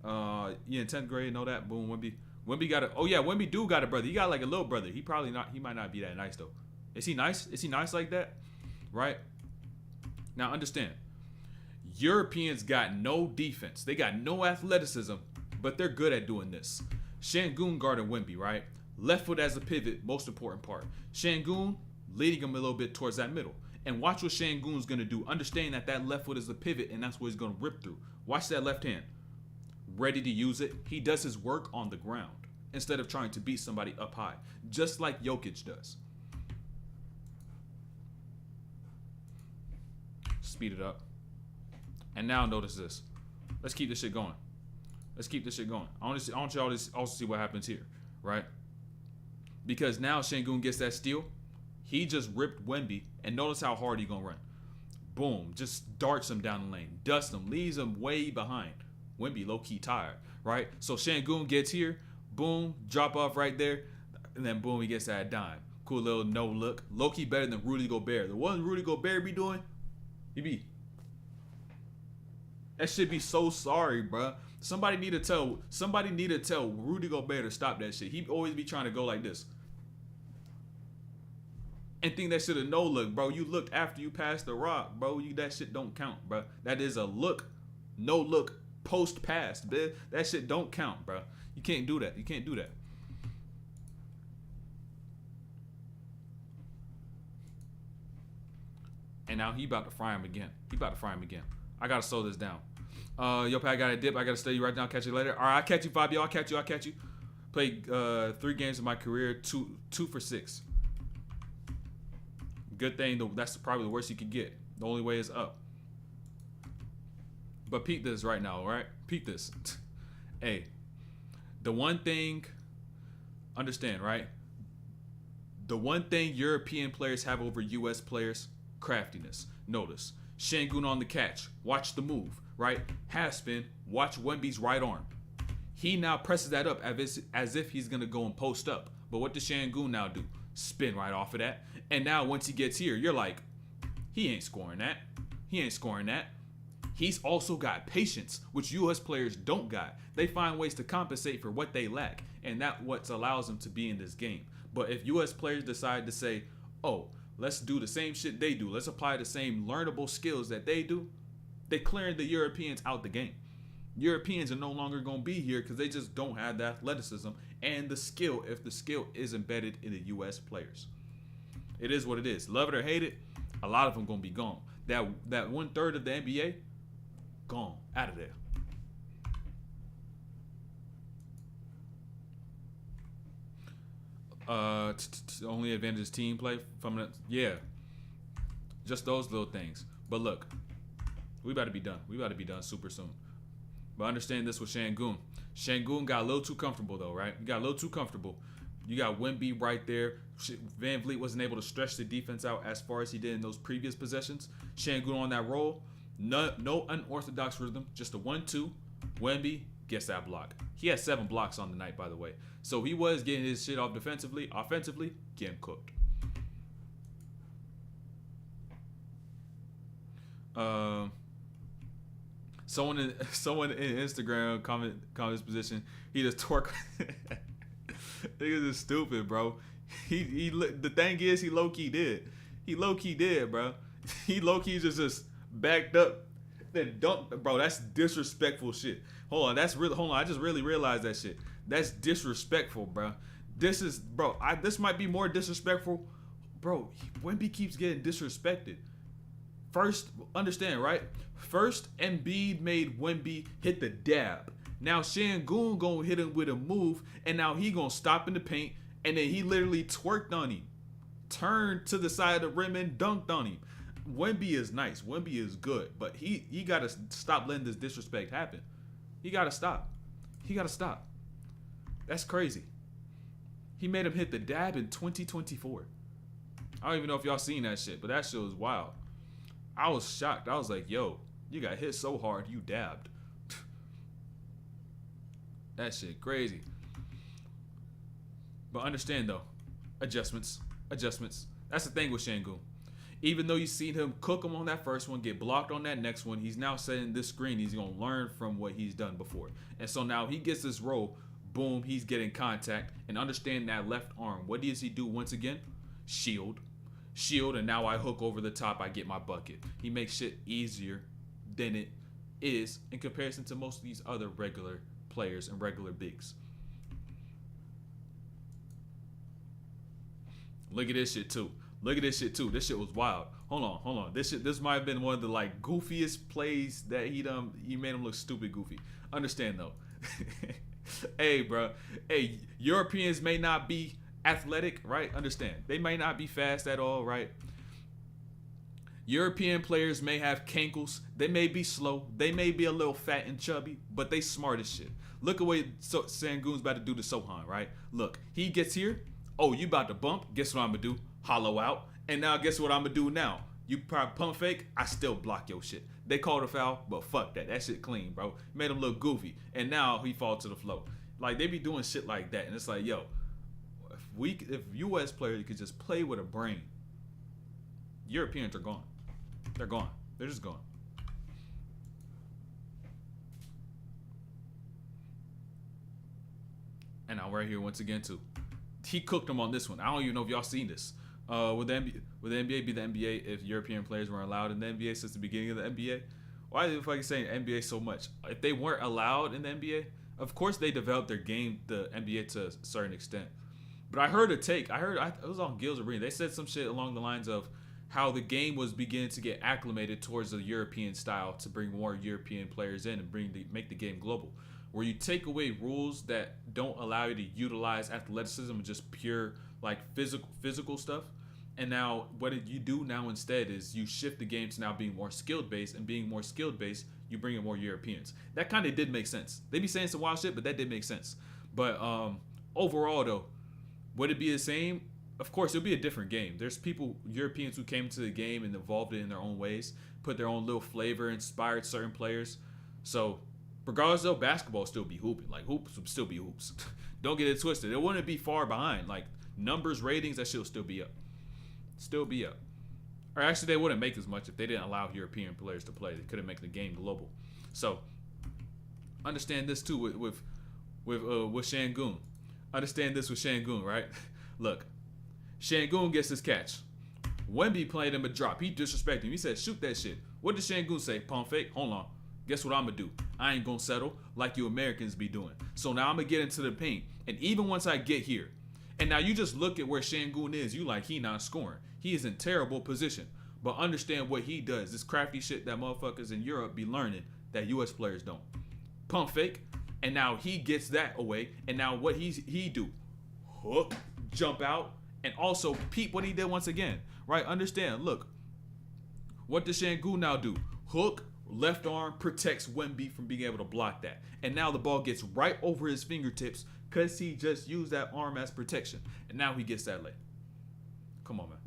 Yeah, in 10th grade, know that. Boom, Wemby. Wemby got oh yeah, Wemby do got a brother. He got like a little brother. He might not be that nice though. Is he nice? Is he nice like that? Right? Now understand. Europeans got no defense. They got no athleticism, but they're good at doing this. Şengün guarding Wemby, right? Left foot as a pivot, most important part. Şengün leading him a little bit towards that middle. And watch what Şengün's gonna do. Understand that left foot is a pivot, and that's what he's gonna rip through. Watch that left hand. Ready to use it. He does his work on the ground instead of trying to beat somebody up high, just like Jokic does. Speed it up. And now notice this. Let's keep this shit going. Let's keep this shit going. I want y'all to also see what happens here, right? Because now Şengün gets that steal. He just ripped Wemby, and notice how hard he gonna run. Boom, just darts him down the lane, dusts him, leaves him way behind. Wemby low-key tired, right? So Şengün gets here, boom, drop off right there, and then boom, he gets that dime. Cool little no look. Low-key better than Rudy Gobert. The one Rudy Gobert be doing, that shit be so sorry, bruh. Somebody need to tell Rudy Gobert to stop that shit. He always be trying to go like this. And think that shit a no look, bro. You looked after you passed the rock, bro. That shit don't count, bro. That is a look, no look, post pass, bitch. That shit don't count, bro. You can't do that. You can't do that. And now he about to fry him again. I gotta slow this down. Yo, Pat, I got a dip. I gotta stay you right now. Catch you later. All right, I'll catch you, Fabio. I'll catch you. Played 3 games in my career, two for 6. Good thing, though, that's probably the worst you could get. The only way is up. But peep this right now, all right? Peep this. Hey, the one thing, understand, right? The one thing European players have over U.S. players, craftiness. Notice, Şengün on the catch. Watch the move, right? Half spin. Watch Wemby's right arm. He now presses that up as if he's going to go and post up. But what does Şengün now do? Spin right off of that. And now once he gets here, you're like, he ain't scoring that. He's also got patience, which U.S. players don't got. They find ways to compensate for what they lack. And that's what allows them to be in this game. But if U.S. players decide to say, oh, let's do the same shit they do. Let's apply the same learnable skills that they do. They're clearing the Europeans out the game. Europeans are no longer going to be here because they just don't have the athleticism and the skill if the skill is embedded in the U.S. players. It is what it is. Love it or hate it, a lot of them going to be gone. That 1/3 of the NBA, gone. Out of there. Only advantage is team play from the, yeah. Just those little things. But look, we about to be done. We about to be done super soon. But understand this with Şengün. Şengün got a little too comfortable though, right? He got a little too comfortable. You got Wemby right there. Van Vliet wasn't able to stretch the defense out as far as he did in those previous possessions. Şengün on that roll. No unorthodox rhythm. Just a 1-2. Wemby gets that block. He had 7 blocks on the night, by the way. So he was getting his shit off defensively. Offensively, getting cooked. Someone in Instagram comment this position. He just twerk. Niggas is stupid, bro. The thing is, he low key did. He low key did, bro. He low key just backed up then dunk, bro. That's disrespectful shit. Hold on, I just really realized that shit. That's disrespectful, bro. This might be more disrespectful, bro. Wemby keeps getting disrespected. First, understand, right? First, Embiid made Wemby hit the dab. Now Şengün gonna hit him with a move, and now he gonna stop in the paint, and then he literally twerked on him, turned to the side of the rim and dunked on him. Wemby is nice. Wemby is good, but he gotta stop letting this disrespect happen. He gotta stop. That's crazy. He made him hit the dab in 2024. I don't even know if y'all seen that shit, but that shit was wild. I was shocked. I was like, yo, you got hit so hard, you dabbed. That shit crazy. But understand though, adjustments. That's the thing with Şengün. Even though you seen him cook him on that first one, get blocked on that next one, he's now setting this screen. He's going to learn from what he's done before. And so now he gets this roll. Boom, he's getting contact. And understand that left arm. What does he do once again? Shield, and now I hook over the top. I get my bucket. He makes shit easier than it is in comparison to most of these other regular players and regular bigs. Look at this shit too. This shit was wild. Hold on. This might have been one of the like goofiest plays that he made him look stupid goofy. Understand though. Hey, bro. Hey, Europeans may not be athletic, right? Understand. They may not be fast at all, right? European players may have cankles. They may be slow. They may be a little fat and chubby, but they smart as shit. Look at what Şengün's about to do to Sohan, right? Look, he gets here. Oh, you about to bump? Guess what I'm gonna do? Hollow out. And now guess what I'm gonna do now? You probably pump fake, I still block your shit. They called a foul, but fuck that. That shit clean, bro. Made him look goofy. And now he fall to the floor. Like, they be doing shit like that. And it's like, yo, if U.S. players could just play with a brain, Europeans are gone. They're gone. They're just gone. And now right here once again too. He cooked him on this one. I don't even know if y'all seen this. Would the NBA be the NBA if European players weren't allowed in the NBA since the beginning of the NBA? Why the fuck are you saying NBA so much? If they weren't allowed in the NBA, of course they developed their game, the NBA, to a certain extent. But I heard a take. It was on Gil's Arena. They said some shit along the lines of how the game was beginning to get acclimated towards the European style to bring more European players in and make the game global. Where you take away rules that don't allow you to utilize athleticism and just pure like physical stuff. And now what you do now instead is you shift the game to now being more skilled based, and being more skilled based, you bring in more Europeans. That kind of did make sense. They be saying some wild shit, but that did make sense. But overall though, would it be the same? Of course, it'll be a different game. There's Europeans who came to the game and evolved it in their own ways, put their own little flavor, inspired certain players. So regardless though, basketball will still be hooping. Like, hoops will still be hoops. Don't get it twisted. It wouldn't be far behind. Like, numbers, ratings, that shit will still be up. Or actually, they wouldn't make as much if they didn't allow European players to play. They couldn't make the game global. So understand this too with Şengün. Understand this with Şengün, right? Look, Şengün gets his catch. Wemby played him a drop. He disrespected him. He said, shoot that shit. What did Şengün say? Pump fake? Hold on. Guess what I'm going to do? I ain't going to settle like you Americans be doing. So now I'm going to get into the paint. And even once I get here, and now you just look at where Şengün is, you like, he not scoring. He is in terrible position. But understand what he does. This crafty shit that motherfuckers in Europe be learning that U.S. players don't. Pump fake. And now he gets that away. And now what he do? Hook, jump out, and also peep what he did once again. Right? Understand. Look. What does Şengün now do? Hook, left arm, protects Wemby from being able to block that. And now the ball gets right over his fingertips because he just used that arm as protection. And now he gets that lay. Come on, man.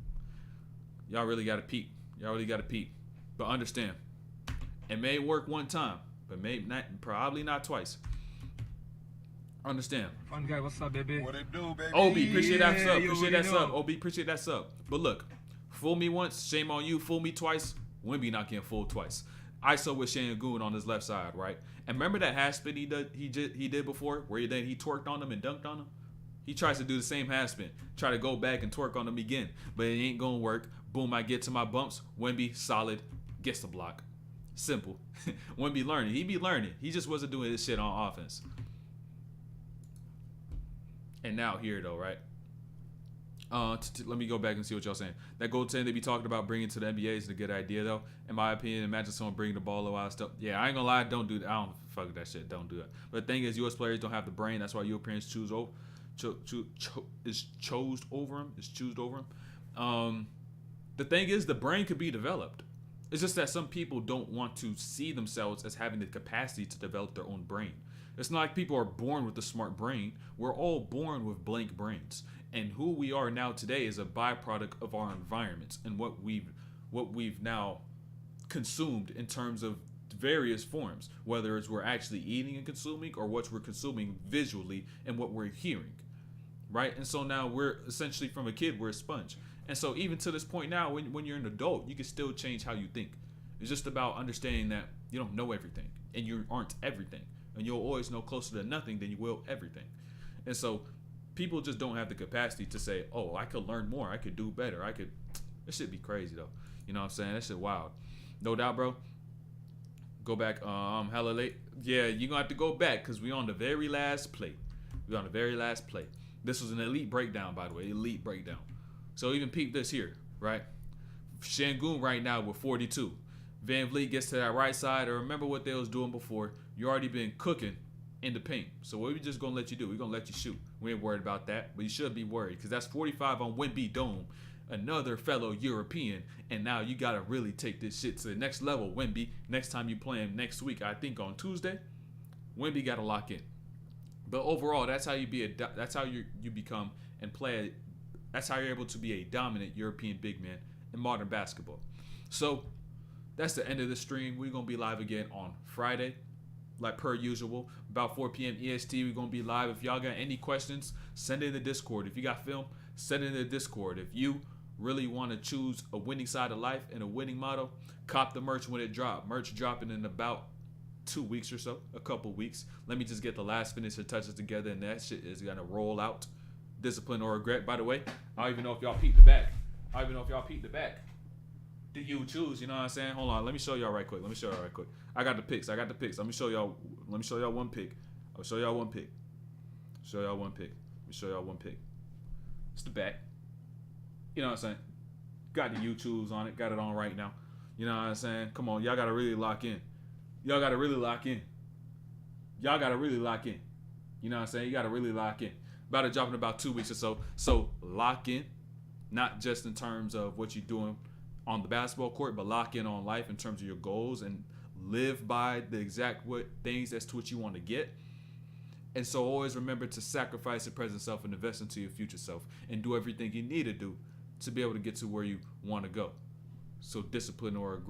Y'all really got to peep. But understand, it may work one time, but probably not twice. Understand. Fun guy, what's up, baby? What it do, baby? OB, appreciate that sub. you Appreciate already that know. sub. OB, appreciate that sub. But look, fool me once, shame on you. Fool me twice, Wemby not getting fooled twice. ISO with Şengün on his left side, right? And remember that half spin he did before, where he twerked on him and dunked on him? He tries to do the same half spin, try to go back and twerk on him again, but it ain't gonna work. Boom, I get to my bumps. Wemby, solid, gets the block. Simple. Wemby learning. He be learning. He just wasn't doing this shit on offense. And now here though, right? Let me go back and see what y'all saying. That goaltending they be talking about bringing to the NBA is a good idea though. In my opinion, imagine someone bringing the ball a while stuff. Yeah, I ain't gonna lie, don't do that. I don't fuck that shit. Don't do that. But the thing is, U.S. players don't have the brain. That's why Europeans chose over them. The thing is, the brain could be developed. It's just that some people don't want to see themselves as having the capacity to develop their own brain. It's not like people are born with a smart brain. We're all born with blank brains. And who we are now today is a byproduct of our environments and what we've now consumed in terms of various forms, whether it's we're actually eating and consuming or what we're consuming visually and what we're hearing, right? And so now we're essentially, from a kid, we're a sponge. And so even to this point now, when you're an adult, you can still change how you think. It's just about understanding that you don't know everything and you aren't everything. And you'll always know closer to nothing than you will everything. And so people just don't have the capacity to say, oh, I could learn more. I could do better. This shit be crazy though. You know what I'm saying? That shit wild. No doubt, bro. Go back hella late. Yeah, you're gonna have to go back because we on the very last play. This was an elite breakdown, by the way. Elite breakdown. So even peep this here, right? Şengün right now with 42. Van Vliet gets to that right side. Or remember what they was doing before. You already been cooking in the paint. So what we just gonna let you do? We're gonna let you shoot. We ain't worried about that, but you should be worried because that's 45 on Wemby Dome, another fellow European, and now you gotta really take this shit to the next level, Wemby. Next time you play him next week, I think on Tuesday, Wemby gotta lock in. But overall, that's how you become and play. That's how you're able to be a dominant European big man in modern basketball. So that's the end of the stream. We're gonna be live again on Friday, like per usual, about 4 p.m. EST. We're gonna be live. If y'all got any questions, send it in the Discord. If you got film, send it in the Discord. If you really want to choose a winning side of life and a winning motto, cop the merch when it drop. Merch dropping in about 2 weeks or so, a couple weeks. Let me just get the last finishing touches together, and that shit is gonna roll out. Discipline or regret. By the way, I don't even know if y'all peeped the back. Do you choose? You know what I'm saying? Hold on. Let me show y'all right quick. I got the picks. Let me show y'all one pick. Let me show y'all one pick. It's the back. You know what I'm saying? Got the U-choose on it. Got it on right now. You know what I'm saying? Come on. Y'all got to really lock in. You know what I'm saying? You got to really lock in. About to drop in about 2 weeks or so. So lock in, not just in terms of what you're doing on the basketball court, but lock in on life in terms of your goals and live by the exact things that's to what you want to get. And so always remember to sacrifice your present self and invest into your future self and do everything you need to do to be able to get to where you want to go. So discipline or